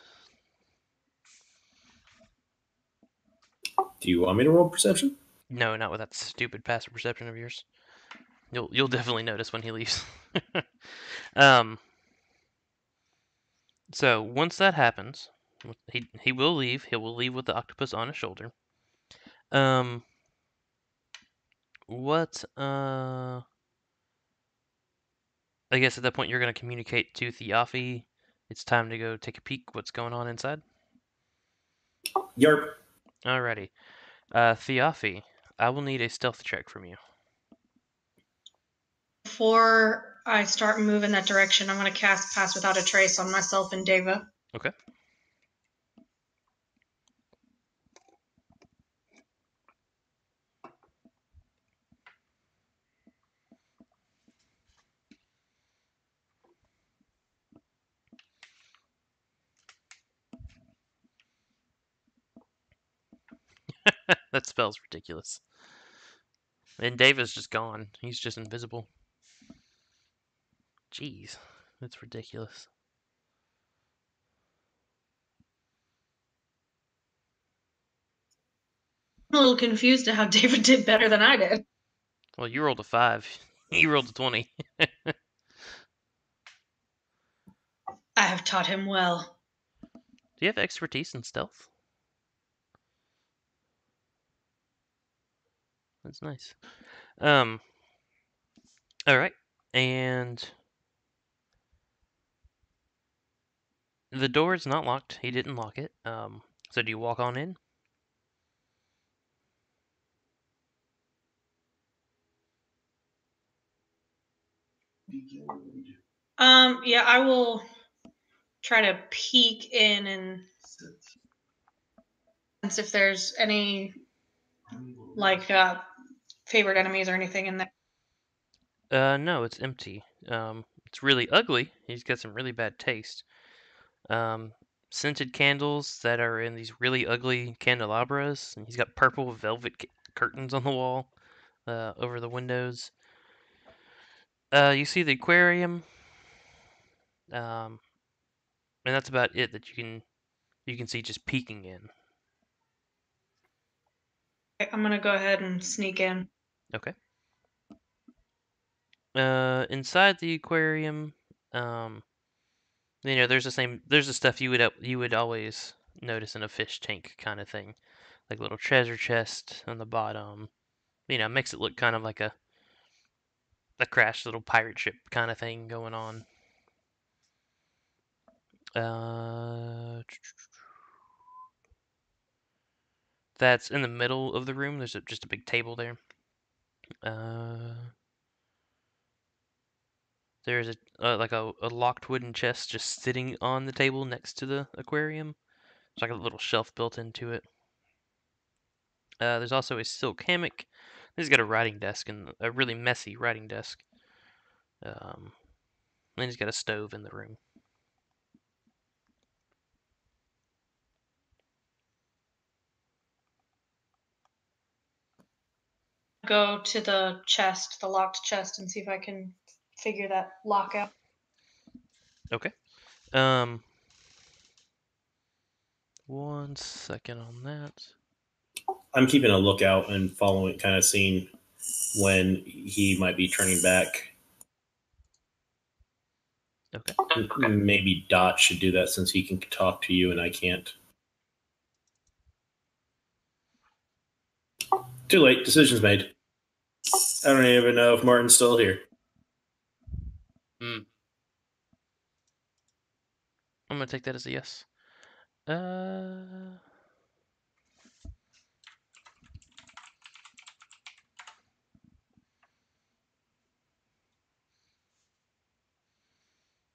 Do you want me to roll perception? No, not with that stupid passive perception of yours. You'll definitely notice when he leaves. um. So once that happens, he will leave. He will leave with the octopus on his shoulder. What I guess at that point you're gonna communicate to Thiafi. It's time to go take a peek. What's going on inside? Yarp. Alrighty. Thiafi, I will need a stealth check from you. Before I start moving that direction, I'm going to cast Pass Without a Trace on myself and Deva. Okay. That spell's ridiculous. And David's just gone. He's just invisible. Jeez, that's ridiculous. I'm a little confused at how David did better than I did. Well, you rolled a 5. He rolled a 20. I have taught him well. Do you have expertise in stealth? That's nice. All right, and the door is not locked. He didn't lock it. So do you walk on in? Yeah, I will try to peek in and If there's any like favorite enemies or anything in there. No, it's empty. It's really ugly. He's got some really bad taste. Scented candles that are in these really ugly candelabras, and he's got purple velvet curtains on the wall, over the windows. You see the aquarium, and that's about it that you can see just peeking in. I'm gonna go ahead and sneak in. Okay. Inside the aquarium, there's the stuff you would always notice in a fish tank kind of thing, like a little treasure chest on the bottom. Makes it look kind of like a crashed little pirate ship kind of thing going on. That's in the middle of the room. There's just a big table there. There's a locked wooden chest just sitting on the table next to the aquarium. There's like a little shelf built into it. There's also a silk hammock. He's got a writing desk, and a really messy writing desk. And he's got a stove in the room. Go to the chest, the locked chest, and see if I can figure that lock out. Okay. 1 second on that. I'm keeping a lookout and following, kind of seeing when he might be turning back. Okay. Maybe Dot should do that since he can talk to you and I can't. Too late. Decision's made. I don't even know if Martin's still here. Hmm. I'm gonna take that as a yes.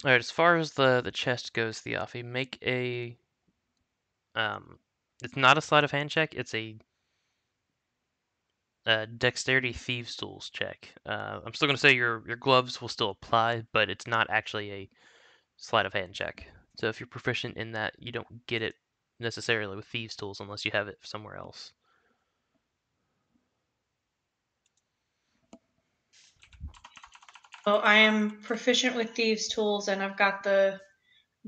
Alright, as far as the chest goes, Theofi, make a it's not a sleight of hand check, it's a dexterity thieves tools check. I'm still gonna say your gloves will still apply, but it's not actually a sleight of hand check. So if you're proficient in that, you don't get it necessarily with thieves tools unless you have it somewhere else. Well, I am proficient with thieves' tools, and I've got the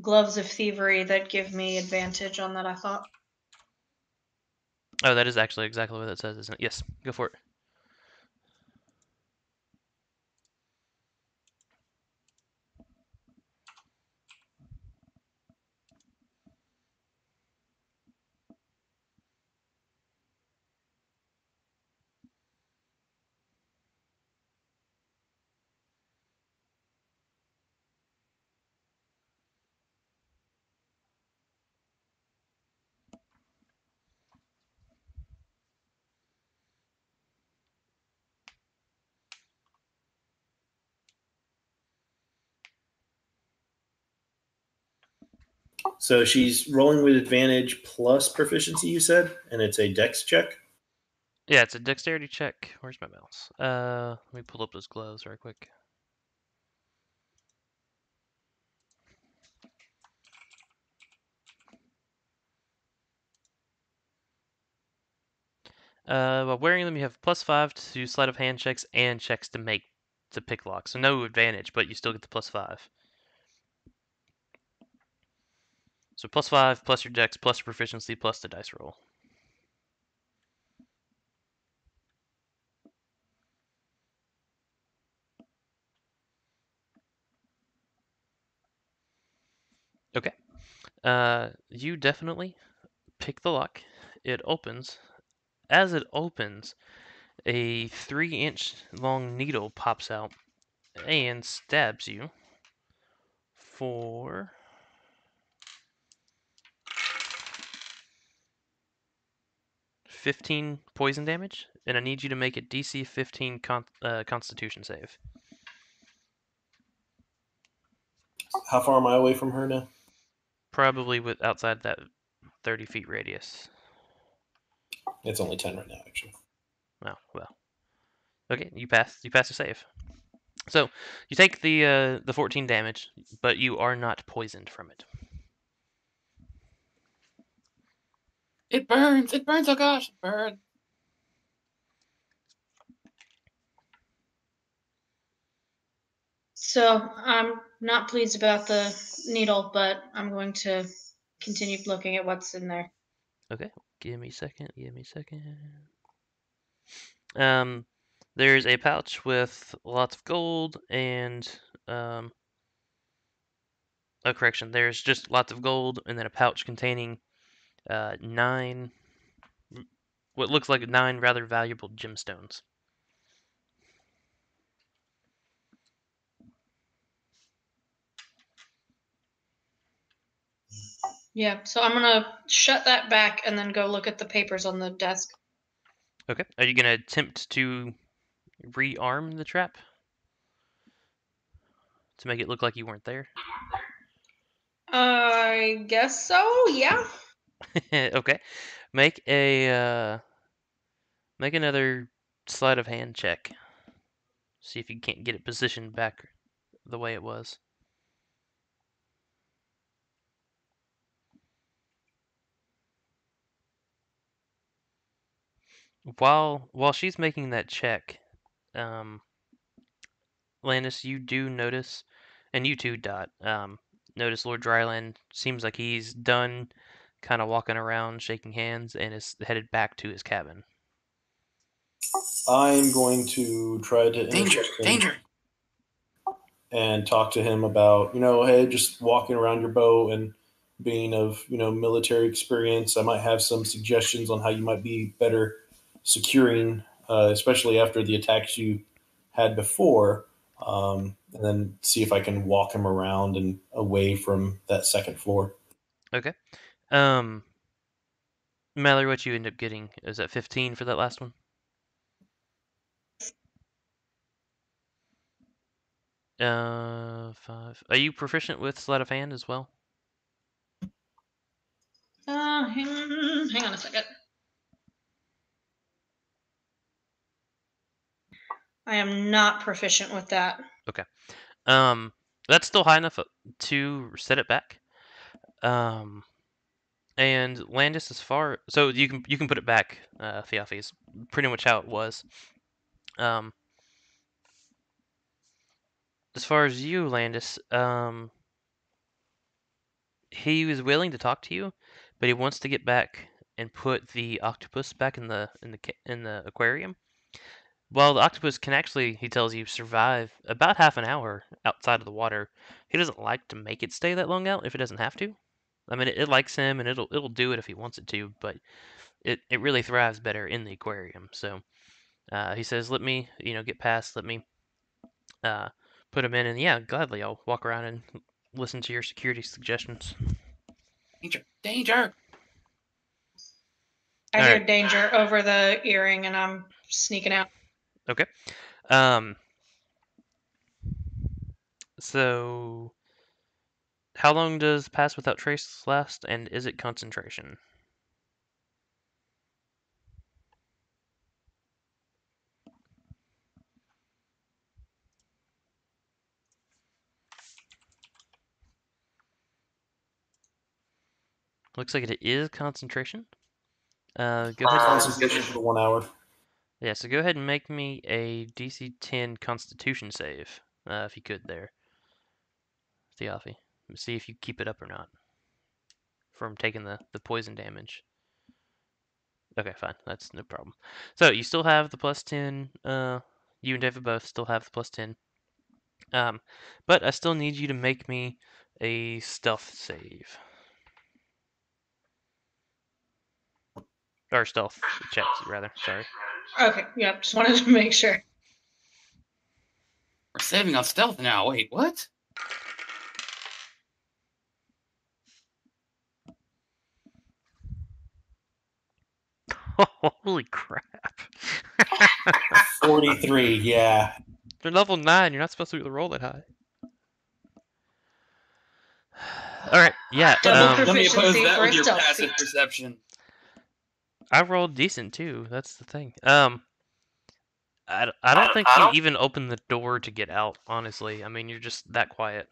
gloves of thievery that give me advantage on that, I thought. Oh, that is actually exactly what it says, isn't it? Yes, go for it. So she's rolling with advantage plus proficiency, you said, and it's a dex check. Yeah, it's a dexterity check. Where's my mouse? Let me pull up those gloves right quick. While wearing them, you have +5 to sleight of hand checks and checks to pick lock. So no advantage, but you still get the +5. So +5 plus your dex plus your proficiency plus the dice roll. Okay. You definitely pick the lock. It opens. As it opens, a 3-inch long needle pops out and stabs you for 15 poison damage, and I need you to make a DC 15 Constitution save. How far am I away from her now? Probably with outside that 30 feet radius. It's only 10 right now, actually. Oh, well. Okay, you pass the save. So, you take the 14 damage, but you are not poisoned from it. It burns! It burns! Oh gosh, it burns! So I'm not pleased about the needle, but I'm going to continue looking at what's in there. Okay, give me a second. There's a pouch with lots of gold and correction. There's just lots of gold and then a pouch containing 9, what looks like 9 rather valuable gemstones. Yeah, so I'm gonna shut that back and then go look at the papers on the desk. Okay, are you gonna attempt to rearm the trap to make it look like you weren't there? I guess so, yeah. Okay, make another sleight of hand check. See if you can't get it positioned back the way it was. While she's making that check, Landis, you do notice, and you too, Dot. Notice Lord Dryland seems like he's done, kind of walking around, shaking hands, and is headed back to his cabin. I'm going to try to intercept him Danger! and talk to him about, hey, just walking around your boat and being of, military experience. I might have some suggestions on how you might be better securing, especially after the attacks you had before, and then see if I can walk him around and away from that second floor. Okay. Mallory, what you end up getting? Is that 15 for that last one? Five. Are you proficient with sleight of hand as well? Hang on a second. I am not proficient with that. Okay. That's still high enough to set it back. And Landis, so you can put it back. Theofi is pretty much how it was. As far as you, Landis, he was willing to talk to you, but he wants to get back and put the octopus back in the aquarium. Well, the octopus can actually, he tells you, survive about half an hour outside of the water. He doesn't like to make it stay that long out if it doesn't have to. I mean, it likes him and it'll do it if he wants it to, but it really thrives better in the aquarium. So he says, "Let me, get past. Let me put him in, and yeah, gladly I'll walk around and listen to your security suggestions." Danger! I All hear right. danger over the earring and I'm sneaking out. Okay. So how long does Pass Without Trace last, and is it concentration? Looks like it is concentration. Go ahead. Concentration for 1 hour. Yeah, so go ahead and make me a DC 10 Constitution save, if you could there, Theofi. See if you keep it up or not from taking the poison damage. Okay, fine. That's no problem. So you still have the plus 10. You and David both still have the plus 10. But I still need you to make me a stealth save. Or stealth check, rather. Sorry. Okay, yep, just wanted to make sure. We're saving on stealth now. Wait, what? Holy crap. 43, yeah. You're level 9. You're not supposed to be able to roll that high. Alright, yeah. Double Let me oppose Proficiency that for with your stealth passive feat. perception. I rolled decent too. That's the thing. I don't think you even opened the door to get out. Honestly, I mean you're just that quiet.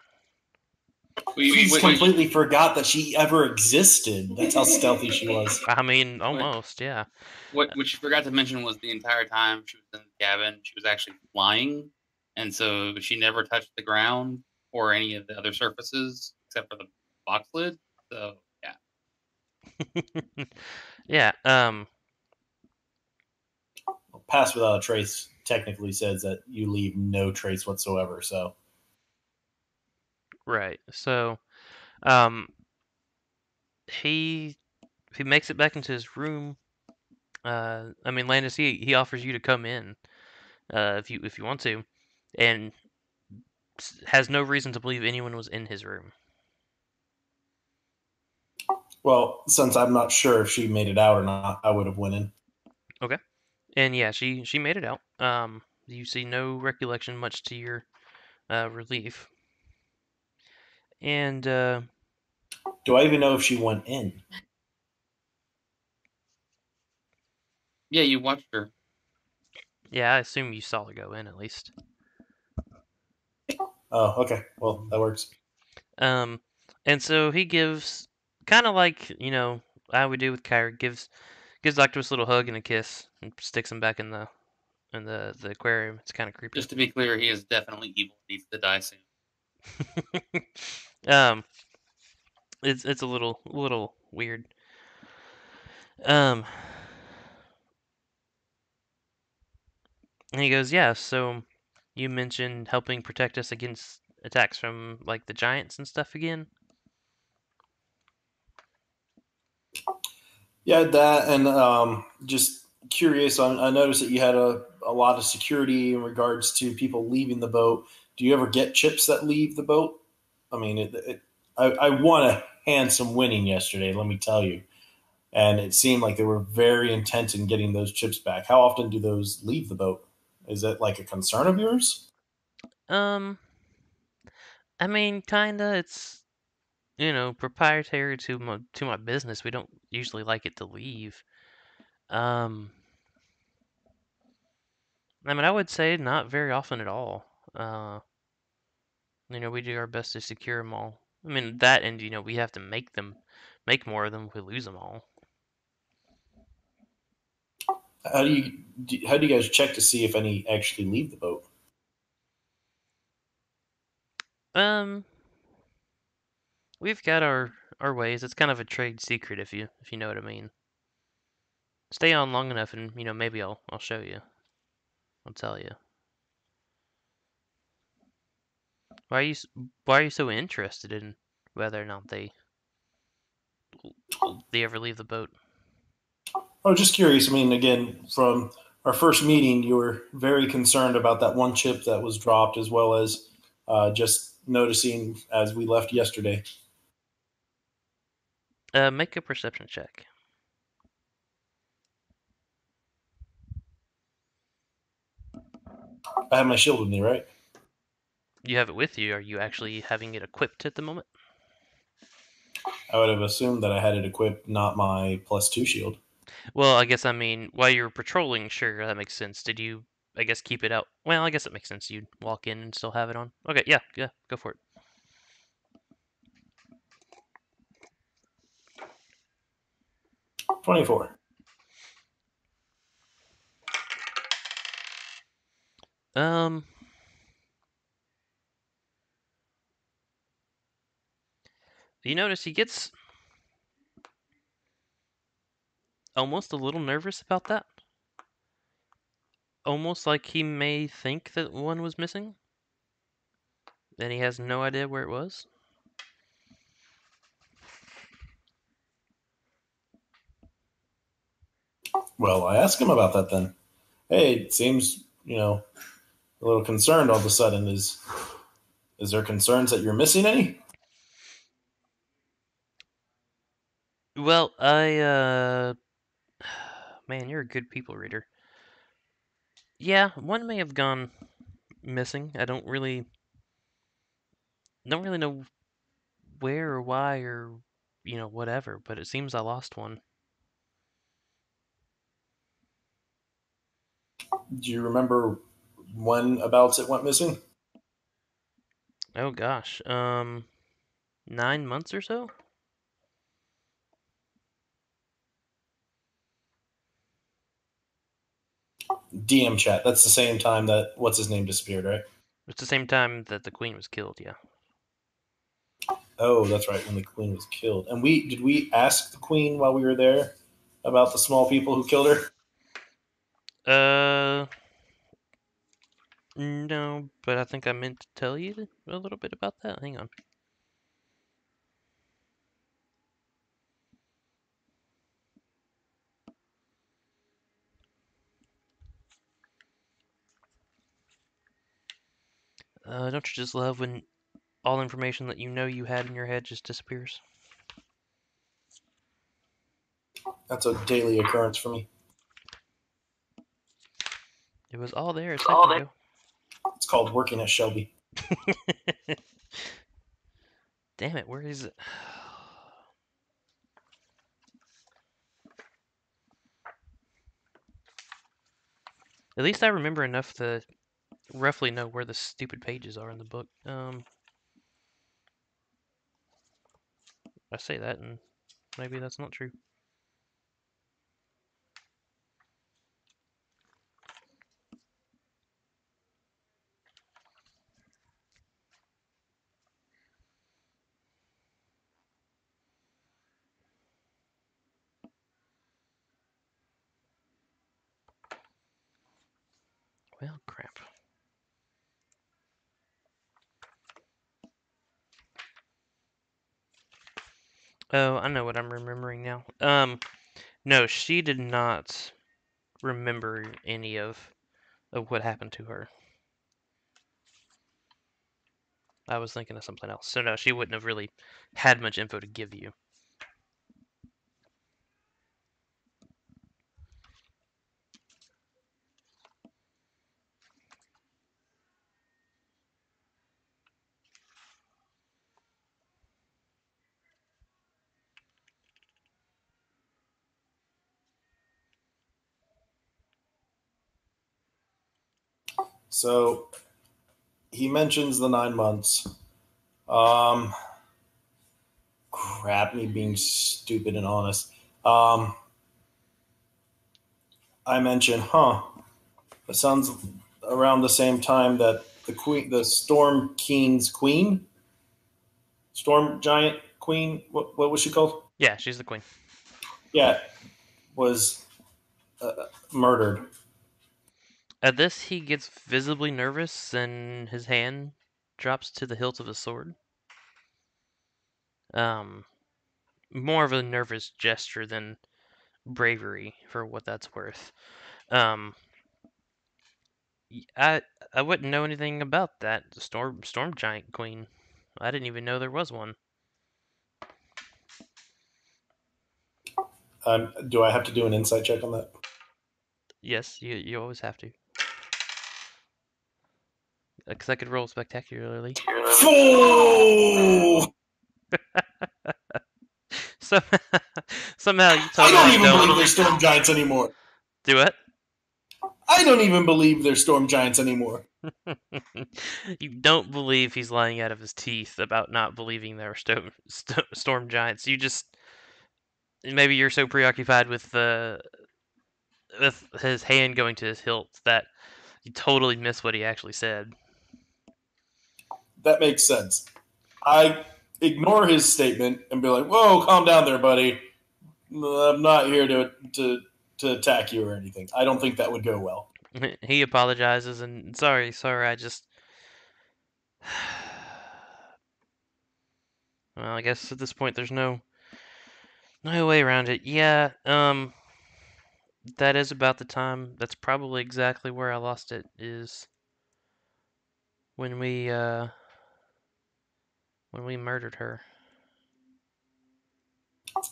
She's completely forgot that she ever existed. That's how stealthy she was. I mean, almost, yeah. What she forgot to mention was the entire time she was in the cabin, she was actually flying, and so she never touched the ground or any of the other surfaces except for the box lid. So yeah, Yeah. Pass without a trace technically says that you leave no trace whatsoever. So Right. So, um, he he makes it back into his room. I mean, Landis, he offers you to come in, if you want to, and has no reason to believe anyone was in his room. well, since I'm not sure if she made it out or not, I would have went in. Okay. And yeah, she made it out. You see no recollection, much to your relief. And Do I even know if she went in? yeah, you watched her. yeah, I assume you saw her go in at least. Oh, okay. Well, that works. And so he gives kind of like I would do with Kyra, gives Octopus a little hug and a kiss, and sticks him back in the aquarium. It's kind of creepy. Just to be clear, he is definitely evil. Needs to die soon. um, it's a little weird. Um, and he goes, yeah. So you mentioned helping protect us against attacks from like the giants and stuff again. Yeah, that and just curious. I noticed that you had a lot of security in regards to people leaving the boat. Do you ever get chips that leave the boat? I mean, I won a handsome winning yesterday. Let me tell you, and it seemed like they were very intent in getting those chips back. How often do those leave the boat? Is it like a concern of yours? Um, I mean, kinda. It's proprietary to my business. We don't usually like it to leave. Um, I mean, I would say not very often at all. We do our best to secure them all. I mean, that and we have to make more of them if we lose them all. How do you guys check to see if any actually leave the boat? Um, we've got our ways. It's kind of a trade secret if you know what I mean. Stay on long enough, and maybe I'll show you. I'll tell you. Why are you why are you so interested in whether or not they ever leave the boat? Oh, just curious. I mean, again, from our first meeting, you were very concerned about that one chip that was dropped, as well as just noticing as we left yesterday. Make a perception check. I have my shield with me, right? You have it with you. Are you actually having it equipped at the moment? I would have assumed that I had it equipped, not my +2 shield. Well, I guess I mean while you were patrolling, sure, that makes sense. Did you, I guess, keep it out? Well, I guess it makes sense. You'd walk in and still have it on. Okay, yeah, go for it. 24. Um, you notice he gets almost a little nervous about that. Almost like he may think that one was missing, and he has no idea where it was. Well, I asked him about that then. Hey, it seems, a little concerned all of a sudden. Is there concerns that you're missing any? Well, man, you're a good people reader. Yeah, one may have gone missing. I don't really know where or why or whatever, but it seems I lost one. Do you remember when abouts it went missing? Oh gosh, 9 months or so. DM chat. That's the same time that what's his name disappeared, right? It's the same time that the queen was killed. Yeah. Oh, that's right, when the queen was killed. And did we ask the queen while we were there about the small people who killed her? No, but I think I meant to tell you a little bit about that. Hang on. Don't you just love when all information that you know you had in your head just disappears? That's a daily occurrence for me. It was all there a second ago. It's called working at Shelby. Damn it, where is it? At least I remember enough to roughly know where the stupid pages are in the book. I say that, and maybe that's not true. Well, crap. Oh, I know what I'm remembering now. No, she did not remember any of what happened to her. I was thinking of something else. So no, she wouldn't have really had much info to give you. So he mentions the 9 months. Um, Crap, me being stupid and honest. I mentioned, it sounds around the same time that the Storm King's queen, Storm Giant Queen, what was she called? Yeah, she's the queen. Yeah, was murdered. At this, he gets visibly nervous and his hand drops to the hilt of his sword. More of a nervous gesture than bravery, for what that's worth. Um, I I wouldn't know anything about that storm giant queen. I didn't even know there was one. Do I have to do an insight check on that? Yes, you always have to. Because I could roll spectacularly. Fool! So somehow you I totally don't even believe they're storm giants anymore. do it. I don't even believe they're storm giants anymore. You don't believe he's lying out of his teeth about not believing there are storm giants. You just maybe you're so preoccupied with his hand going to his hilt that you totally miss what he actually said. That makes sense. I ignore his statement and be like, "Whoa, calm down there, buddy. I'm not here to attack you or anything." I don't think that would go well. He apologizes and sorry, I just well, I guess at this point there's no way around it. Yeah, that is about the time. That's probably exactly where I lost it. Is when we murdered her.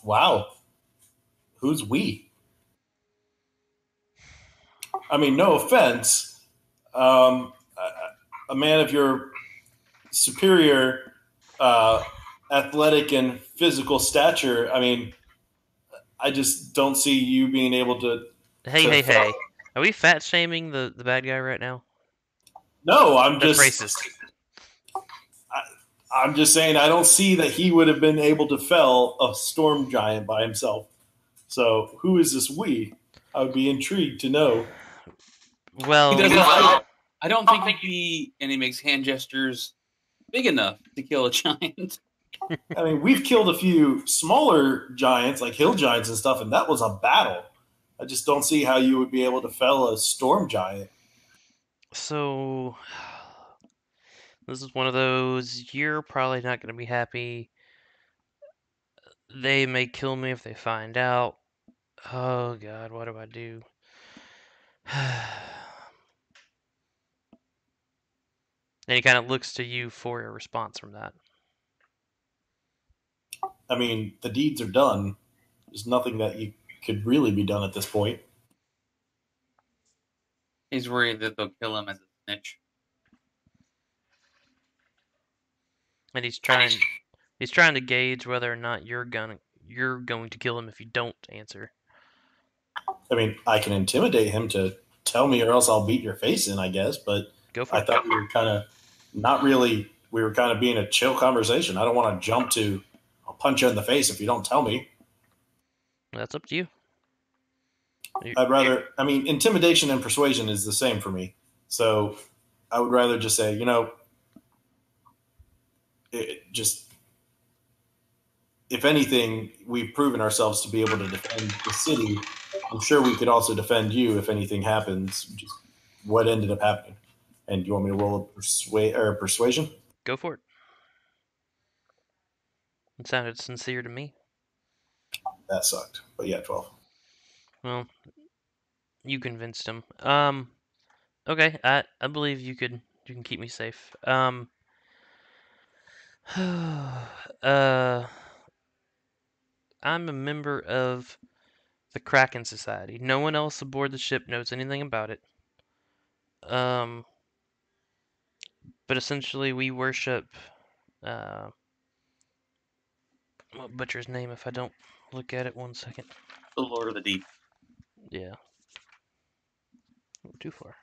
Wow. Who's we? I mean, no offense. A man of your superior athletic and physical stature, I mean, I just don't see you being able to. Hey. I Are we fat shaming the bad guy right now? No, That's racist. I'm just saying I don't see that he would have been able to fell a storm giant by himself. So who is this we? I would be intrigued to know. Well, He doesn't. I don't think he and he makes hand gestures big enough to kill a giant. I mean, we've killed a few smaller giants, like hill giants and stuff, and that was a battle. I just don't see how you would be able to fell a storm giant. so this is one of those. You're probably not going to be happy. They may kill me if they find out. Oh God, what do I do? And he kind of looks to you for a response from that. I mean, the deeds are done. There's nothing that you could really be done at this point. He's worried that they'll kill him as a snitch. And he's trying to gauge whether or not you're going to kill him if you don't answer. I mean, I can intimidate him to tell me, or else I'll beat your face in, I guess. But Go for I it. thought we were kind of not really. We were kind of being a chill conversation. I don't want to jump to. I'll punch you in the face if you don't tell me. That's up to you. I'd rather. I mean, intimidation and persuasion is the same for me. So I would rather just say, just if anything, we've proven ourselves to be able to defend the city. I'm sure we could also defend you if anything happens. Just what ended up happening. And do you want me to roll a persuasion? Go for it. It sounded sincere to me. That sucked. But yeah, 12. Well, you convinced him. Okay, I believe you can keep me safe. I'm a member of the Kraken Society. No one else aboard the ship knows anything about it. But essentially we worship what butcher's name if I don't look at it 1 second. The Lord of the Deep. Yeah. Too far.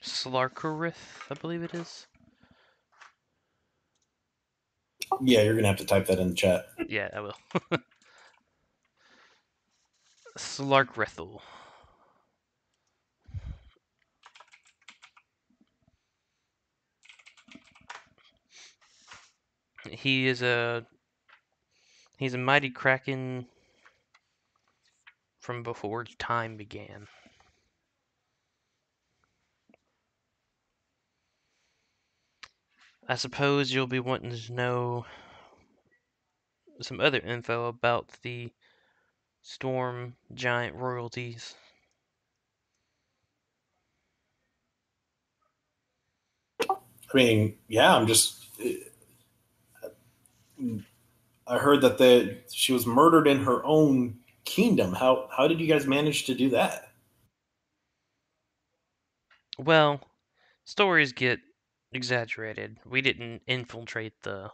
Slarkarith, I believe it is. Yeah, you're going to have to type that in the chat. Yeah, I will. Slarkrithel. He's a mighty kraken from before time began. I suppose you'll be wanting to know some other info about the storm giant royalties. I mean, yeah, I heard that she was murdered in her own kingdom. How did you guys manage to do that? Well, stories get exaggerated. We didn't infiltrate the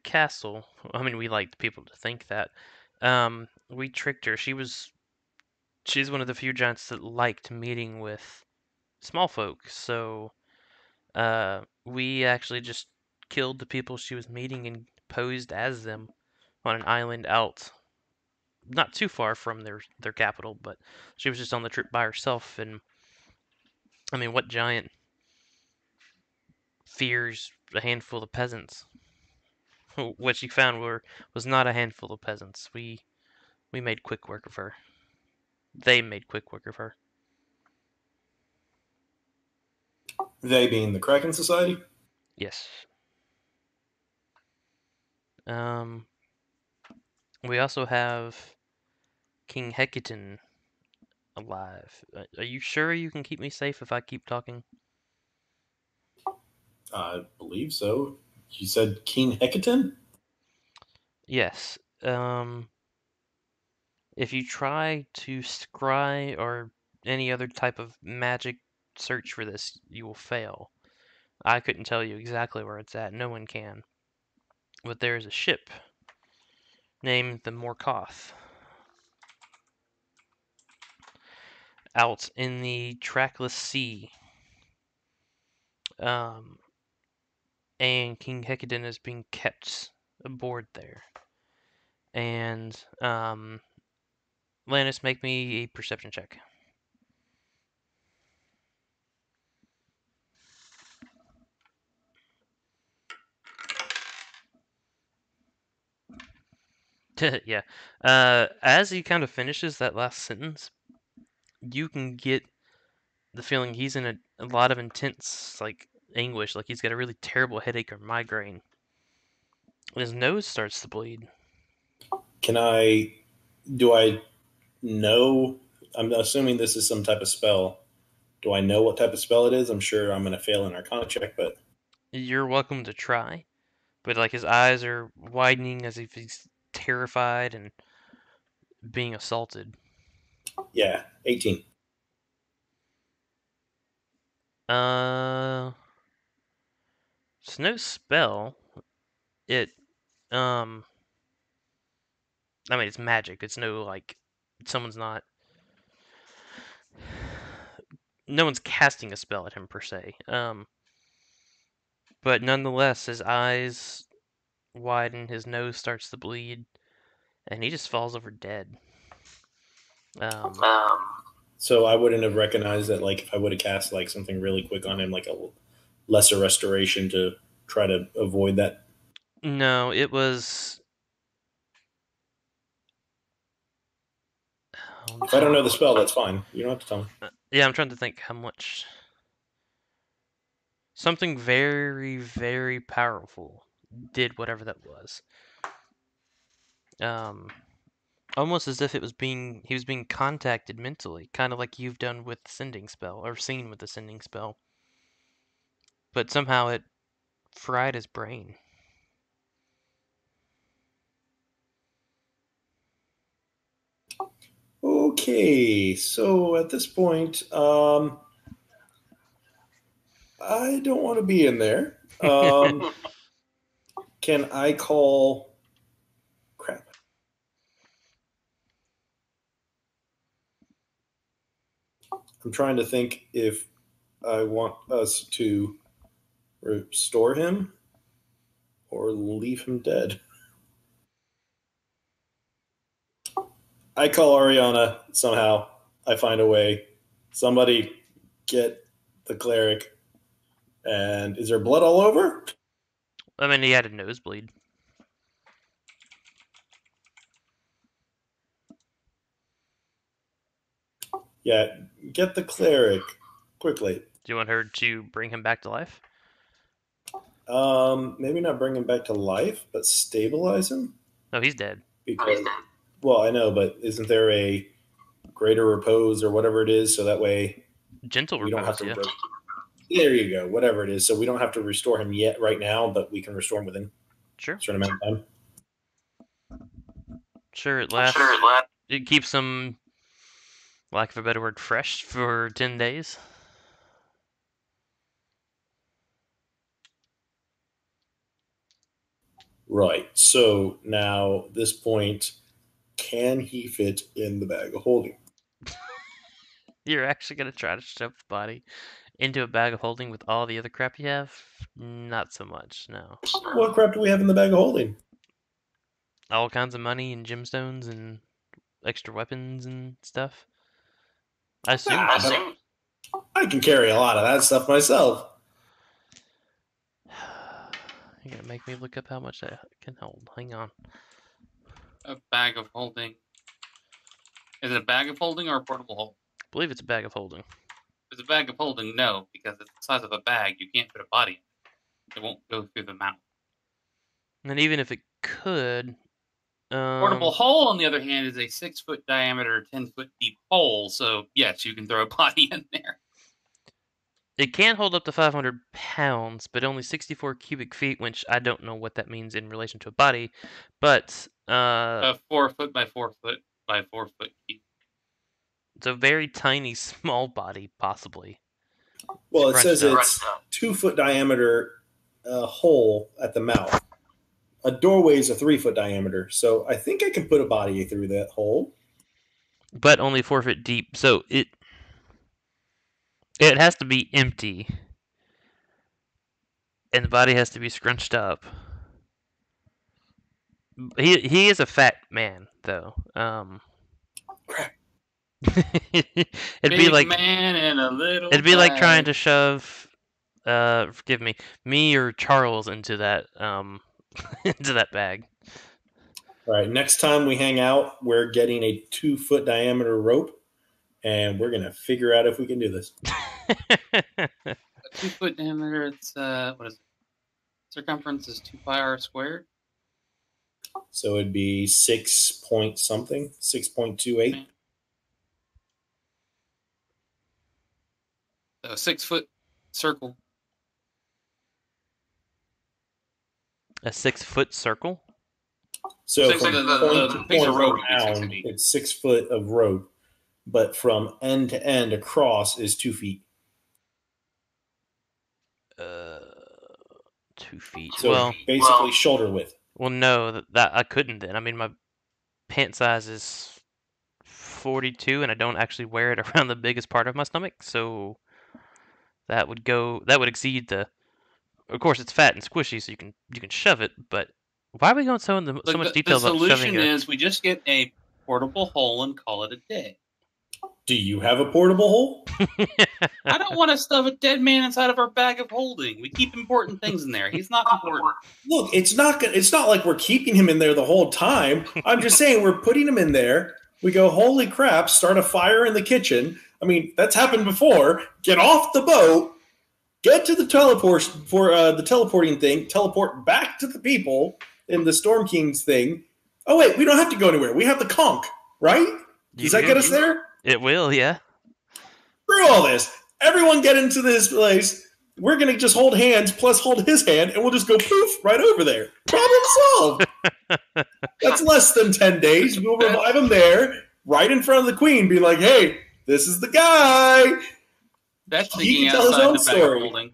castle. I mean, we liked people to think that. We tricked her. She's one of the few giants that liked meeting with small folk. So, we actually just killed the people she was meeting and posed as them on an island out, not too far from their capital. But she was just on the trip by herself. And I mean, what giant fears a handful of peasants? What she found was not a handful of peasants. We made quick work of her. They made quick work of her. They being the Kraken Society? Yes. We also have King Hecaton alive. Are you sure you can keep me safe if I keep talking? I believe so. You said King Hecaton? Yes. If you try to scry or any other type of magic search for this, you will fail. I couldn't tell you exactly where it's at. No one can. But there's a ship named the Morkoth out in the trackless sea. And King Hecadin is being kept aboard there. And Lannis, make me a perception check. Yeah. As he kind of finishes that last sentence, you can get the feeling he's in a lot of intense anguish, like he's got a really terrible headache or migraine. His nose starts to bleed. Do I know? I'm assuming this is some type of spell. Do I know what type of spell it is? I'm sure I'm going to fail an Arcana check, but You're welcome to try, but his eyes are widening as if he's terrified and being assaulted. yeah, 18. It's no spell. It it's magic. It's no someone's not. No one's casting a spell at him per se. But nonetheless, his eyes widen, his nose starts to bleed, and he just falls over dead. So I wouldn't have recognized that, if I would have cast something really quick on him, like a lesser restoration to try to avoid that. No, it was. If I don't know the spell, that's fine. You don't have to tell me. Yeah, I'm trying to think how much. Something very, very powerful did whatever that was. Almost as if he was being contacted mentally, kind of like you've done with the sending spell, or seen with the sending spell. But somehow it fried his brain. Okay, so at this point, I don't want to be in there. Can I call? Crap. I'm trying to think if I want us to restore him or leave him dead. I call Ariana somehow. I find a way. Somebody get the cleric. And is there blood all over? He had a nosebleed. Yeah, get the cleric quickly. Do you want her to bring him back to life? Maybe not bring him back to life, but stabilize him. No, he's dead. Because, well, I know, but isn't there a greater repose or whatever it is, so that way Gentle we don't have repose, to. yeah. There you go. Whatever it is, so we don't have to restore him yet right now, but we can restore him within Sure. a certain amount of time. Sure, it lasts. It keeps him, lack of a better word, fresh for 10 days. Right. So now, this point, can he fit in the bag of holding? You're actually going to try to shove the body into a bag of holding with all the other crap you have? Not so much, no. What crap do we have in the bag of holding? All kinds of money and gemstones and extra weapons and stuff. I assume. I can carry a lot of that stuff myself. You're going to make me look up how much I can hold. Hang on. A bag of holding. Is it a bag of holding or a portable hold? I believe it's a bag of holding. If it's a bag of holding, no, because it's the size of a bag. You can't put a body in it. It won't go through the mouth. And even if it could... Portable hole, on the other hand, is a 6-foot diameter, 10-foot deep hole. So, yes, you can throw a body in there. It can hold up to 500 pounds, but only 64 cubic feet, which I don't know what that means in relation to a body. But A 4-foot by 4-foot by 4-foot cube. It's a very tiny, small body, possibly. Well, it says Scrunched up. it's 2-foot diameter hole at the mouth. A doorway is a 3-foot diameter, so I think I can put a body through that hole. But only 4 foot deep, so it has to be empty, and the body has to be scrunched up. He is a fat man, though. Crap. it'd Big be like man and a little. it'd be like trying bag. to shove, forgive me or Charles into that into that bag. All right, next time we hang out, we're getting a 2-foot diameter rope, and we're going to figure out if we can do this. A 2-foot diameter. It's what is it? Circumference is 2 pi r squared. So it'd be 6 point something, 6.28. So a 6-foot circle. A 6-foot circle. So Six- from the point to piece of point rope would be 6 around, feet. it's 6 foot of rope, but from end to end across is 2 feet. 2 feet. So basically shoulder width. Well, no, that I couldn't then. I mean, my pant size is 42, and I don't actually wear it around the biggest part of my stomach, so that would exceed the. Of course, it's fat and squishy, so you can shove it. But why are we going so much detail The about shoving solution it? is we just get a portable hole and call it a day. Do you have a portable hole? I don't want to stuff a dead man inside of our bag of holding. We keep important things in there. He's not important. Look, it's not like we're keeping him in there the whole time. I'm just saying we're putting him in there. We go, holy crap, start a fire in the kitchen. I mean, that's happened before. Get off the boat, get to the teleporting thing, teleport back to the people in the Storm King's thing. Oh, wait, we don't have to go anywhere. We have the conch, right? Does that get us there? It will, yeah. Screw all this. Everyone get into this place. We're going to just hold hands plus hold his hand, and we'll just go poof right over there. Problem solved. That's less than 10 days. We'll revive him there, right in front of the queen, be like, hey, this is the guy. That's He thinking can tell his outside own the bag story. of holding.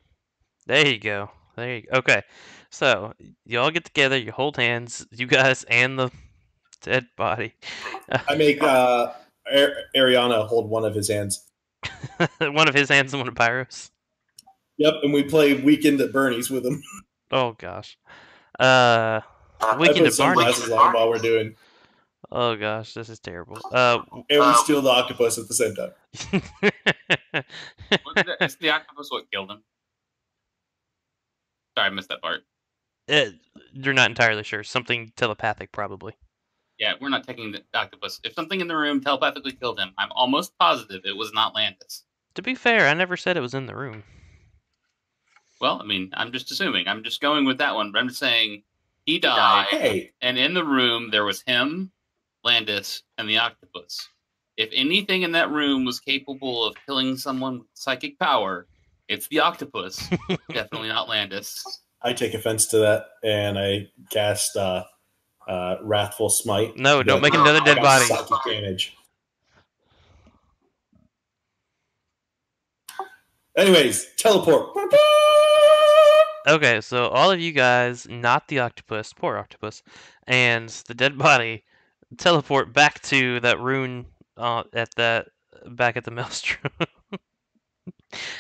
There you go. Okay, so you all get together, you hold hands, you guys and the dead body. I make Ariana hold one of his hands. One of his hands and one of Pyro's. Yep, and we play Weekend at Bernie's with him. Oh gosh. I Weekend put at Barney's. sunglasses on while we're doing. Oh gosh, this is terrible. And we steal the octopus at the same time. It's the octopus what killed him. Sorry, I missed that part. You're not entirely sure. Something telepathic, probably. Yeah, we're not taking the octopus. If something in the room telepathically killed him, I'm almost positive it was not Landis. To be fair, I never said it was in the room. Well, I mean, I'm just assuming. I'm just going with that one. But I'm just saying he died, Hey, and in the room there was him, Landis, and the octopus. If anything in that room was capable of killing someone with psychic power, it's the octopus. Definitely not Landis. I take offense to that, and I cast Wrathful Smite. No, don't make But another I dead got body. psychic damage. Anyways, teleport. Okay, so all of you guys, not the octopus, poor octopus, and the dead body, teleport back to that rune back at the maelstrom.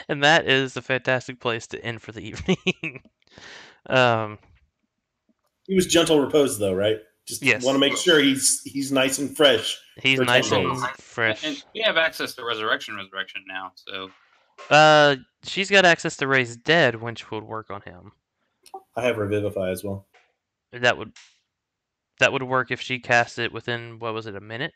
And that is a fantastic place to end for the evening. He was gentle repose, though, right? Just Yes. want to make sure he's nice and fresh. He's For 10 nice and days. fresh. And we have access to resurrection now, so She's got access to raise dead, which would work on him. I have Revivify as well. That would work if she cast it within, what was it, a minute?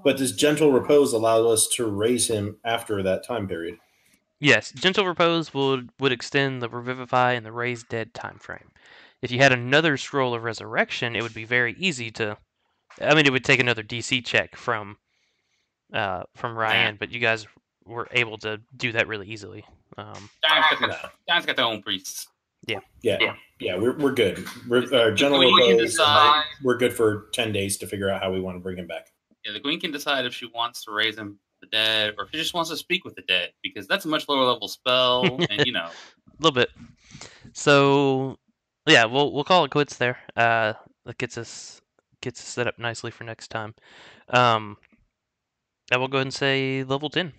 But does gentle repose allow us to raise him after that time period? Yes, gentle repose would extend the revivify and the raise dead time frame. If you had another scroll of resurrection, it would be very easy to. I mean, it would take another DC check from Ryan, but you guys were able to do that really easily. John's got their own priests. Yeah, we're good. General We can repose. decide. We're good for 10 days to figure out how we want to bring him back. Yeah, the queen can decide if she wants to raise him from the dead or if she just wants to speak with the dead, because that's a much lower level spell, and A little bit. So, yeah, we'll call it quits there. That gets us set up nicely for next time. I will go ahead and say level 10.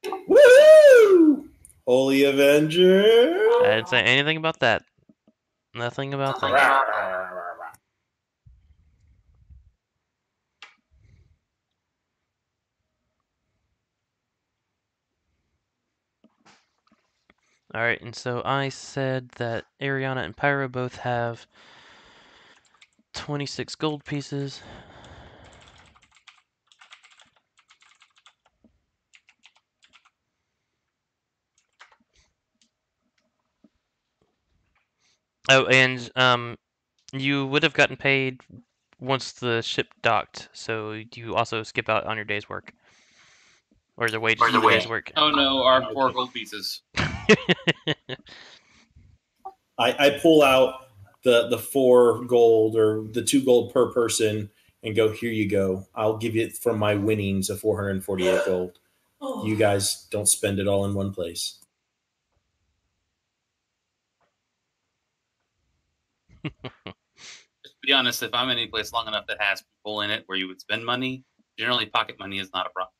Woohoo! Holy Avenger. I didn't say anything about that. Nothing about that. All right, and so I said that Ariana and Pyro both have 26 gold pieces. Oh, and you would have gotten paid once the ship docked, so you also skip out on your day's work. Or the wages for the day's work. Oh no, our 4 gold pieces. I pull out the 4 gold or the 2 gold per person and go, here you go. I'll give you from my winnings of 448 gold. You guys don't spend it all in one place. Just to be honest, if I'm in any place long enough that has people in it where you would spend money, generally pocket money is not a problem.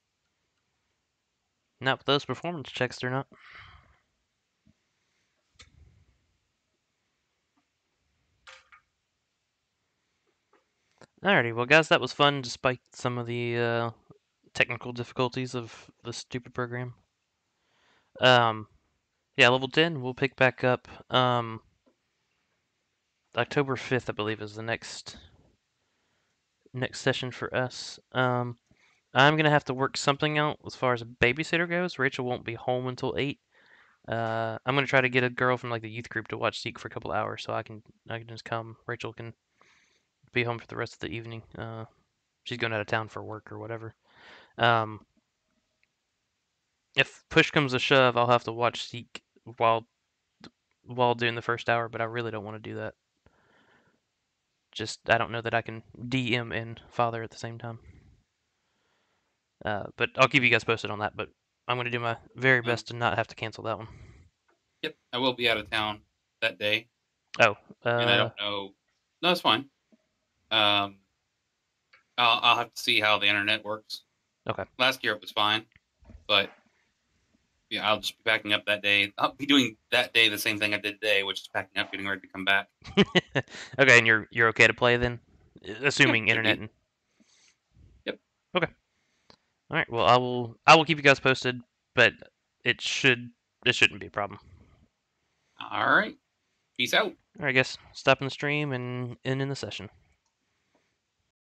Not with those performance checks, they're not. Alrighty, well guys, that was fun despite some of the technical difficulties of the stupid program. Yeah, level 10, we'll pick back up. October 5th, I believe, is the next session for us. I'm gonna have to work something out as far as a babysitter goes. Rachel won't be home until 8. I'm gonna try to get a girl from like the youth group to watch Seek for a couple hours, so I can just come. Rachel can be home for the rest of the evening. She's going out of town for work or whatever. If push comes to shove, I'll have to watch Seek while doing the first hour, but I really don't want to do that. Just I don't know that I can DM and father at the same time. But I'll keep you guys posted on that. But I'm going to do my very best to not have to cancel that one. Yep, I will be out of town that day. Oh, and I don't know. No, it's fine. I'll have to see how the internet works. Okay. Last year it was fine, but yeah, I'll just be packing up that day. I'll be doing that day the same thing I did today, which is packing up, getting ready to come back. Okay, and you're okay to play then, assuming Yeah, internet. And... Yep. Okay. All right. Well, I will keep you guys posted, but it shouldn't be a problem. All right. Peace out. All right, guys. Stopping the stream and ending the session.